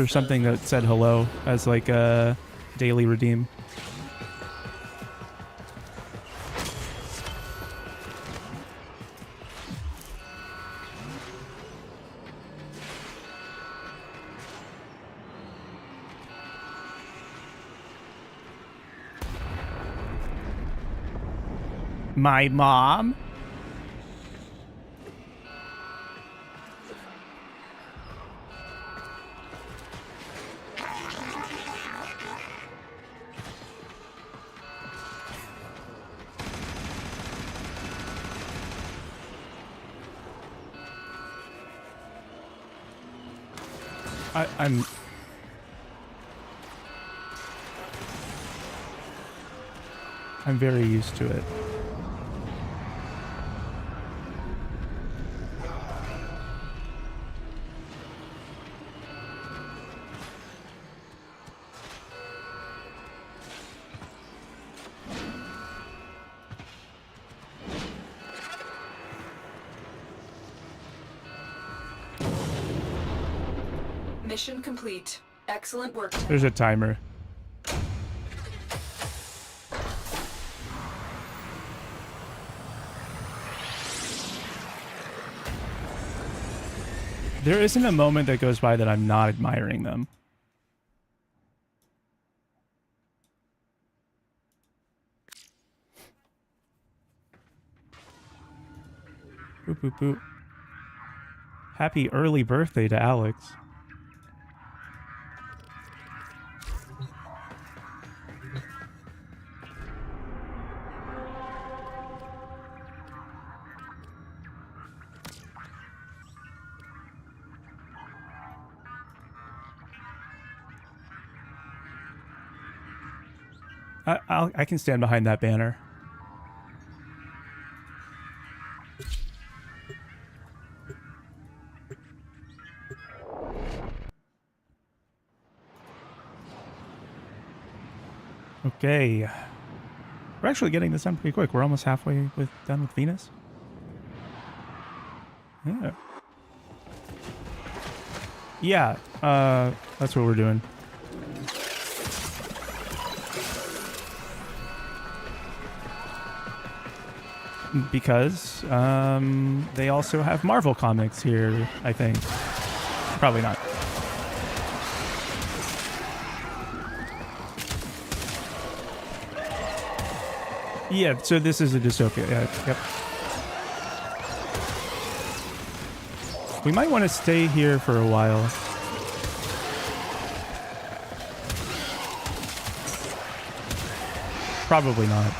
something that said hello as like a daily redeem. My mom? I'm very used to it. Mission complete. Excellent work. There's a timer. There isn't a moment that goes by that I'm not admiring them. Boop, boop, boop. Happy early birthday to Alex. I can stand behind that banner. Okay. We're actually getting this done pretty quick. We're almost halfway done with Venus. Yeah. Yeah, that's what we're doing. Because they also have Marvel comics here, I think. Probably not. Yeah, so this is a dystopia. Yeah, yep. We might want to stay here for a while. Probably not.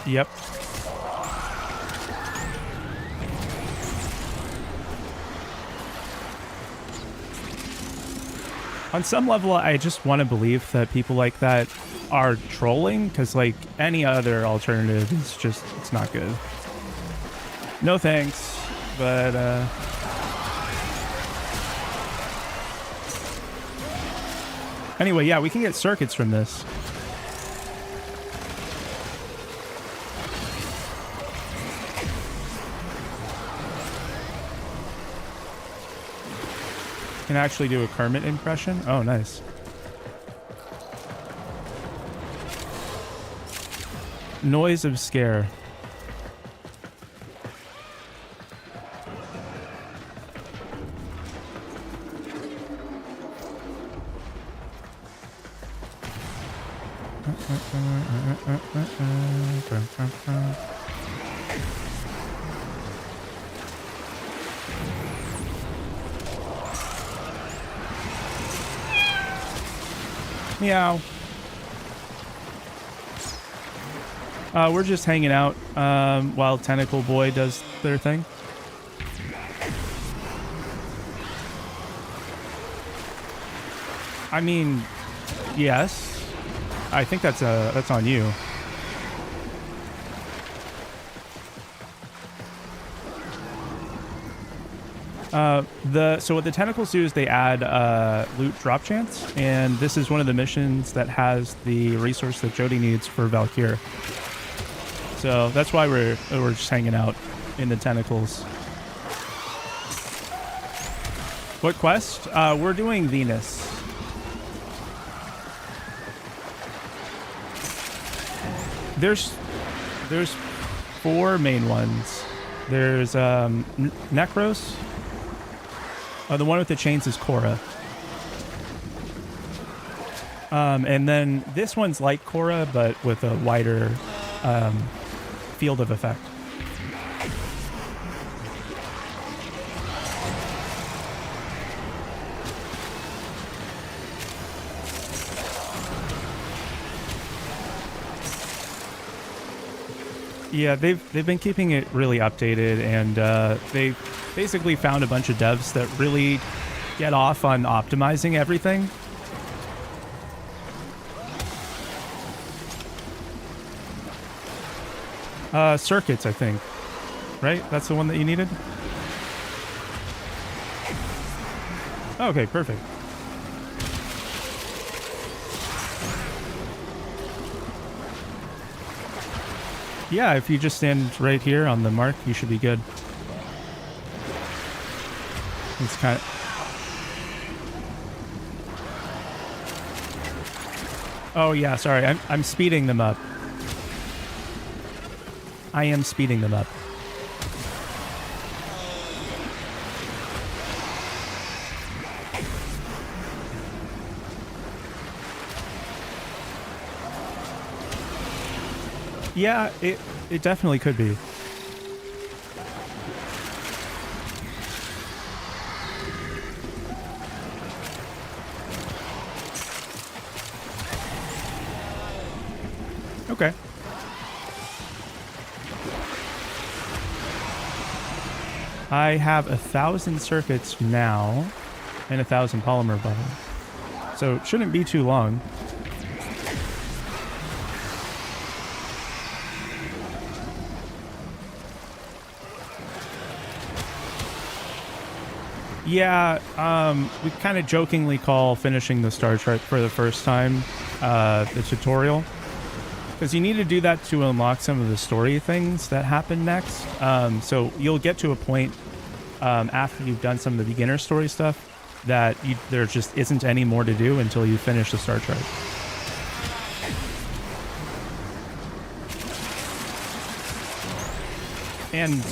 Yep. On some level, I just want to believe that people like that are trolling, because like any other alternative is just, it's not good. No thanks, but anyway, yeah, we can get circuits from this. Can actually do a Kermit impression. Oh, nice. Noise of scare. Meow. We're just hanging out while Tentacle Boy does their thing. I mean, yes. I think that's on you. So what the tentacles do is they add loot drop chance, and this is one of the missions that has the resource that Jodi needs for Valkyrie. So that's why we're just hanging out in the tentacles. What quest? We're doing Venus. There's 4 main ones. There's Necros. The one with the chains is Korra. And then this one's like Korra, but with a wider field of effect. Yeah, they've been keeping it really updated, and they basically found a bunch of devs that really get off on optimizing everything. Circuits, I think. Right? That's the one that you needed? Okay, perfect. Yeah, if you just stand right here on the mark, you should be good. It's kind of... Oh yeah, sorry. I'm speeding them up. I am speeding them up. Yeah, it definitely could be. Okay. I have 1,000 circuits now and 1,000 polymer bottles. So it shouldn't be too long. Yeah, we kind of jokingly call finishing the Star Trek for the first time the tutorial. Because you need to do that to unlock some of the story things that happen next. So you'll get to a point after you've done some of the beginner story stuff that there just isn't any more to do until you finish the Star Trek. And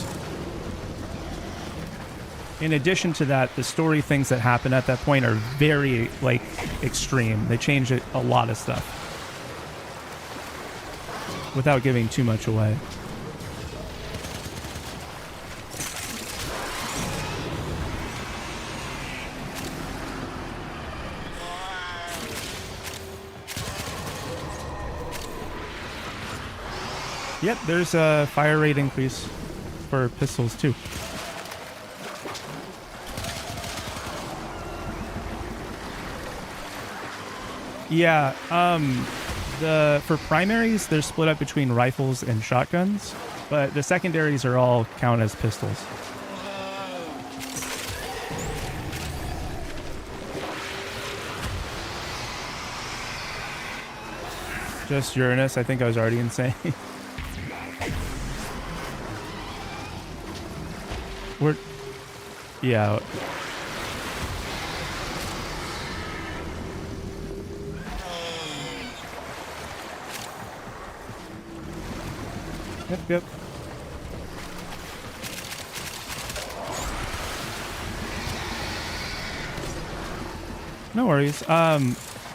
in addition to that, the story things that happen at that point are very, like, extreme. They change a lot of stuff without giving too much away. Yep, there's a fire rate increase for pistols too. Yeah, for primaries, they're split up between rifles and shotguns, but the secondaries are all count as pistols. Just Uranus, I think I was already insane. Yeah. Yep. No worries.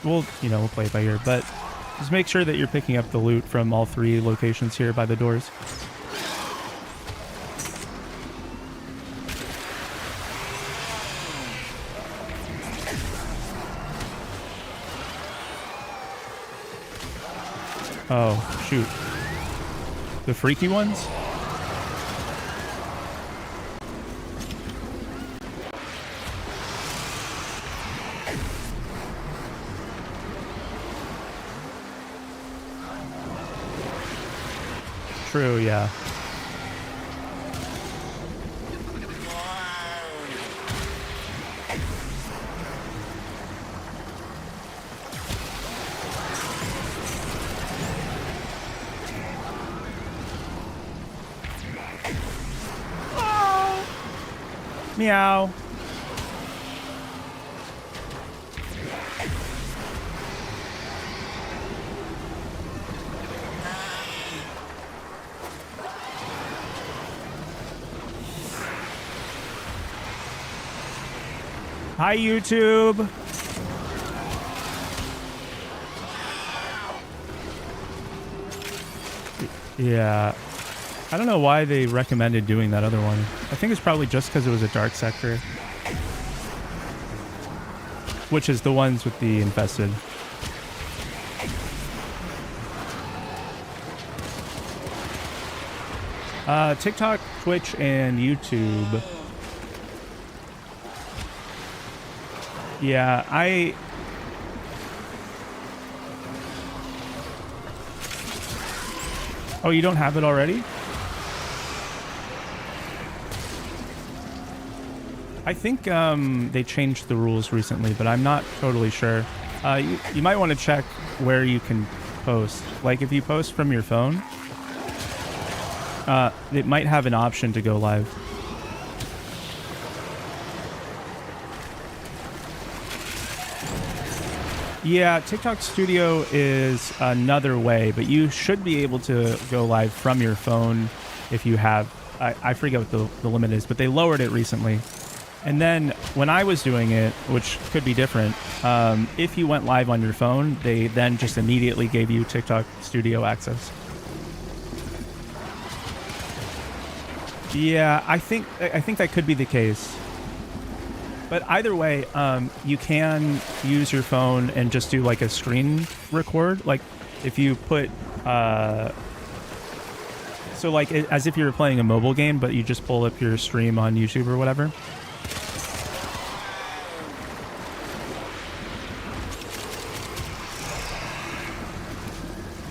We'll play it by ear, but just make sure that you're picking up the loot from all 3 locations here by the doors. Oh, shoot. The freaky ones? True, yeah. Meow. Hi, YouTube. Yeah. I don't know why they recommended doing that other one. I think it's probably just because it was a dark sector. Which is the ones with the infested. TikTok, Twitch, and YouTube. Yeah, Oh, you don't have it already? I think they changed the rules recently, but I'm not totally sure. You might want to check where you can post. Like, if you post from your phone, it might have an option to go live. Yeah, TikTok Studio is another way, but you should be able to go live from your phone if you have... I forget what the limit is, but they lowered it recently. And then when I was doing it, which could be different, if you went live on your phone, they then just immediately gave you TikTok Studio access. Yeah, I think that could be the case. But either way, you can use your phone and just do like a screen record. Like if you put, so like as if you were playing a mobile game, but you just pull up your stream on YouTube or whatever.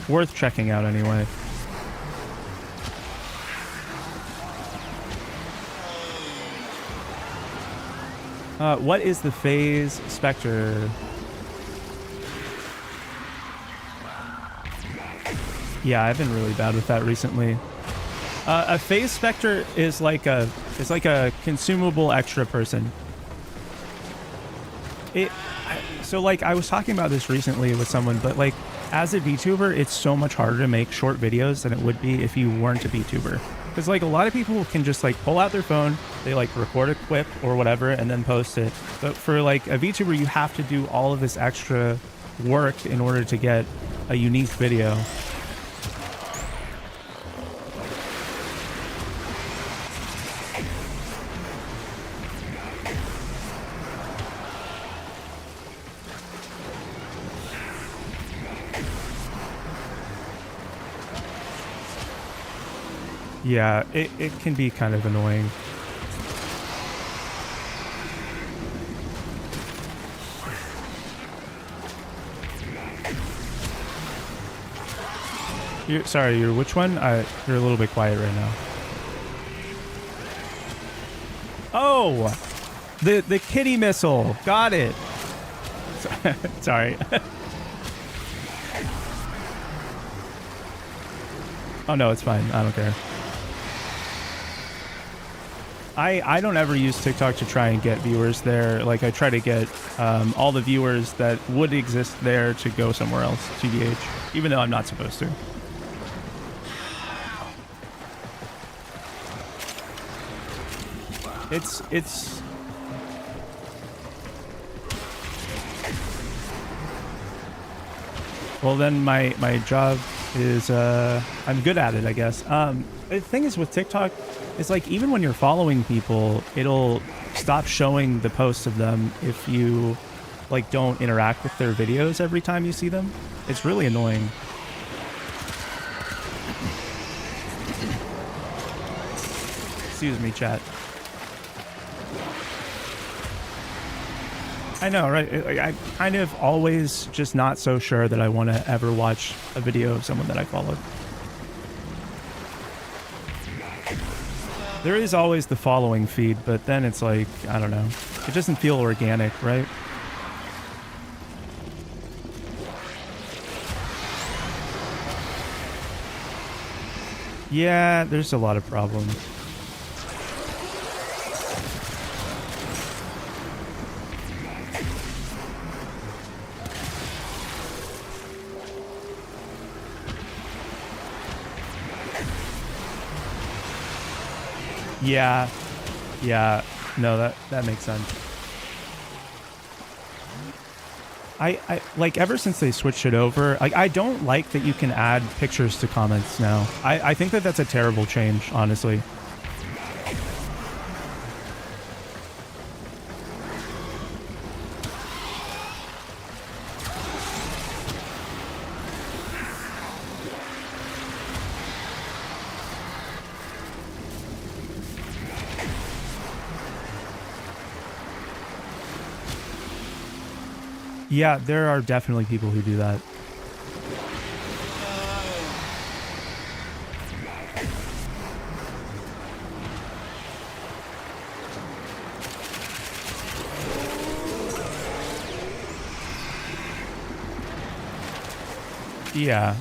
Worth checking out anyway. What is the phase specter? Yeah, I've been really bad with that recently. A phase specter is like a consumable extra person. So like I was talking about this recently with someone, but like as a VTuber, it's so much harder to make short videos than it would be if you weren't a VTuber. Because like a lot of people can just like pull out their phone, they like record a clip or whatever and then post it. But for like a VTuber, you have to do all of this extra work in order to get a unique video. Yeah, it can be kind of annoying. Sorry, you're which one? You're a little bit quiet right now. Oh! The kitty missile! Got it! Sorry. Oh no, it's fine. I don't care. I don't ever use TikTok to try and get viewers there. Like, I try to get all the viewers that would exist there to go somewhere else, TBH, even though I'm not supposed to. It's... Well, then my job is, I'm good at it, I guess. The thing is with TikTok, it's like even when you're following people, it'll stop showing the posts of them if you like don't interact with their videos every time you see them. It's really annoying. Excuse me, chat. I know, right? I'm kind of always just not so sure that I want to ever watch a video of someone that I follow. There is always the following feed, but then it's like, I don't know. It doesn't feel organic, right? Yeah, there's a lot of problems. Yeah, no, that makes sense. I like ever since they switched it over, I don't like that you can add pictures to comments now. I think that that's a terrible change, honestly. Yeah, there are definitely people who do that. Yeah.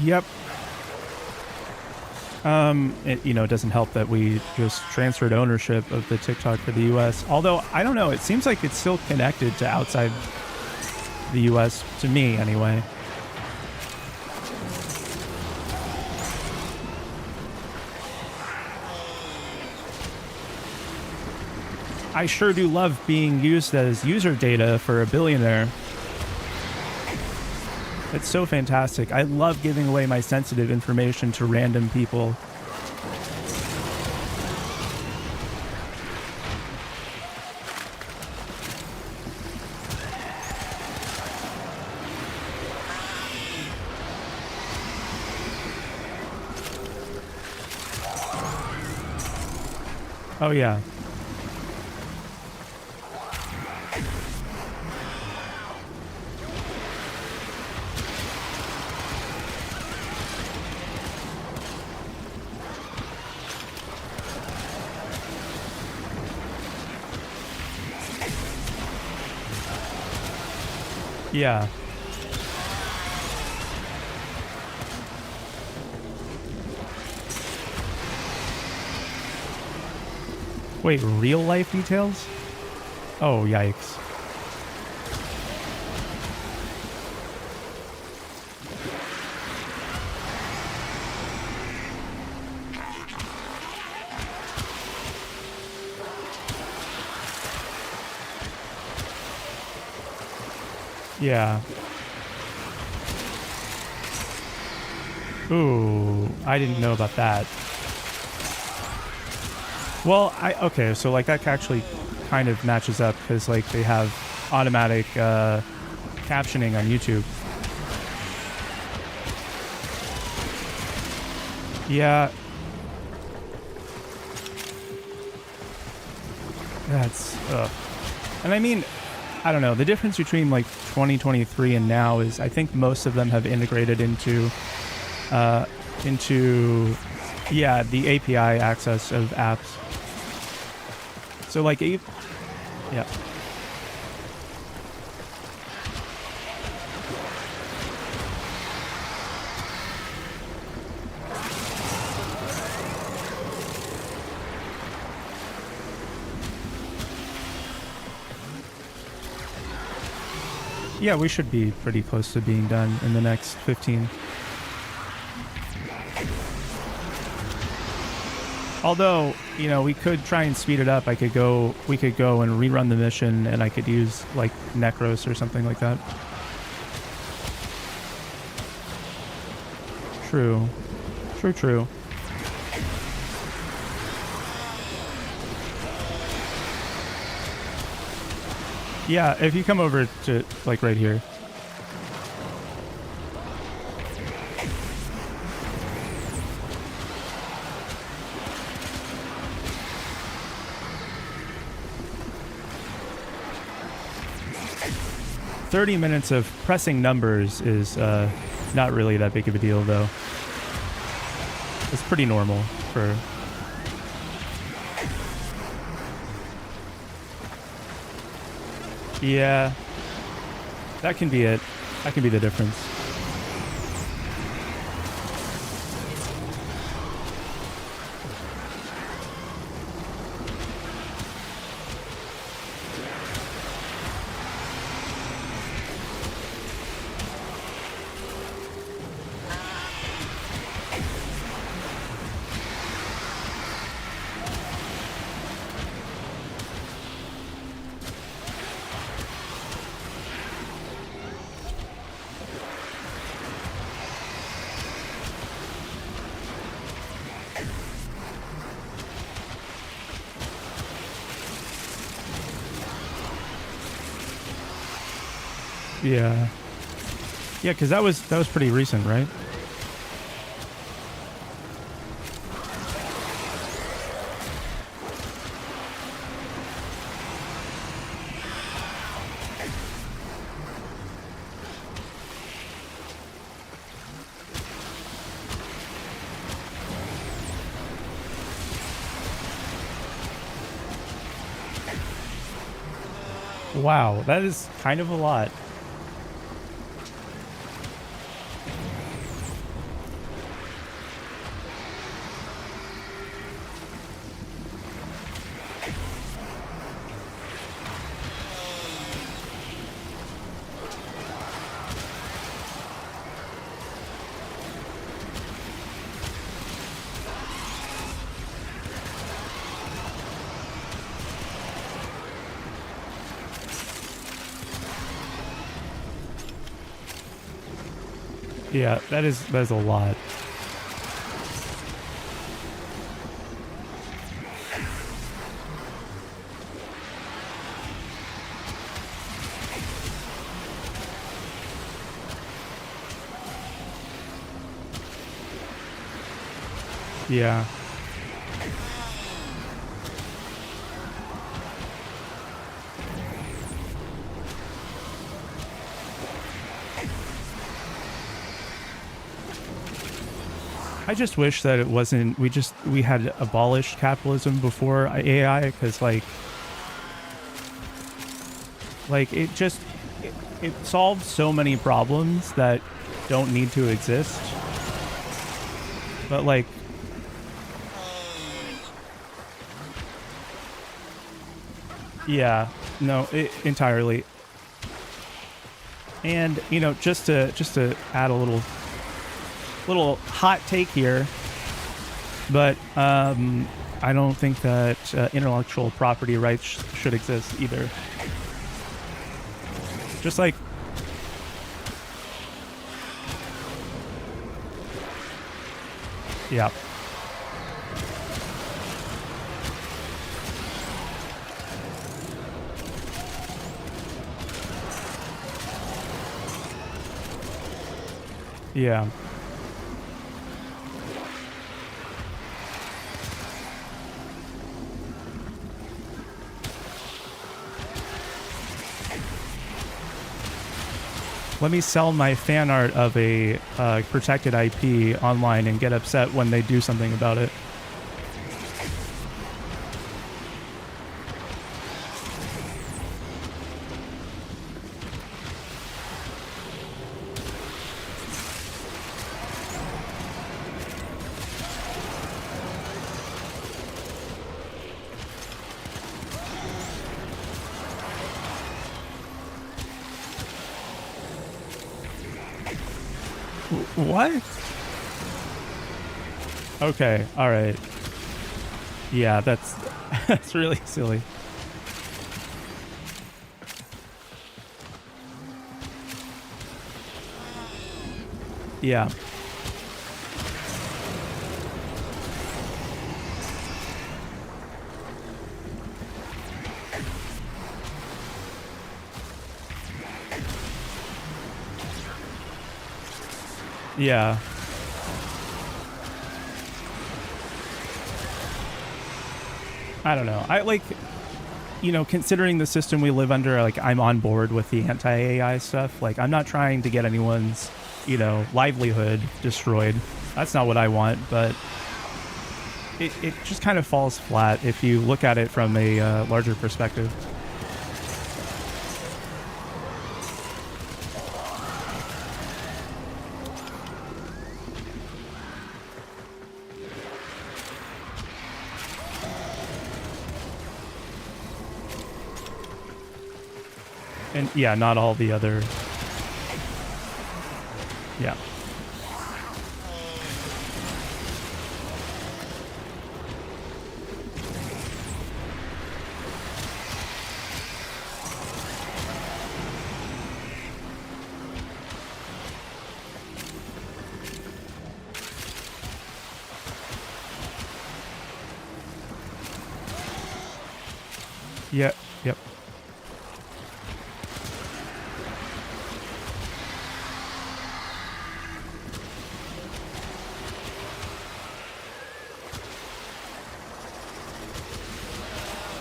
Yep. It, you know, it doesn't help that we just transferred ownership of the TikTok for the US. Although, I don't know, it seems like it's still connected to outside the US, to me anyway. I sure do love being used as user data for a billionaire. It's so fantastic. I love giving away my sensitive information to random people. Oh, yeah. Yeah. Wait, real life details? Oh, yikes. Yeah. Ooh, I didn't know about that. Well, okay, so like that actually kind of matches up because like they have automatic captioning on YouTube. Yeah. That's and I mean, I don't know, the difference between like 2023 and now is I think most of them have integrated into yeah, the API access of apps. So like yeah. Yeah, we should be pretty close to being done in the next 15. Although, you know, we could try and speed it up. We could go and rerun the mission and I could use like Necros or something like that. True. True. Yeah, if you come over to like right here. "30 minutes of pressing numbers is not really that big of a deal, though. It's pretty normal for... Yeah, that can be it. That can be the difference. Yeah. Yeah, because that was pretty recent, right? Wow, that is kind of a lot. Yeah, that is a lot. Yeah. I just wish that it wasn't, we had abolished capitalism before AI, because like it solved so many problems that don't need to exist. But like, yeah, no, entirely. And you know, just to add a little hot take here, but I don't think that intellectual property rights should exist either. Just like, yeah. Yeah. Let me sell my fan art of a protected IP online and get upset when they do something about it. What? Okay, all right. Yeah, that's that's really silly. Yeah. Yeah. I don't know. I like, you know, considering the system we live under, like I'm on board with the anti-AI stuff. Like I'm not trying to get anyone's, you know, livelihood destroyed. That's not what I want, but it just kind of falls flat if you look at it from a larger perspective. And yeah, not all the other. Yeah. Yeah. Yep.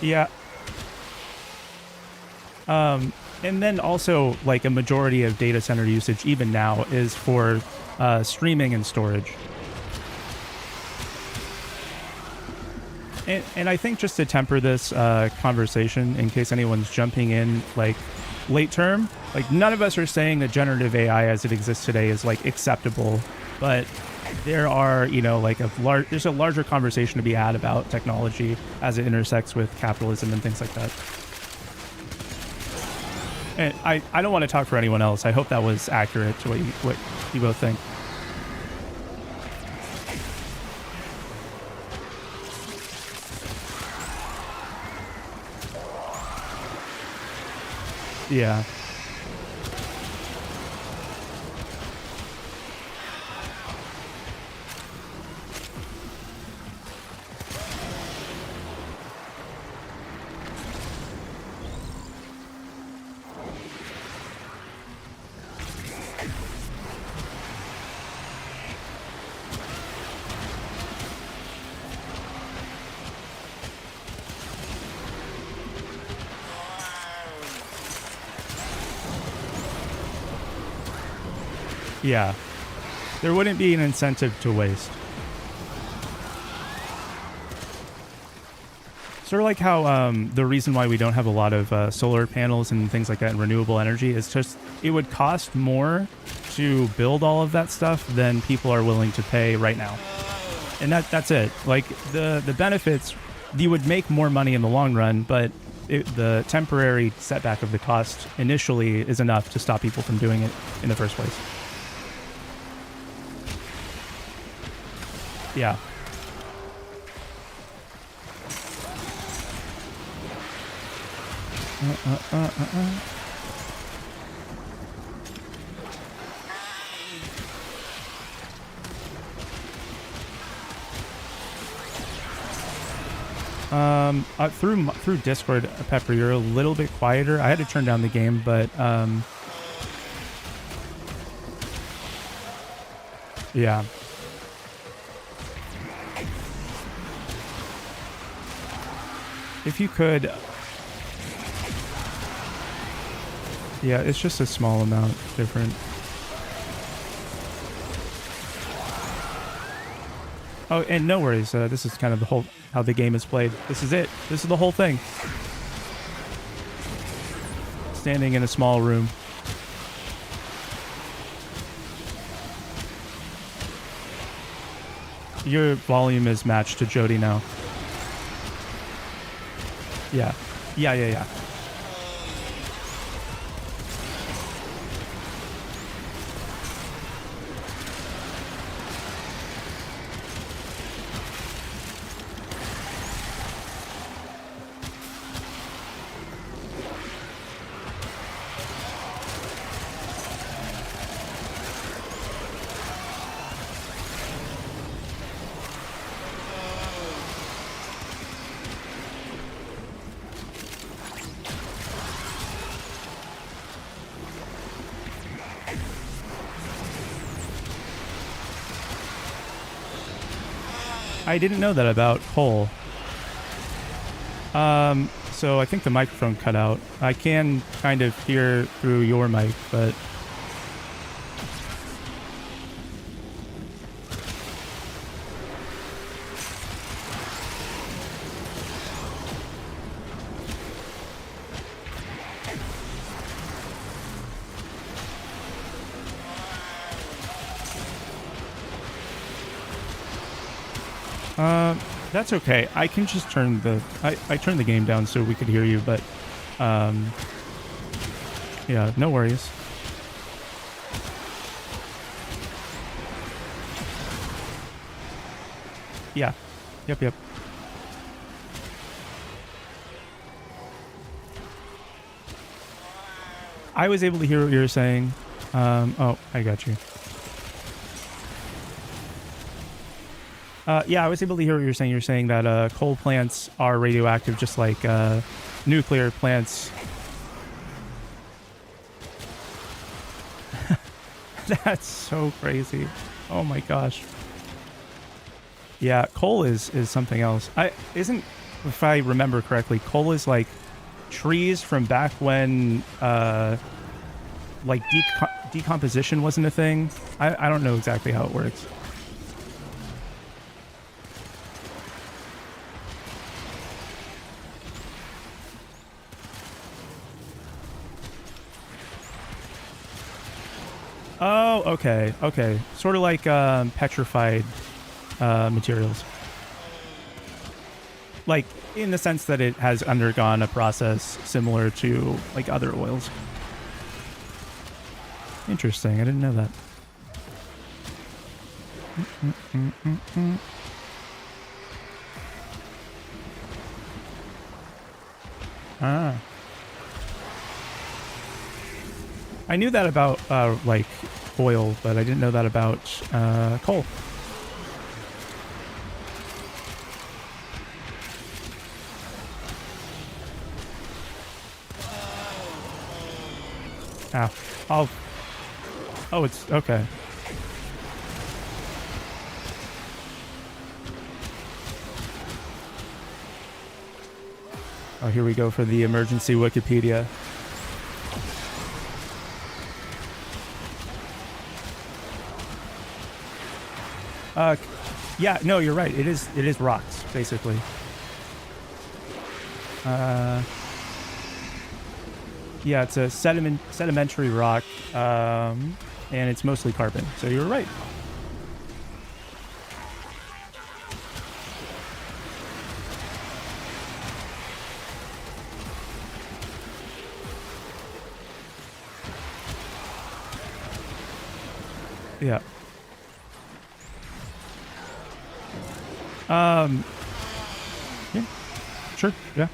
Yeah. And then also, like, a majority of data center usage, even now, is for streaming and storage. And I think just to temper this conversation, in case anyone's jumping in like late term, like none of us are saying that generative AI as it exists today is like acceptable, but there are, you know, like there's a larger conversation to be had about technology as it intersects with capitalism and things like that. And I don't want to talk for anyone else. I hope that was accurate to what you both think. Yeah. Yeah, there wouldn't be an incentive to waste. Sort of like how the reason why we don't have a lot of solar panels and things like that and renewable energy is just it would cost more to build all of that stuff than people are willing to pay right now. And that's it. Like the benefits, you would make more money in the long run, but the temporary setback of the cost initially is enough to stop people from doing it in the first place. Yeah. Through Discord, Pepper, you're a little bit quieter. I had to turn down the game, but yeah. If you could, yeah, it's just a small amount different. Oh, and no worries. This is kind of the whole how the game is played. This is it. This is the whole thing. Standing in a small room. Your volume is matched to Jodi now. Yeah. Yeah. I didn't know that about coal. So I think the microphone cut out. I can kind of hear through your mic, but... That's okay. I can just turn the... I turned the game down so we could hear you, but... yeah, no worries. Yeah. Yep. I was able to hear what you were saying. Oh, I got you. Yeah, I was able to hear what you're saying. You're saying that coal plants are radioactive, just like nuclear plants. That's so crazy. Oh my gosh. Yeah, coal is something else. If I remember correctly, coal is like trees from back when like decomposition wasn't a thing. I don't know exactly how it works. okay, okay. Sort of like petrified materials. Like, in the sense that it has undergone a process similar to, like, other oils. Interesting, I didn't know that. Ah. I knew that about, like, oil, but I didn't know that about, coal. Ow. Oh, it's... okay. Oh, here we go for the emergency Wikipedia. Yeah, no, you're right. It is rocks, basically. Yeah, it's a sedimentary rock, and it's mostly carbon. So you're right. Yeah. Yeah. Sure. Yeah.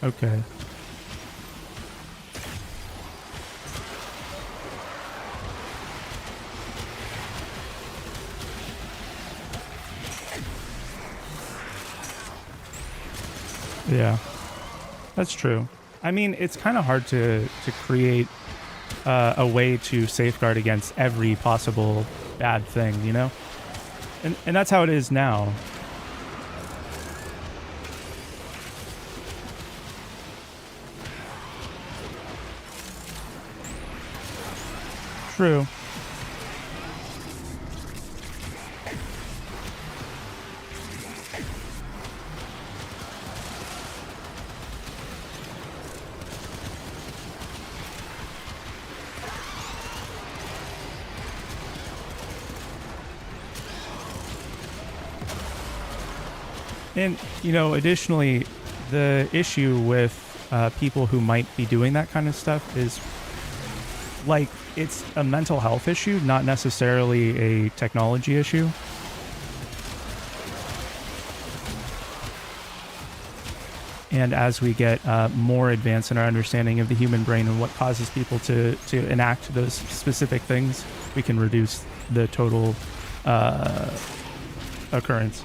Okay. Yeah, that's true. I mean, it's kind of hard to create a way to safeguard against every possible bad thing, you know? And that's how it is now. True. And, you know, additionally, the issue with people who might be doing that kind of stuff is, like, it's a mental health issue, not necessarily a technology issue. And as we get more advanced in our understanding of the human brain and what causes people to enact those specific things, we can reduce the total occurrence.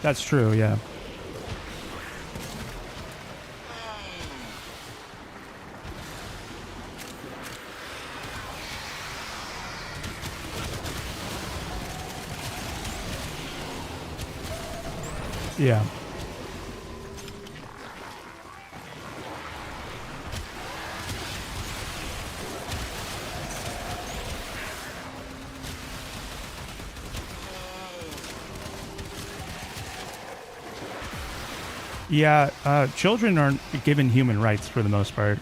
That's true, yeah. Yeah. Yeah, children aren't given human rights for the most part.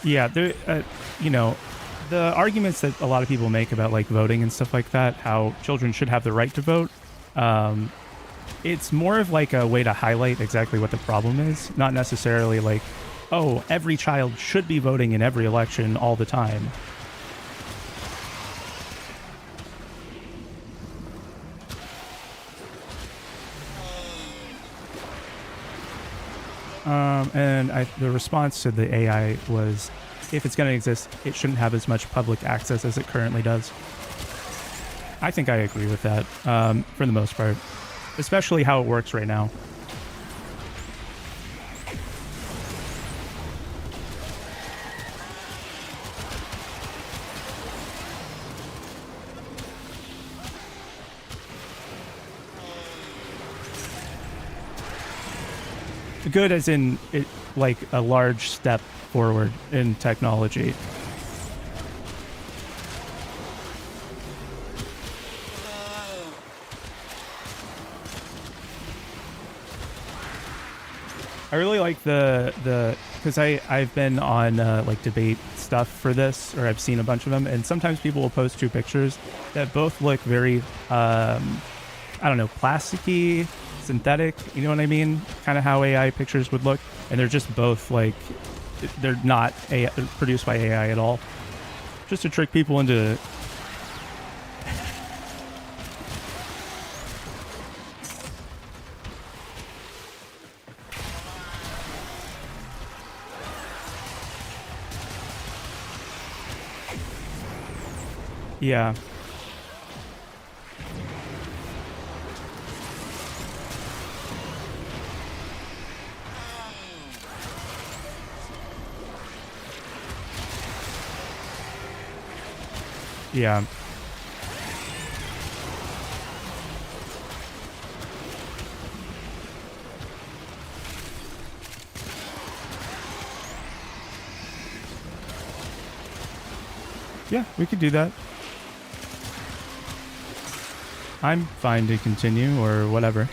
Yeah, there, you know, the arguments that a lot of people make about like voting and stuff like that, how children should have the right to vote, it's more of like a way to highlight exactly what the problem is, not necessarily like, oh, every child should be voting in every election all the time. And the response to the AI was, if it's going to exist, it shouldn't have as much public access as it currently does. I think I agree with that, for the most part, especially how it works right now. Good as in it, like a large step forward in technology. I really like because I've been on like debate stuff for this, or I've seen a bunch of them, and sometimes people will post two pictures that both look very I don't know, plasticky, synthetic, you know what I mean? Kind of how AI pictures would look, and they're just both like, they're not produced by AI at all, just to trick people into yeah. Yeah. Yeah, we could do that. I'm fine to continue or whatever.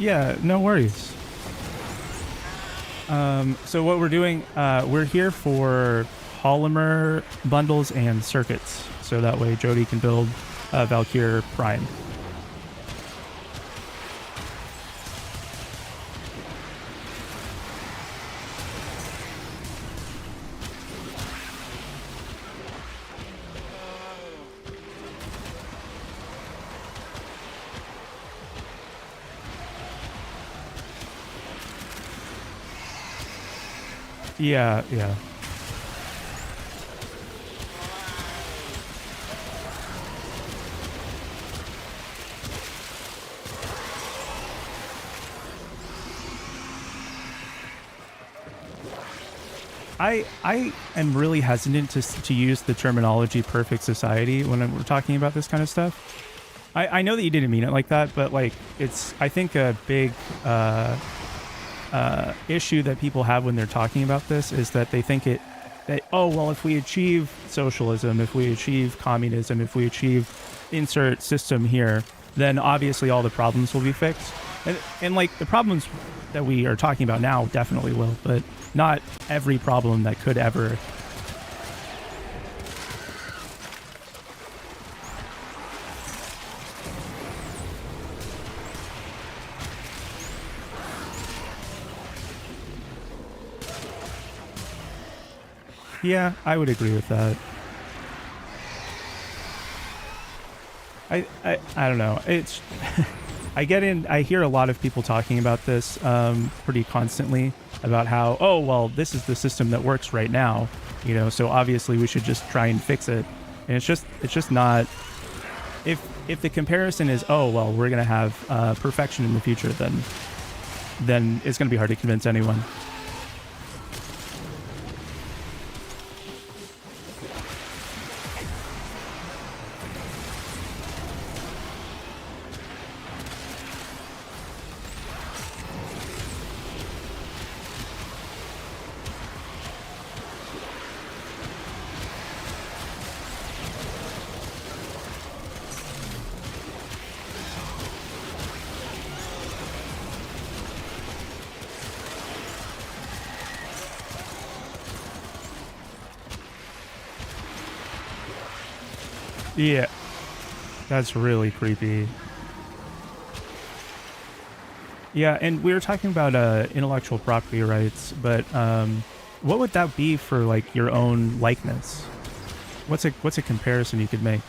Yeah, no worries. So what we're doing, we're here for polymer bundles and circuits, so that way Jodi can build Valkyr Prime. Yeah, yeah. I am really hesitant to use the terminology perfect society when we're talking about this kind of stuff. I know that you didn't mean it like that, but like it's, I think, a big issue that people have when they're talking about this is that they think that, oh, well, if we achieve socialism, if we achieve communism, if we achieve insert system here, then obviously all the problems will be fixed. And like the problems that we are talking about now definitely will, but not every problem that could ever. Yeah, I would agree with that. I don't know. It's I hear a lot of people talking about this pretty constantly about how, oh, well, this is the system that works right now, you know, so obviously we should just try and fix it. And it's just not. If the comparison is, oh, well, we're going to have perfection in the future, then it's going to be hard to convince anyone. Yeah, that's really creepy. Yeah, and we were talking about intellectual property rights, but what would that be for like your own likeness? What's a comparison you could make?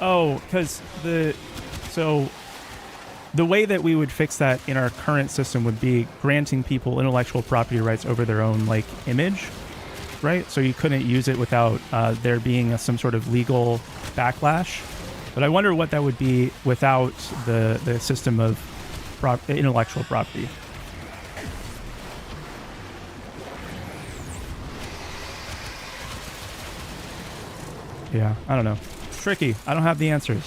Oh, because the way that we would fix that in our current system would be granting people intellectual property rights over their own like image, right? So you couldn't use it without there being some sort of legal backlash. But I wonder what that would be without the system of intellectual property. Yeah, I don't know. It's tricky. I don't have the answers.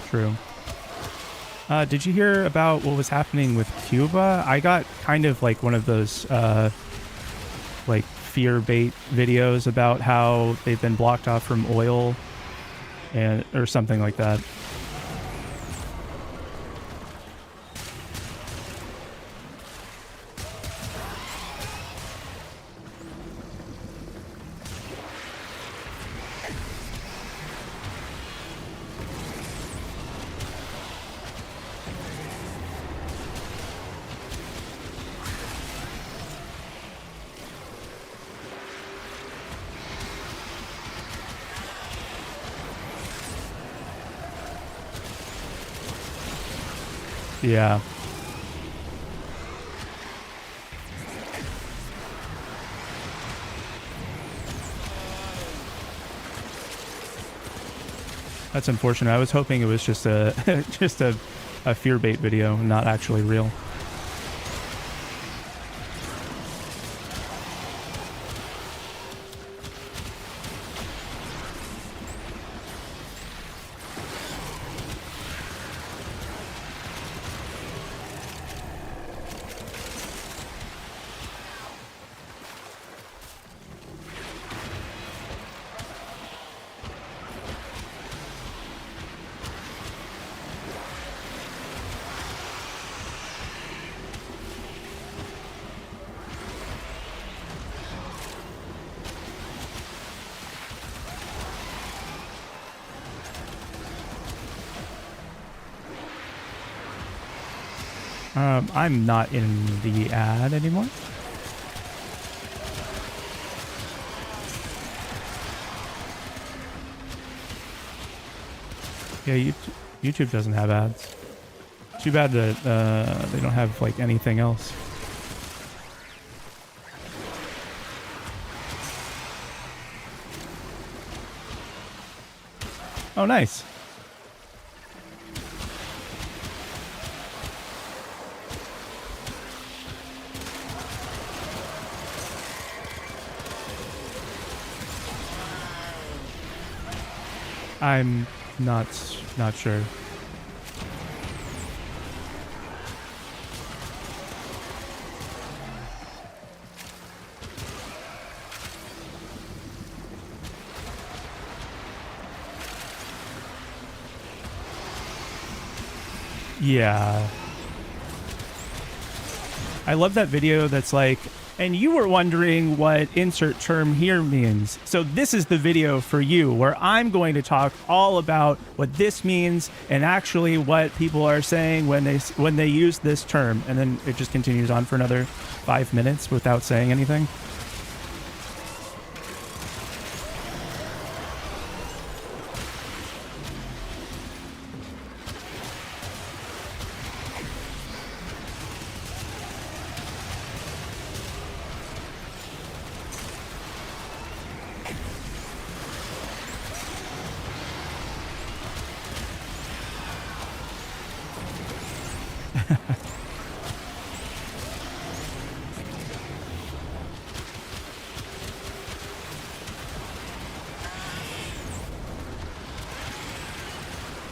True. Did you hear about what was happening with Cuba? I got kind of like one of those like fear bait videos about how they've been blocked off from oil and or something like that. Yeah. That's unfortunate. I was hoping it was just a just a fear bait video, not actually real. I'm not in the ad anymore. Yeah, YouTube doesn't have ads. Too bad that they don't have like anything else. Oh, nice. I'm not sure. Yeah. I love that video that's like, and you were wondering what insert term here means. So this is the video for you where I'm going to talk all about what this means and actually what people are saying when they use this term. And then it just continues on for another 5 minutes without saying anything.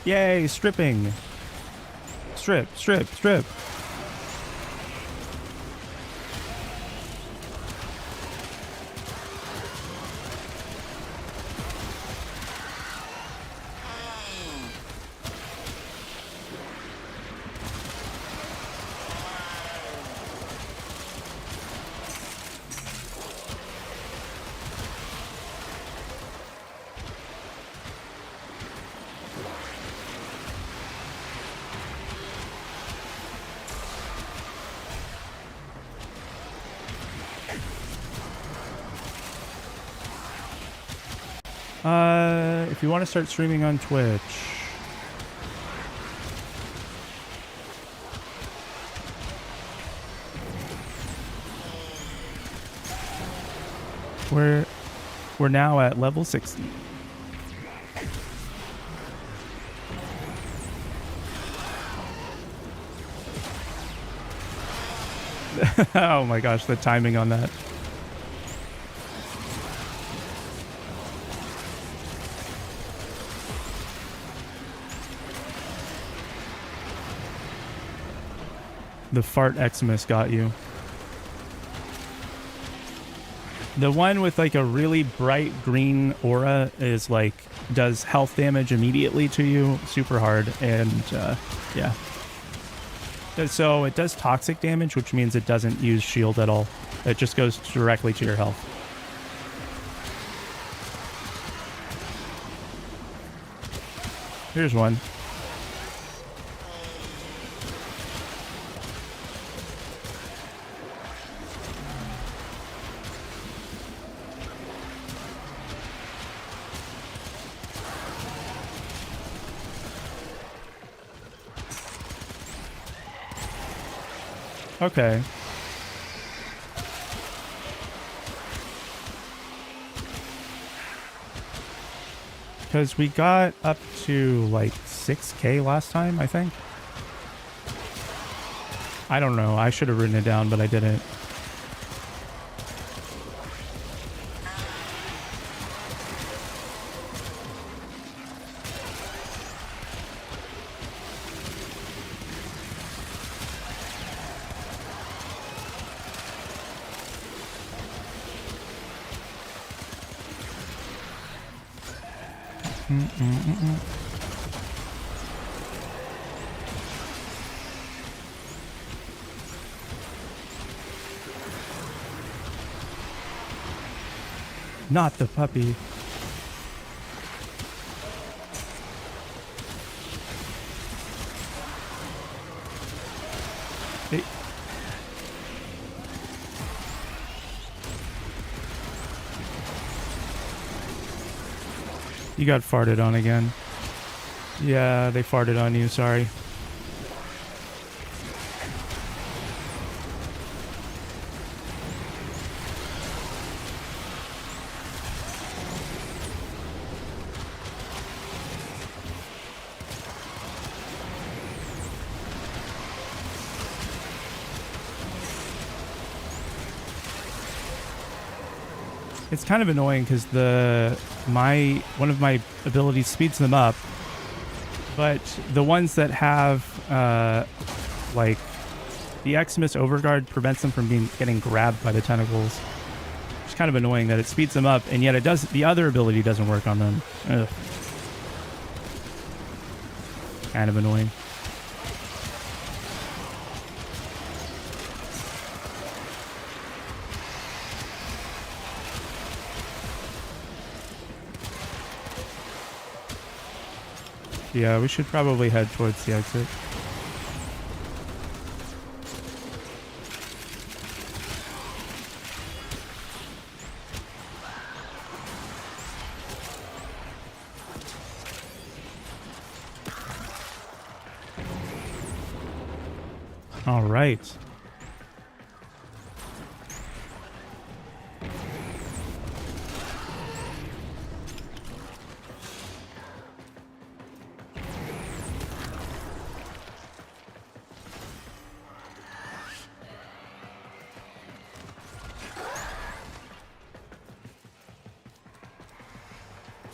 Yay, stripping. Strip, strip, strip. If you want to start streaming on Twitch. We're now at level 60. Oh my gosh, the timing on that. The fart Xmas got you. The one with like a really bright green aura is like does health damage immediately to you, super hard, and yeah. So it does toxic damage, which means it doesn't use shield at all. It just goes directly to your health. Here's one. Okay. Because we got up to like 6K last time, I think. I don't know. I should have written it down, but I didn't. Not the puppy. Hey. You got farted on again. Yeah, they farted on you, sorry. It's kind of annoying because one of my abilities speeds them up, but the ones that have like the Xmas Overguard prevents them from getting grabbed by the tentacles. It's kind of annoying that it speeds them up, and yet it does. The other ability doesn't work on them. Ugh. Kind of annoying. Yeah, we should probably head towards the exit. All right.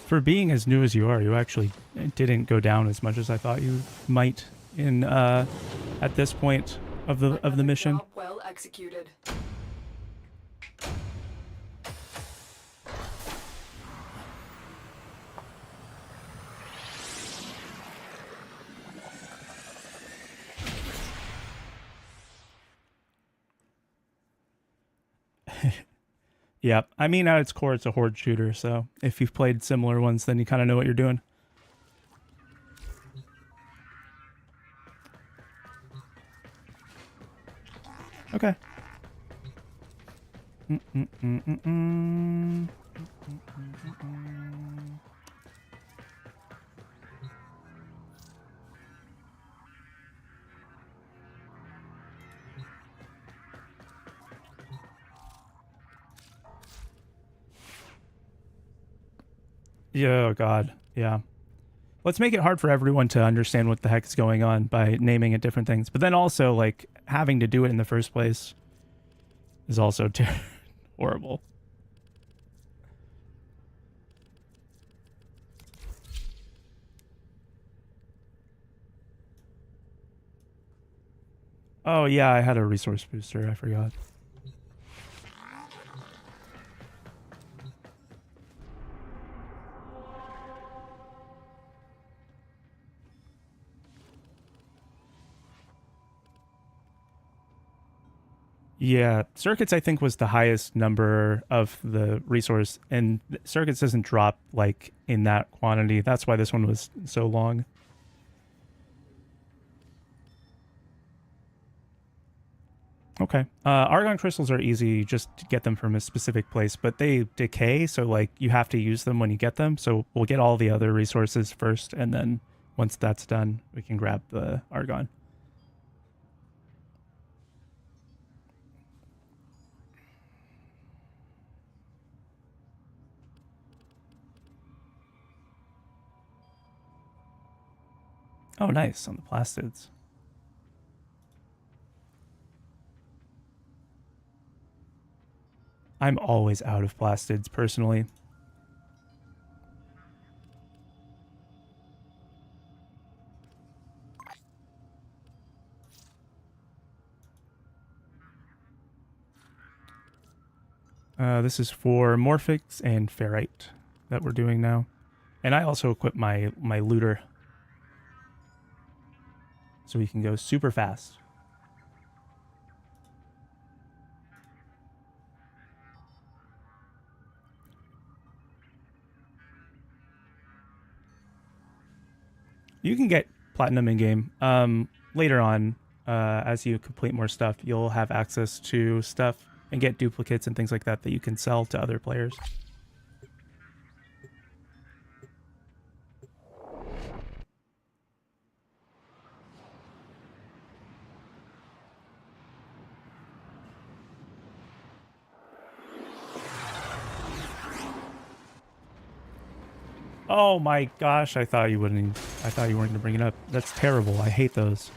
For being as new as you are, you actually didn't go down as much as I thought you might in at this point of the mission. Job well executed. Yeah, I mean, at its core, it's a horde shooter, so if you've played similar ones, then you kind of know what you're doing. Okay. Yeah, oh god. Yeah. Let's make it hard for everyone to understand what the heck is going on by naming it different things. But then also, like, having to do it in the first place is also horrible. Oh, yeah, I had a resource booster. I forgot. Yeah, circuits I think was the highest number of the resource, and circuits doesn't drop like in that quantity. That's why this one was so long. Okay. Argon crystals are easy, you just get them from a specific place, but they decay, so like you have to use them when you get them. So we'll get all the other resources first, and then once that's done, we can grab the argon. Oh, nice, on the plastids. I'm always out of plastids, personally. This is for Morphix and Ferrite that we're doing now. And I also equip my looter, so we can go super fast. You can get platinum in game. Later on, as you complete more stuff, you'll have access to stuff and get duplicates and things like that that you can sell to other players. Oh my gosh, I thought you weren't gonna bring it up. That's terrible. I hate those.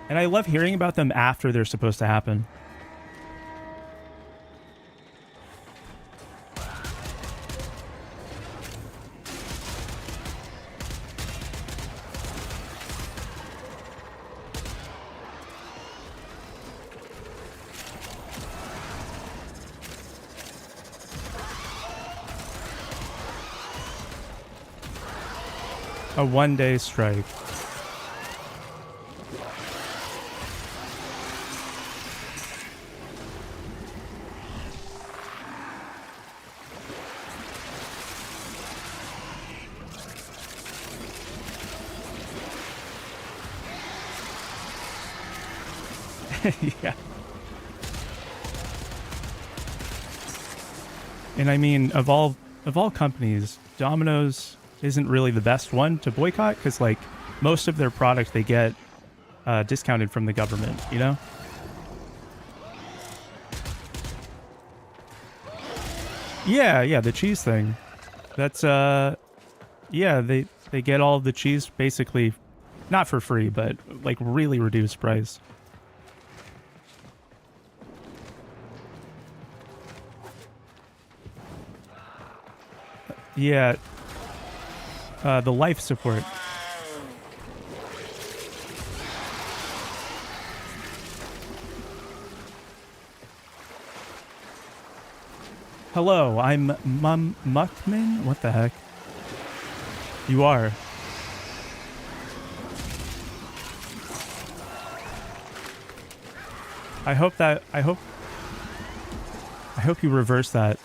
And I love hearing about them after they're supposed to happen. A one-day strike. Yeah. And I mean, of all companies, Domino's isn't really the best one to boycott, because like most of their product they get discounted from the government, you know? Yeah, the cheese thing. That's yeah, they get all of the cheese basically not for free, but like really reduced price. Yeah. The life support. Hello, I'm Muckman? What the heck? You are. I hope you reverse that.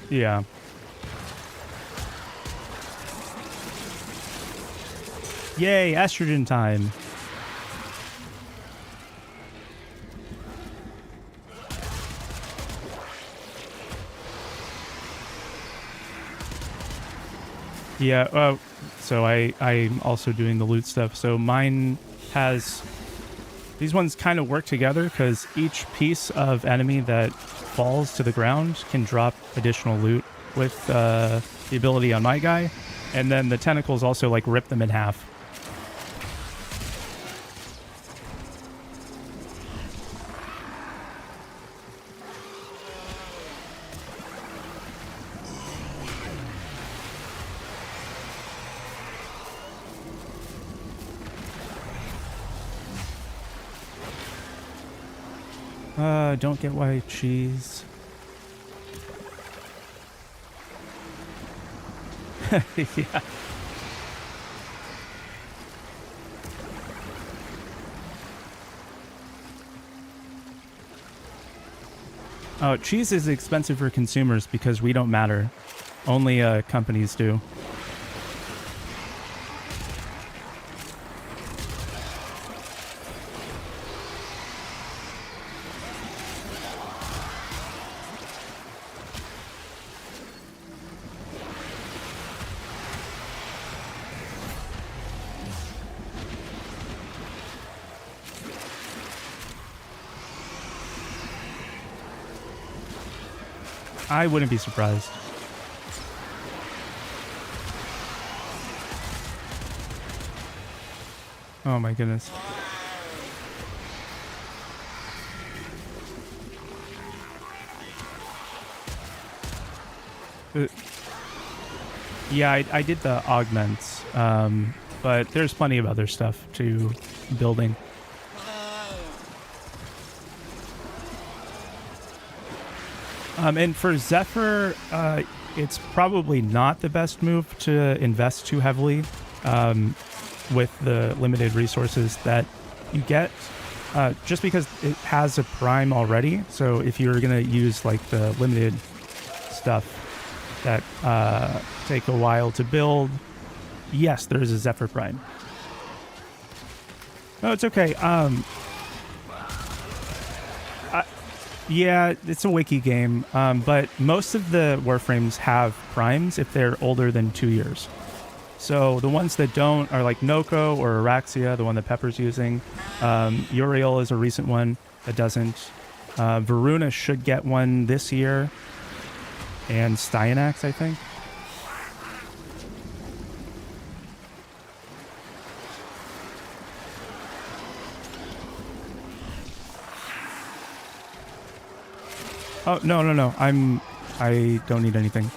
Yeah. Yay, estrogen time. Yeah, so I'm also doing the loot stuff. So mine has... These ones kind of work together because each piece of enemy that falls to the ground can drop additional loot with the ability on my guy. And then the tentacles also, like, rip them in half. Don't get white cheese. Yeah. Oh, cheese is expensive for consumers because we don't matter. Only companies do. I wouldn't be surprised. Oh my goodness. Yeah, I did the augments, but there's plenty of other stuff to building. And for Zephyr, it's probably not the best move to invest too heavily with the limited resources that you get, just because it has a prime already. So if you're going to use like the limited stuff that take a while to build, yes, there is a Zephyr prime. Oh, it's okay. Yeah, it's a wiki game, but most of the Warframes have primes if they're older than 2 years. So the ones that don't are like Noko or Araxia, the one that Pepper's using. Uriel is a recent one that doesn't. Varuna should get one this year. And Styanax, I think. Oh, no. I don't need anything.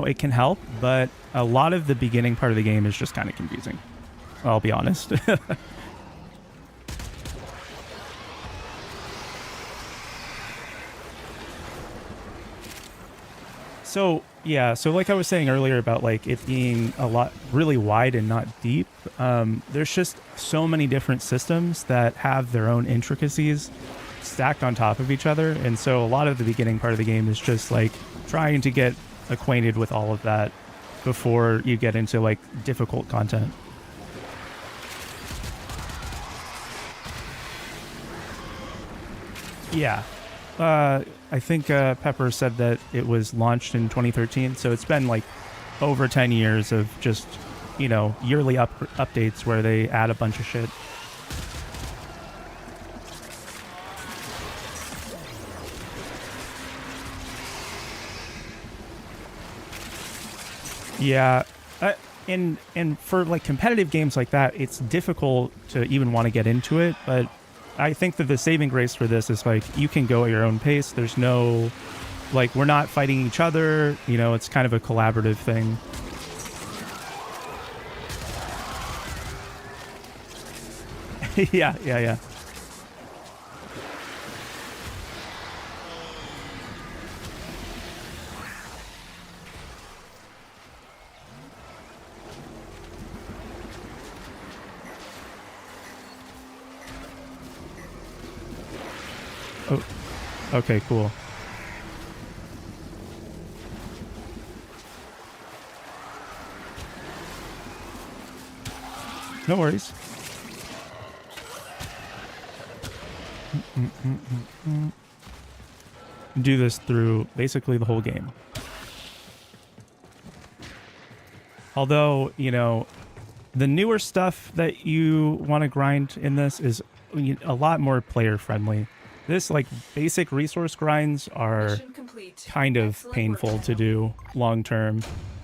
It can help, but a lot of the beginning part of the game is just kind of confusing. I'll be honest. So like I was saying earlier about like it being a lot really wide and not deep, there's just so many different systems that have their own intricacies stacked on top of each other. And so a lot of the beginning part of the game is just like trying to get acquainted with all of that before you get into like difficult content. Yeah. I think Pepper said that it was launched in 2013, so it's been like over 10 years of just, yearly updates where they add a bunch of shit. Yeah, and for like competitive games like that, it's difficult to even want to get into it, but I think that the saving grace for this is like you can go at your own pace. There's no, like, we're not fighting each other. It's kind of a collaborative thing. Yeah. Oh, okay, cool. No worries. Do this through basically the whole game. Although, you know, the newer stuff that you want to grind in this is a lot more player friendly. This, like, basic resource grinds are kind of painful to do long term.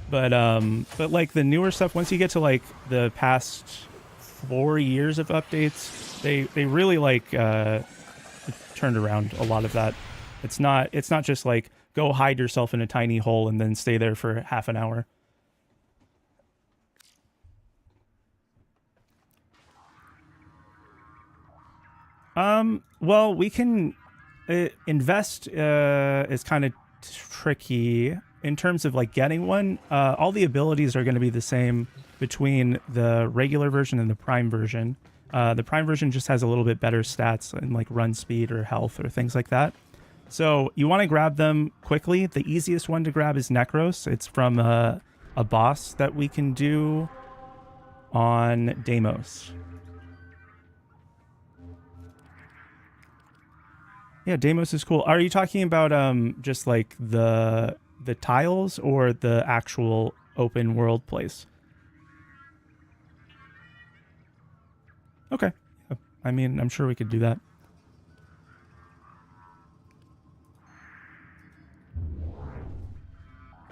But like the newer stuff, once you get to like the past 4 years of updates, they really like turned around a lot of that. It's not just like go hide yourself in a tiny hole and then stay there for half an hour. Well, we can invest is kind of tricky in terms of like getting one. All the abilities are going to be the same between the regular version and the Prime version. The Prime version just has a little bit better stats and like run speed or health or things like that. So you want to grab them quickly. The easiest one to grab is Necros. It's from a boss that we can do on Deimos. Yeah, Deimos is cool. Are you talking about just like the tiles or the actual open world place? Okay. I mean, I'm sure we could do that.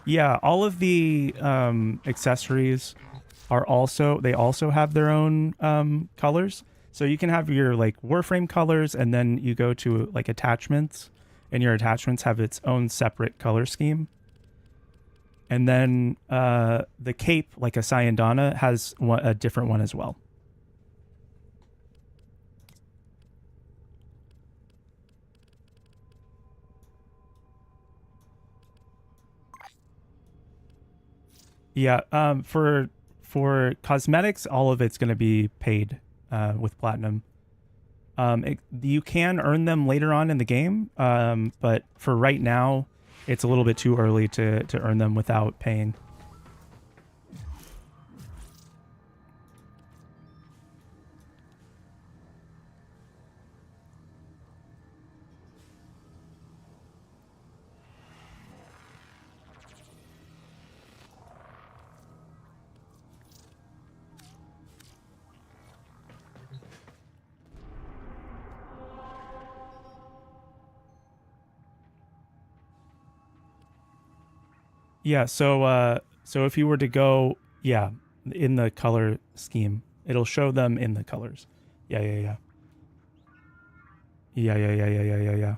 Yeah, all of the accessories are also have their own colors. So you can have your like Warframe colors, and then you go to like attachments, and your attachments have its own separate color scheme. And then the cape, like a Syandana, has a different one as well. Yeah, for cosmetics, all of it's going to be paid with platinum. You can earn them later on in the game, but for right now, it's a little bit too early to earn them without paying. Yeah, so if you were to go, yeah, in the color scheme, it'll show them in the colors. Yeah. Yeah.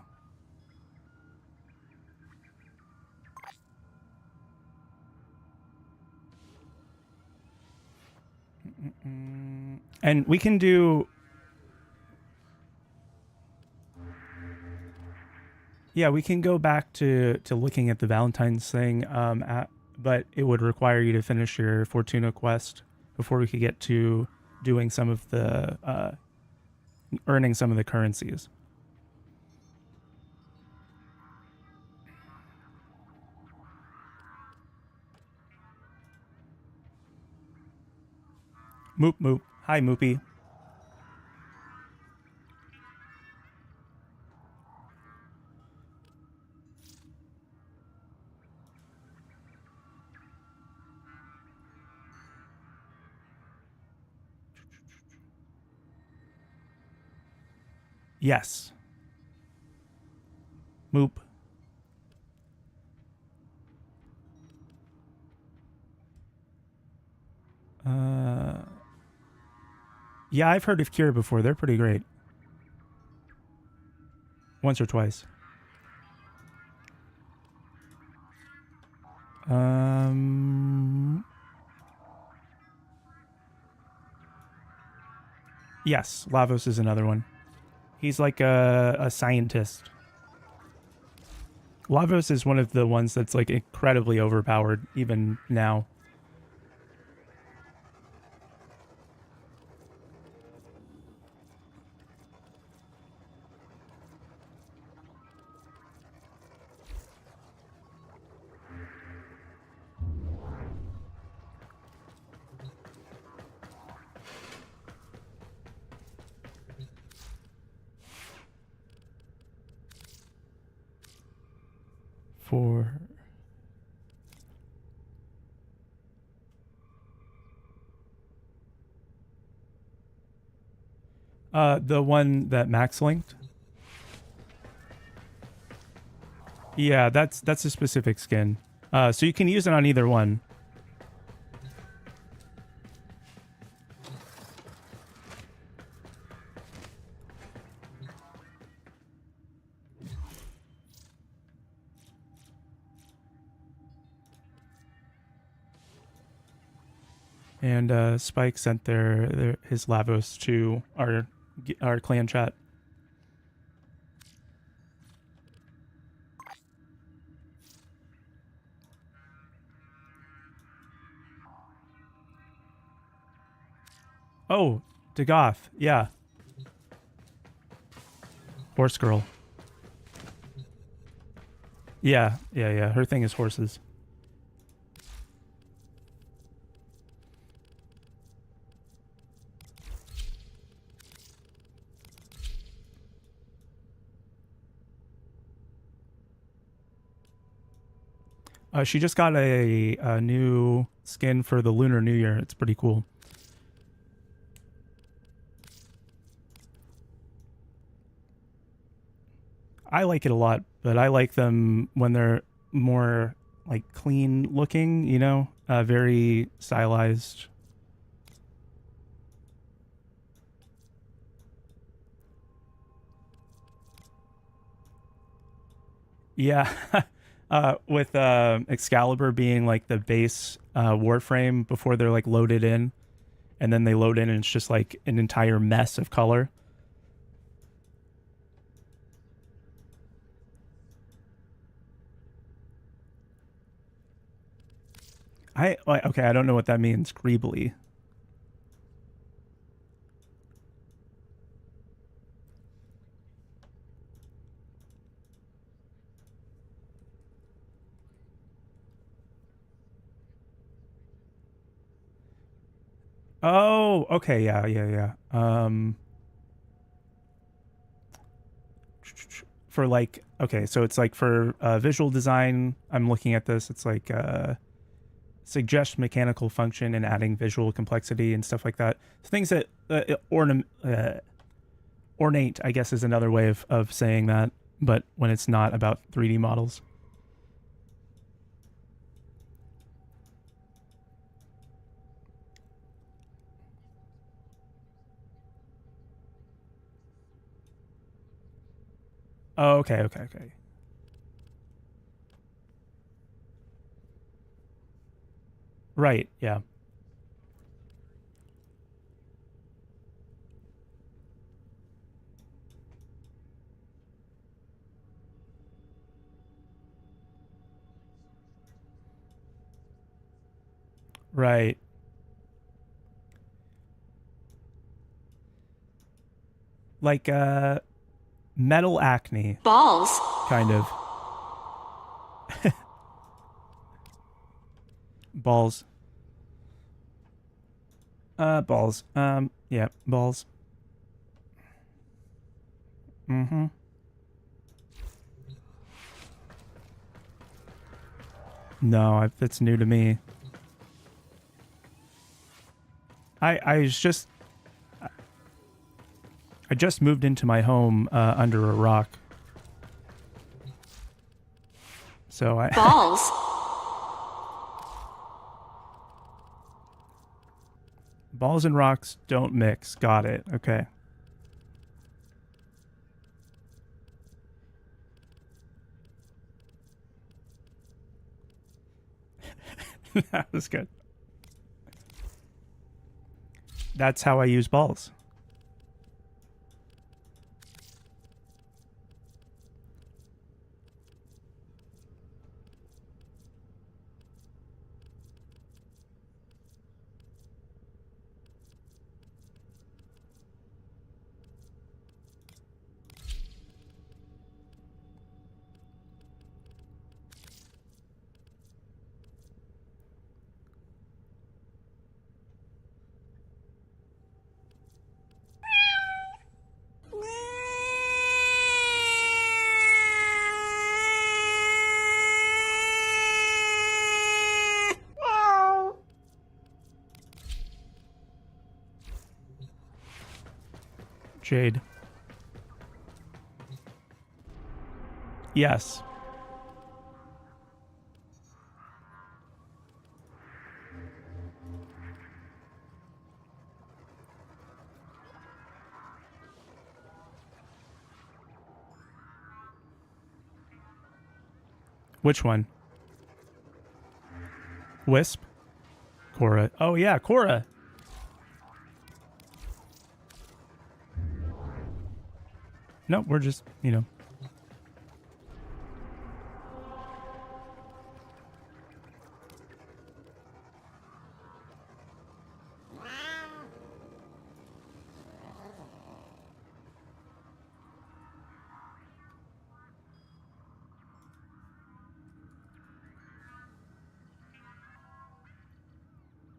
And we can do... Yeah, we can go back to looking at the Valentine's thing, but it would require you to finish your Fortuna quest before we could get to doing some of the earning some of the currencies. Moop. Hi, Moopy. Yes. Moop. Yeah, I've heard of Cure before. They're pretty great. Once or twice. Yes, Lavos is another one. He's like a scientist. Lavos is one of the ones that's like incredibly overpowered even now. For the one that Max linked. Yeah, that's a specific skin. So you can use it on either one. And Spike sent his Lavos to our clan chat. Oh, Dagoth, yeah. Horse girl. Yeah. Her thing is horses. She just got a new skin for the Lunar New Year. It's pretty cool. I like it a lot, but I like them when they're more like clean looking, you know, very stylized. Yeah. With Excalibur being like the base Warframe before they're like loaded in, and then they load in and it's just like an entire mess of color. Okay, I don't know what that means. Greebly. Oh, okay, yeah. For like, okay, so it's like for visual design, I'm looking at this, it's like suggest mechanical function and adding visual complexity and stuff like that. Things that ornate, I guess, is another way of saying that, but when it's not about 3D models. Oh, okay. Right, yeah. Right. Like metal acne. Balls. Kind of. Balls. Balls. Yeah, balls. Mm-hmm. No, it's new to me. I just moved into my home under a rock. So I Balls. Balls and rocks don't mix. Got it. Okay. That was good. That's how I use balls. Jade. Yes. Which one? Wisp? Cora. Oh yeah, Cora. No, we're just, you know.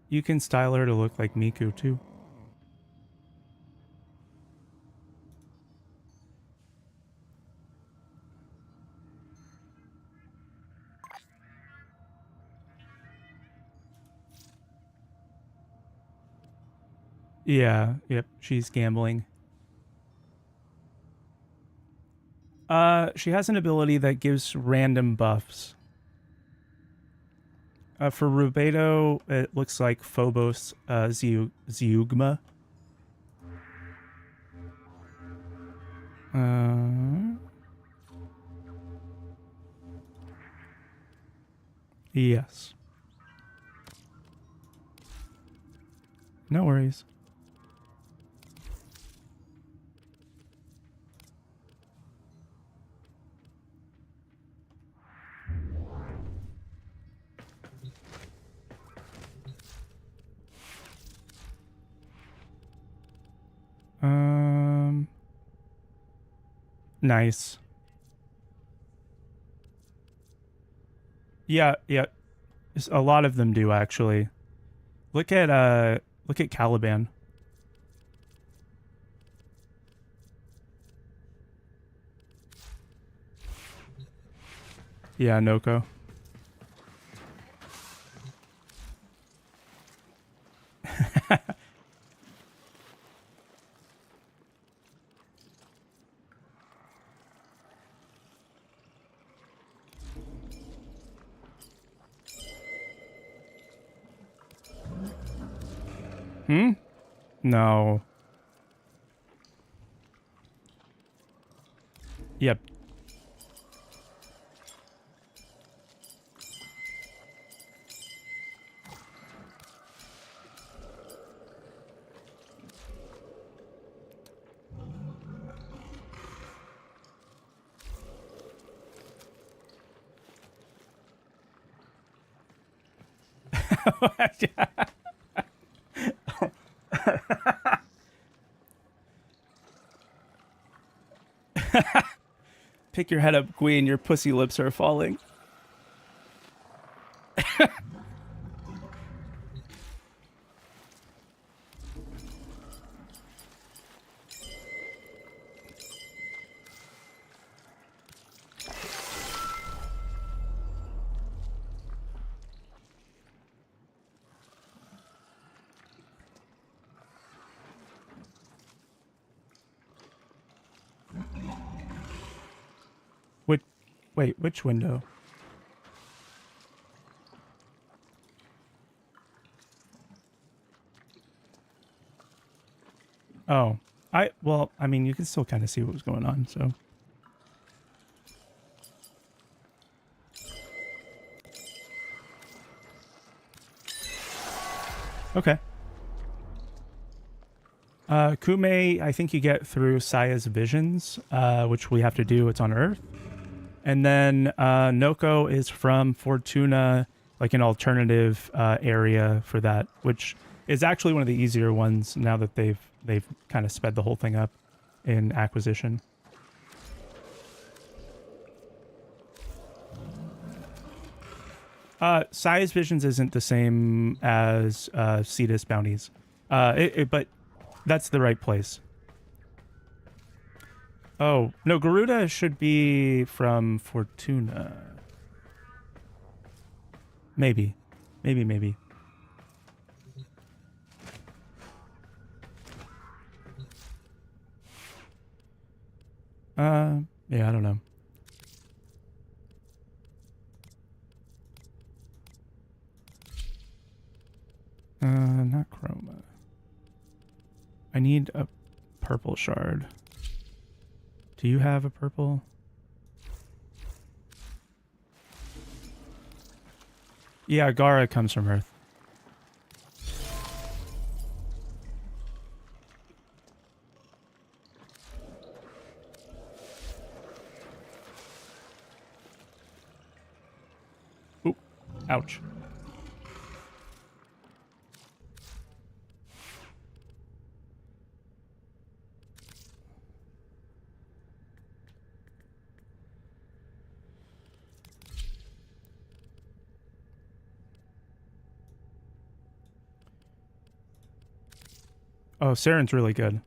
You can style her to look like Miku too. Yeah, yep, she's gambling. She has an ability that gives random buffs. For Rubedo, it looks like Phobos Zeugma. Yes. No worries. Nice. Yeah, yeah. A lot of them do actually. Look at Caliban. Yeah, Noko. No. Yep. Pick your head up, Queen. Your pussy lips are falling. Wait, which window? Oh, well, I mean, you can still kind of see what was going on, so. Okay. Kume, I think you get through Saya's visions, which we have to do. It's on Earth. And then Noko is from Fortuna, like an alternative area for that, which is actually one of the easier ones now that they've kind of sped the whole thing up in acquisition. Saya's visions isn't the same as Cetus bounties, but that's the right place. Oh, no, Garuda should be from Fortuna. Maybe. Maybe. Yeah, I don't know. Not chroma. I need a purple shard. Do you have a purple? Yeah, Gara comes from Earth. Ooh, ouch. Oh, Saren's really good.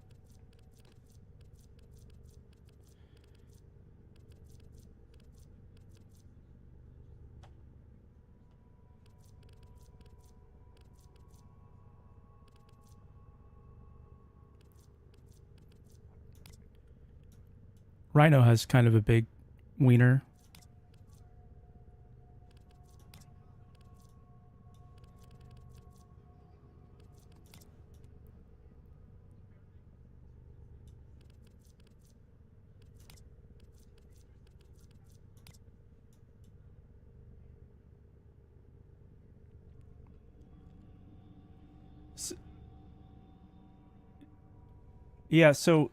Rhino has kind of a big wiener. Yeah, so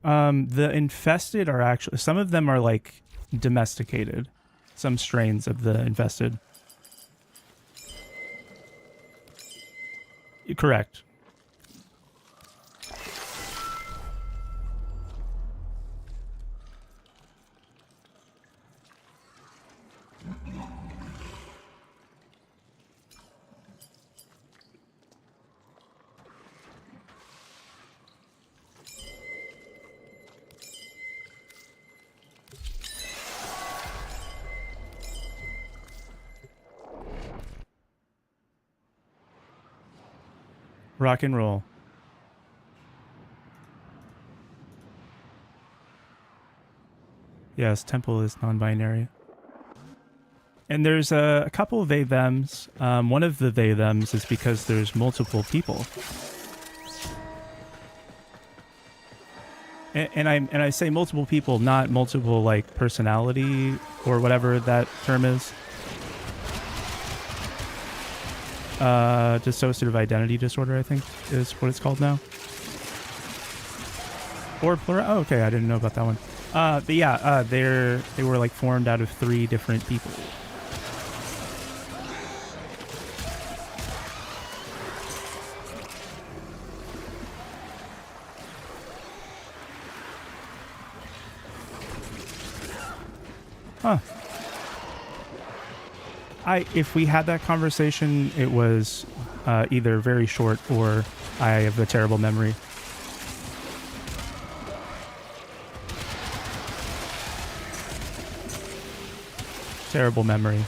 the infested are actually, some of them are like domesticated. Some strains of the infested. Correct. Rock and roll. Yes, temple is non-binary. And there's a couple of they thems. One of the they thems is because there's multiple people. And I say multiple people, not multiple like personality or whatever that term is. Dissociative identity disorder, I think, is what it's called now. Or plural. Oh, okay, I didn't know about that one. But yeah, they were like formed out of 3 different people. Huh. If we had that conversation, it was either very short or I have a terrible memory. Terrible memory.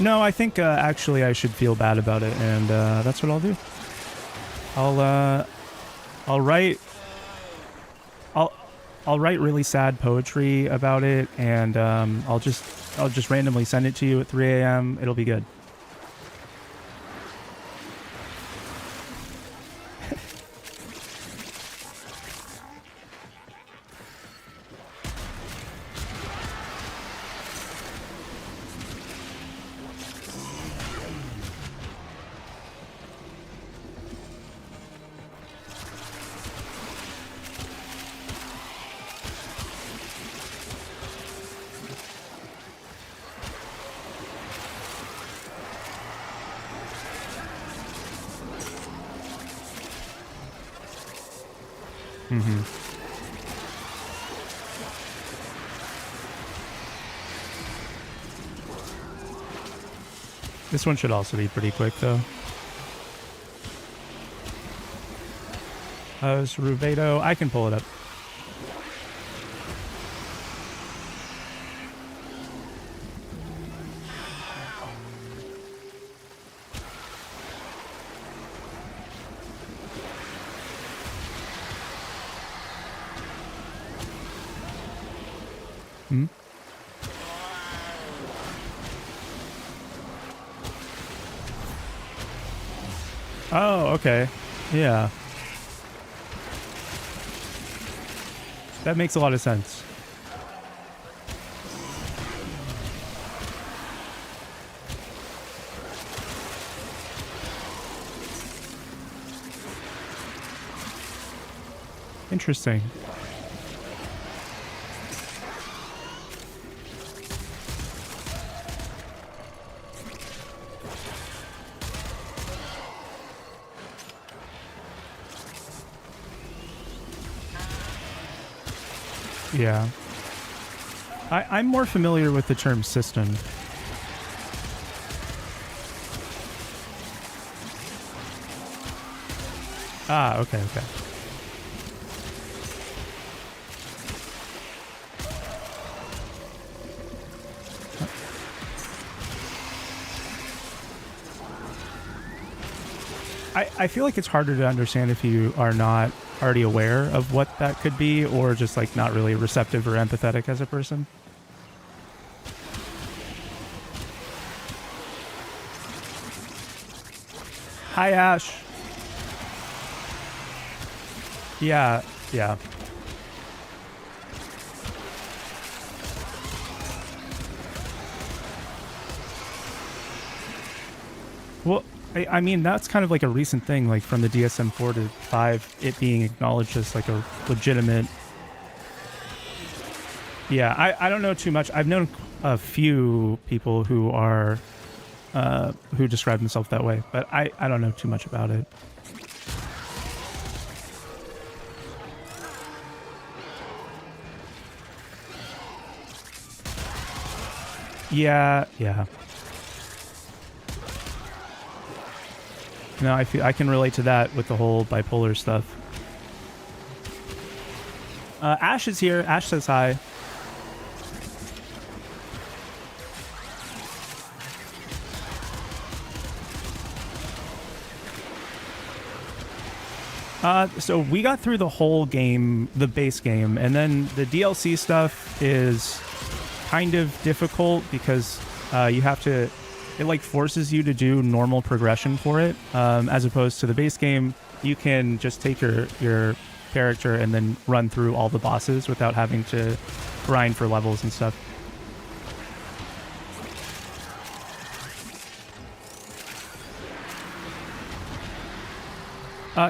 No, I think actually I should feel bad about it, and that's what I'll do. I'll write really sad poetry about it, and I'll just randomly send it to you at 3 a.m. It'll be good. Mm-hmm. This one should also be pretty quick, though. It's Rubedo. I can pull it up. Oh, okay. Yeah. That makes a lot of sense. Interesting. Yeah. I'm more familiar with the term system. Ah, okay, okay. I feel like it's harder to understand if you are not already aware of what that could be, or just like not really receptive or empathetic as a person. Hi, Ash. Yeah, yeah. Well, I mean, that's kind of like a recent thing, like from the DSM-4 to 5, it being acknowledged as like a legitimate... Yeah, I don't know too much. I've known a few people who are, who describe themselves that way, but I don't know too much about it. Yeah, yeah. No, I can relate to that with the whole bipolar stuff. Ash is here. Ash says hi. So we got through the whole game, the base game, and then the DLC stuff is kind of difficult because you have to... It like forces you to do normal progression for it, as opposed to the base game. You can just take your character and then run through all the bosses without having to grind for levels and stuff.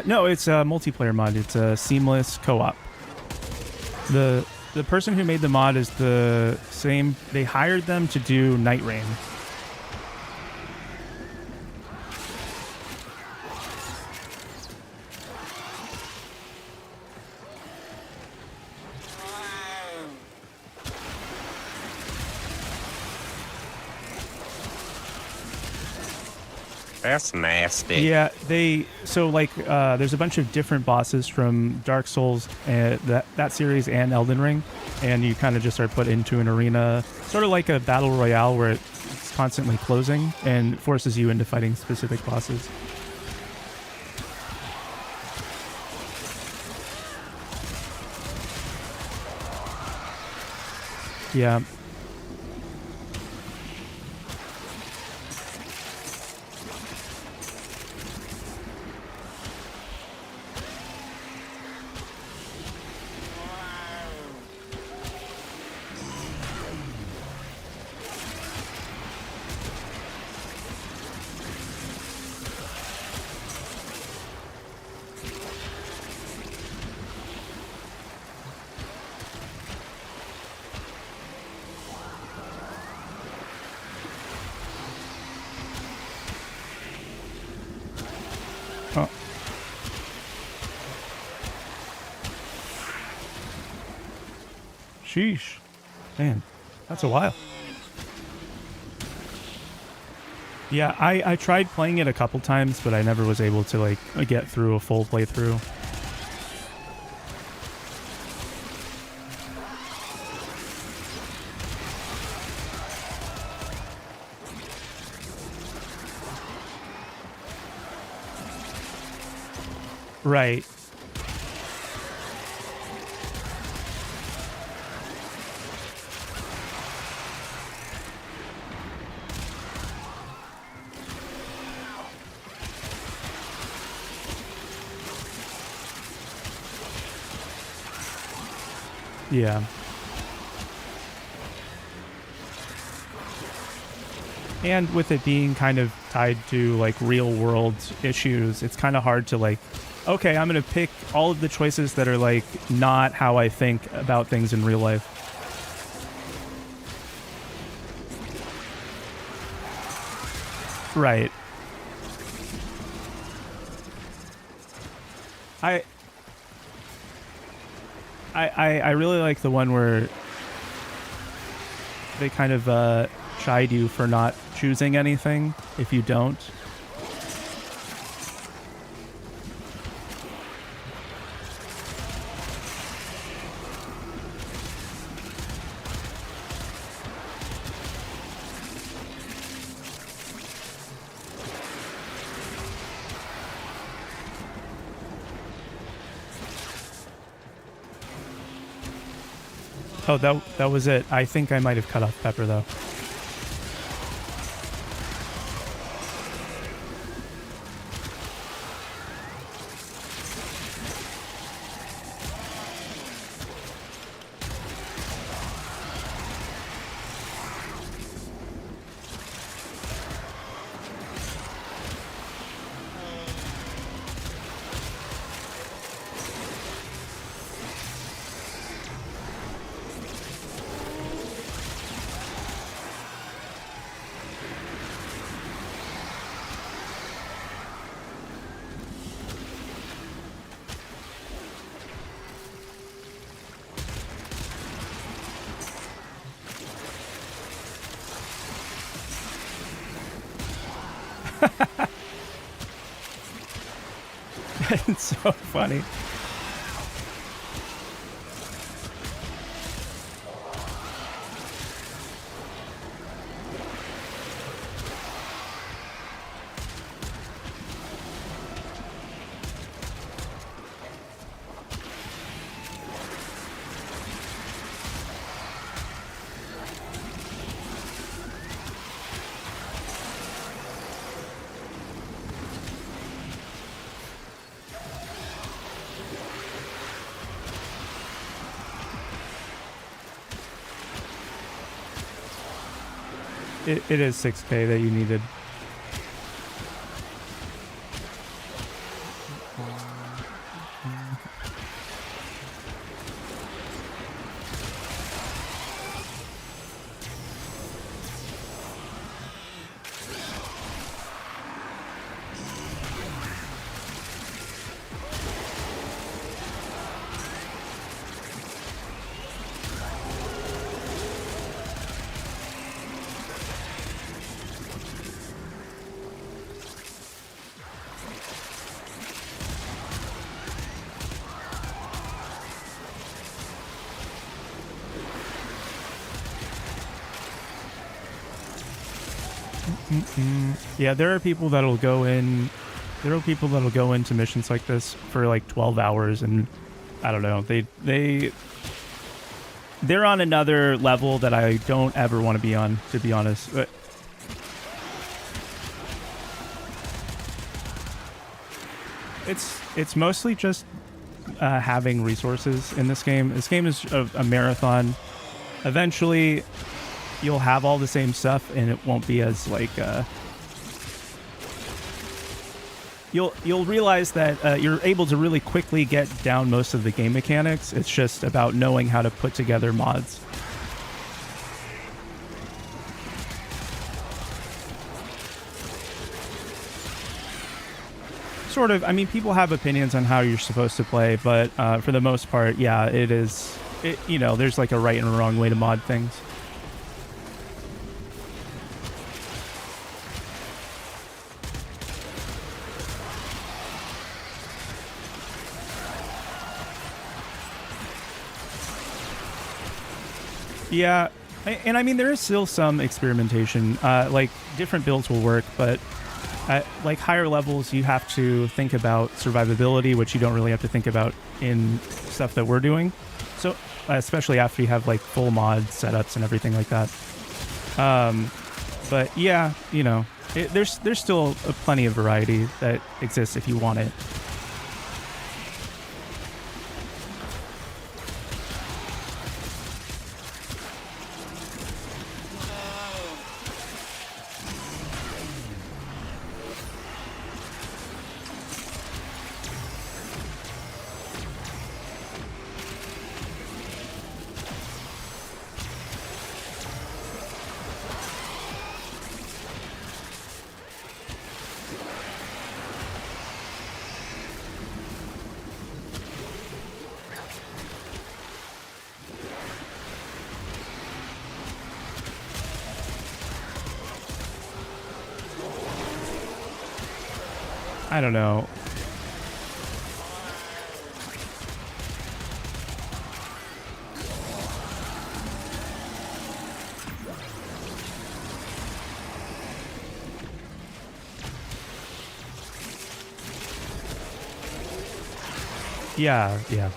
No, it's a multiplayer mod. It's a seamless co-op. The person who made the mod is the same. They hired them to do Night Rain. That's nasty. Yeah, so like there's a bunch of different bosses from Dark Souls and that series and Elden Ring, and you kind of just are put into an arena, sort of like a battle royale where it's constantly closing and forces you into fighting specific bosses. Yeah. Sheesh. Man, that's a while. Yeah, I tried playing it a couple times, but I never was able to like get through a full playthrough. Right. Yeah. And with it being kind of tied to like real world issues, it's kind of hard to like, okay, I'm going to pick all of the choices that are like not how I think about things in real life. Right. I really like the one where they kind of chide you for not choosing anything if you don't. Oh, that was it. I think I might have cut off Pepper, though. It's so funny. It is 6K that you needed. Yeah, there are people that'll go in. There are people that'll go into missions like this for like 12 hours, and I don't know. They're on another level that I don't ever want to be on, to be honest. But it's mostly just having resources in this game. This game is a marathon. Eventually, you'll have all the same stuff, and it won't be as like you'll realize that you're able to really quickly get down most of the game mechanics. It's just about knowing how to put together mods. Sort of. I mean, people have opinions on how you're supposed to play, but for the most part, yeah, it is. You know, there's like a right and a wrong way to mod things. Yeah, and I mean, there is still some experimentation. Like, different builds will work, but at like higher levels, you have to think about survivability, which you don't really have to think about in stuff that we're doing. So, especially after you have like full mod setups and everything like that. But yeah, you know, there's still plenty of variety that exists if you want it. I don't know. Yeah, yeah.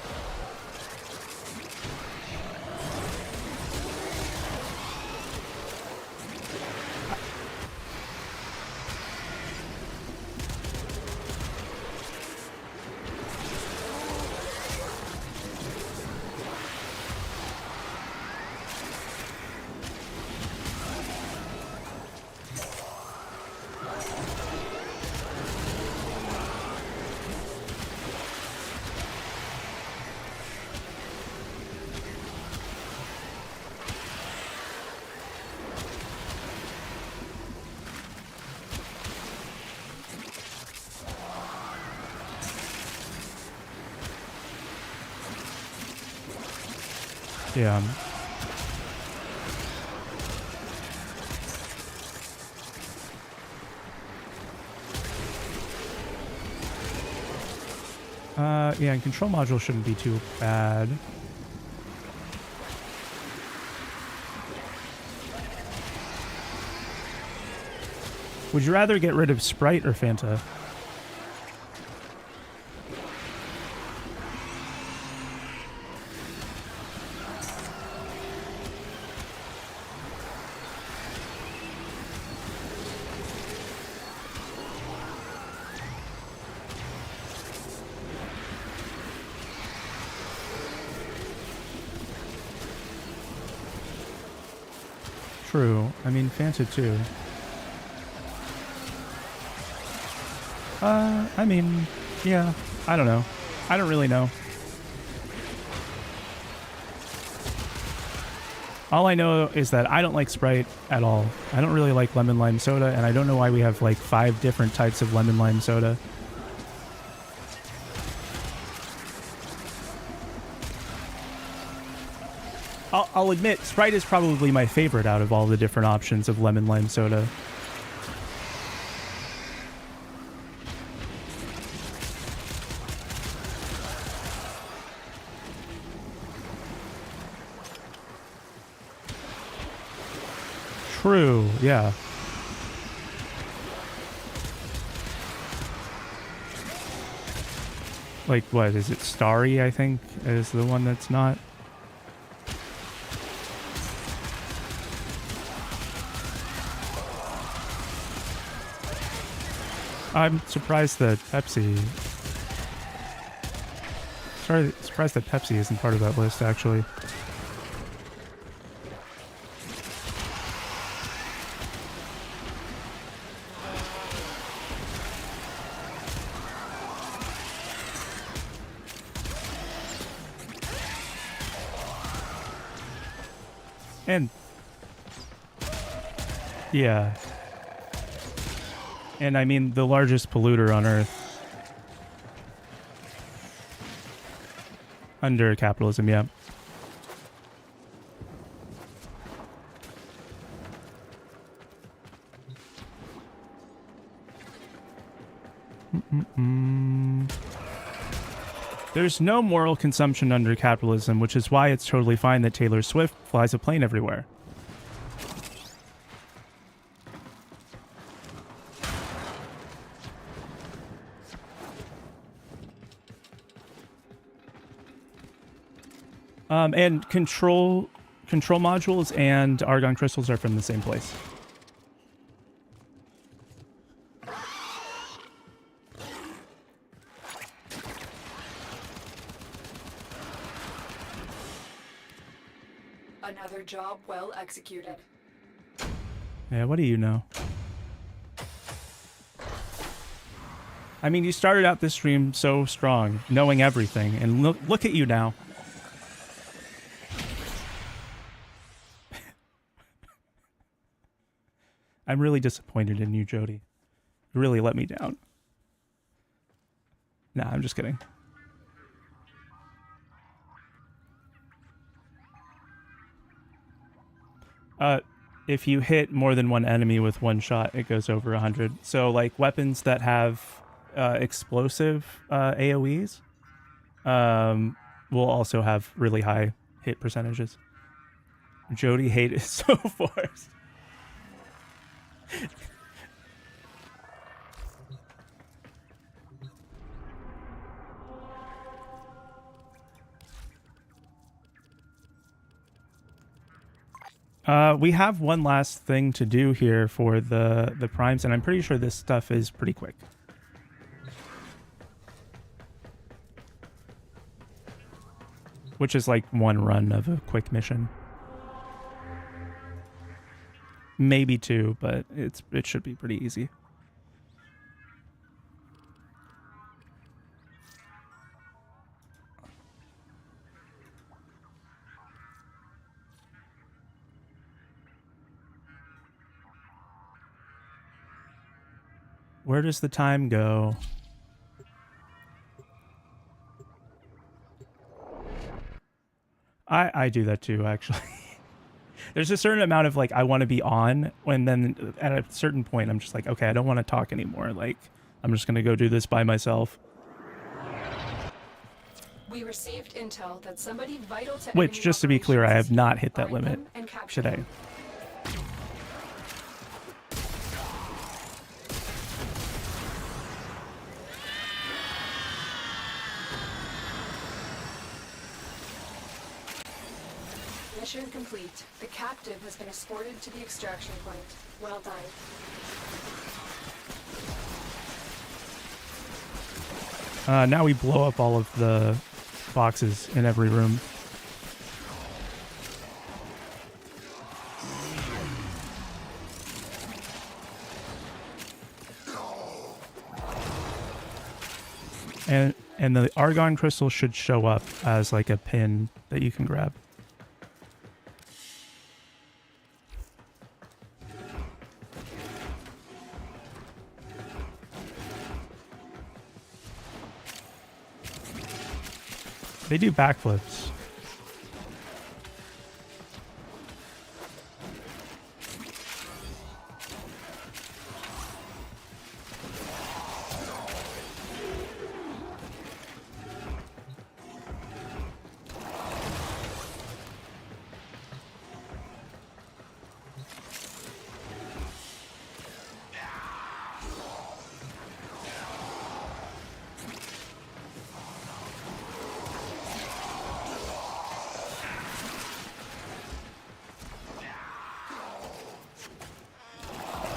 Yeah. Yeah, and control module shouldn't be too bad. Would you rather get rid of Sprite or Fanta? True. I mean, Fanta too. I mean, yeah. I don't know. I don't really know. All I know is that I don't like Sprite at all. I don't really like lemon lime soda, and I don't know why we have like 5 different types of lemon lime soda. I'll admit, Sprite is probably my favorite out of all the different options of lemon lime soda. True, yeah. Like, what, is it Starry, I think, is the one that's not? I'm surprised that Pepsi... surprised that Pepsi isn't part of that list, actually. And... yeah. And I mean, the largest polluter on Earth. Under capitalism, yeah. There's no moral consumption under capitalism, which is why it's totally fine that Taylor Swift flies a plane everywhere. And control modules and argon crystals are from the same place. Another job well executed. Yeah, what do you know? I mean, you started out this stream so strong, knowing everything, and look at you now. I'm really disappointed in you, Jodi. You really let me down. Nah, I'm just kidding. If you hit more than one enemy with one shot, it goes over 100. So, like, weapons that have explosive AoEs will also have really high hit percentages. Jodi hate is so forced. We have one last thing to do here for the primes, and I'm pretty sure this stuff is pretty quick. Which is like one run of a quick mission. Maybe two, but it should be pretty easy. Where does the time go? I do that too, actually. There's a certain amount of like I want to be on, and then at a certain point I'm just like, okay, I don't want to talk anymore. Like I'm just gonna go do this by myself. We received intel that somebody vital to Which, just to be clear, I have not hit that limit today. Mission complete. The captive has been escorted to the extraction point. Well done. Now we blow up all of the boxes in every room. And the argon crystal should show up as like a pin that you can grab. They do backflips.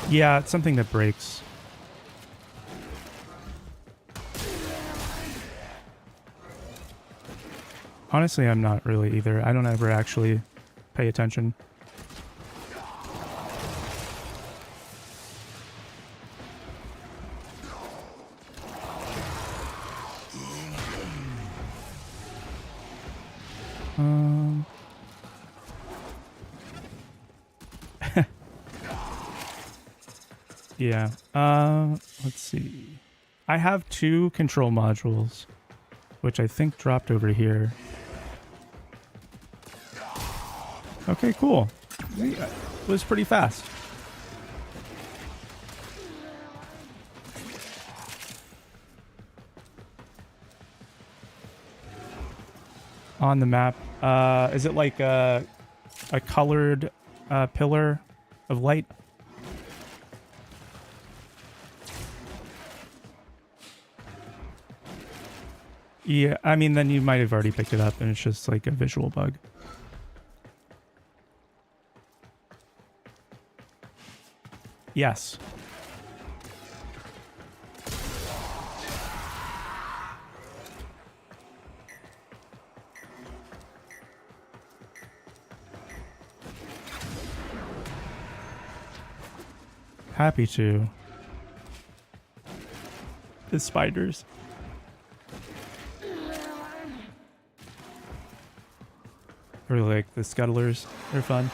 Yeah, it's something that breaks. Honestly, I'm not really either. I don't ever actually pay attention. Yeah. Let's see. I have 2 control modules, which I think dropped over here. Okay, cool. It was pretty fast. On the map, is it like a colored pillar of light? Yeah, I mean, then you might have already picked it up and it's just like a visual bug. Yes. Happy to. The spiders. Or like the scuttlers. They're fun.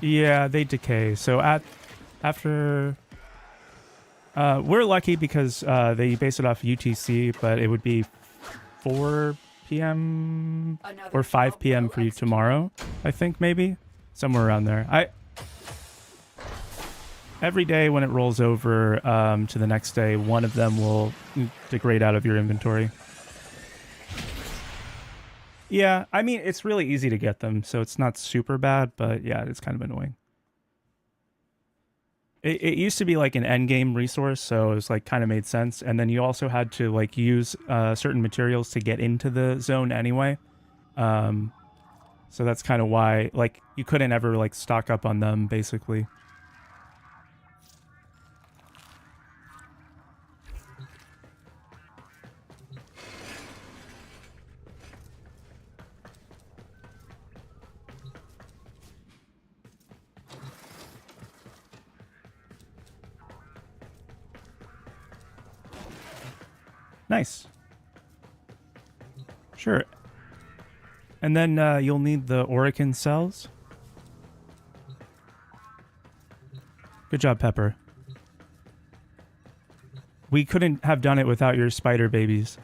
Yeah, they decay. So after we're lucky because they base it off UTC, but it would be 4 p.m. or 5 p.m. for you tomorrow, I think, maybe somewhere around there. Every day when it rolls over to the next day, one of them will degrade out of your inventory. Yeah, I mean, it's really easy to get them, so it's not super bad, but yeah, it's kind of annoying. It used to be like an end game resource, so it was like kind of made sense. And then you also had to like use certain materials to get into the zone anyway. So that's kind of why like you couldn't ever like stock up on them basically. Nice. Sure. And then you'll need the Orican cells. Good job, Pepper. We couldn't have done it without your spider babies.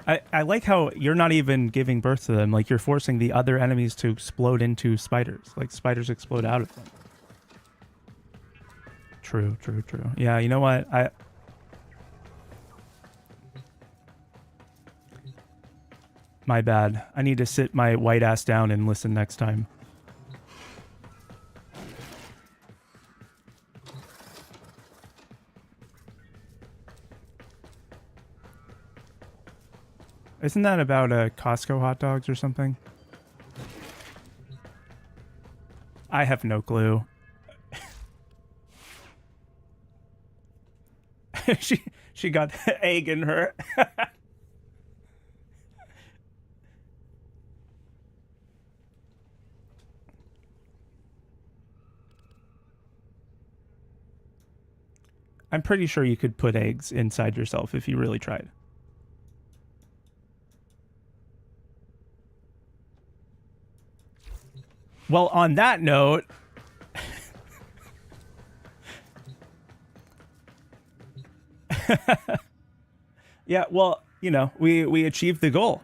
I like how you're not even giving birth to them. Like, you're forcing the other enemies to explode into spiders. Like, spiders explode out of them. True, true, true. Yeah, you know what? My bad. I need to sit my white ass down and listen next time. Isn't that about Costco hot dogs or something? I have no clue. she got the egg in her. I'm pretty sure you could put eggs inside yourself if you really tried. Well, on that note, yeah, well, you know, we achieved the goal.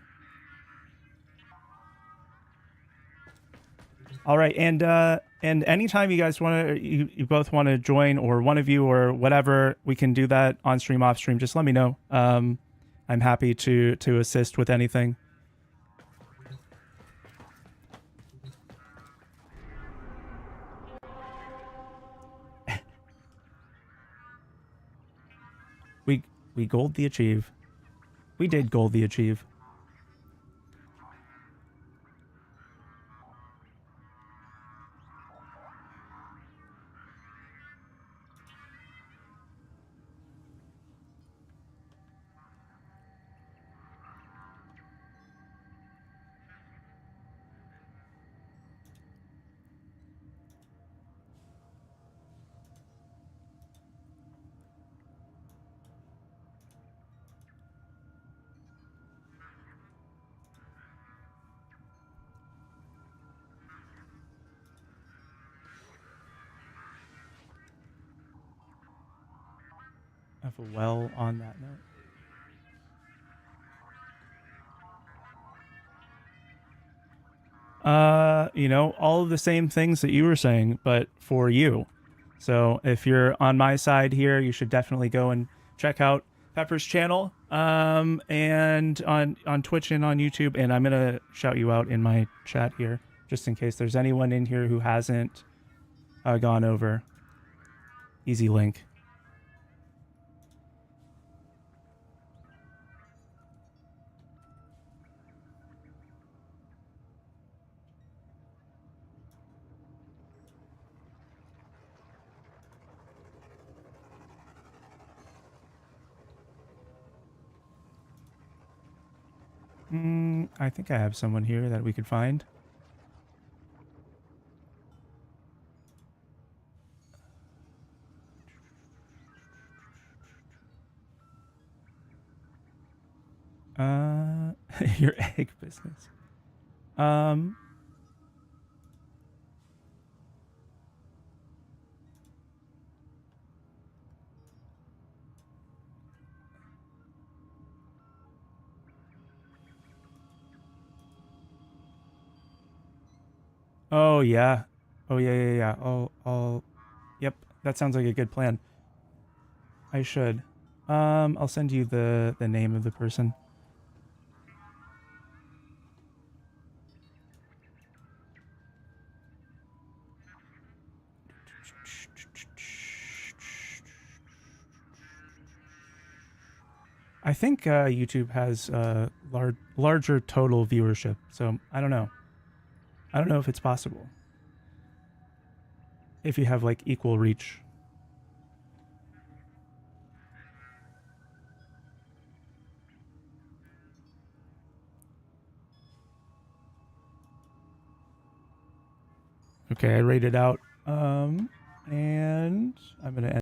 All right, and anytime you guys want to, you both want to join, or one of you, or whatever, we can do that on stream, off stream. Just let me know. I'm happy to assist with anything. We gold the achieve. We did gold the achieve. Have a well on that note. You know, all of the same things that you were saying, but for you. So if you're on my side here, you should definitely go and check out Pepper's channel, and on Twitch and on YouTube. And I'm gonna shout you out in my chat here, just in case there's anyone in here who hasn't gone over. Easy link. I think I have someone here that we could find. Your egg business. Oh yeah. Oh yeah. Yep. That sounds like a good plan. I should. I'll send you the name of the person. I think YouTube has larger total viewership, so I don't know. I don't know if it's possible. If you have like equal reach. Okay, I rated out. And I'm gonna end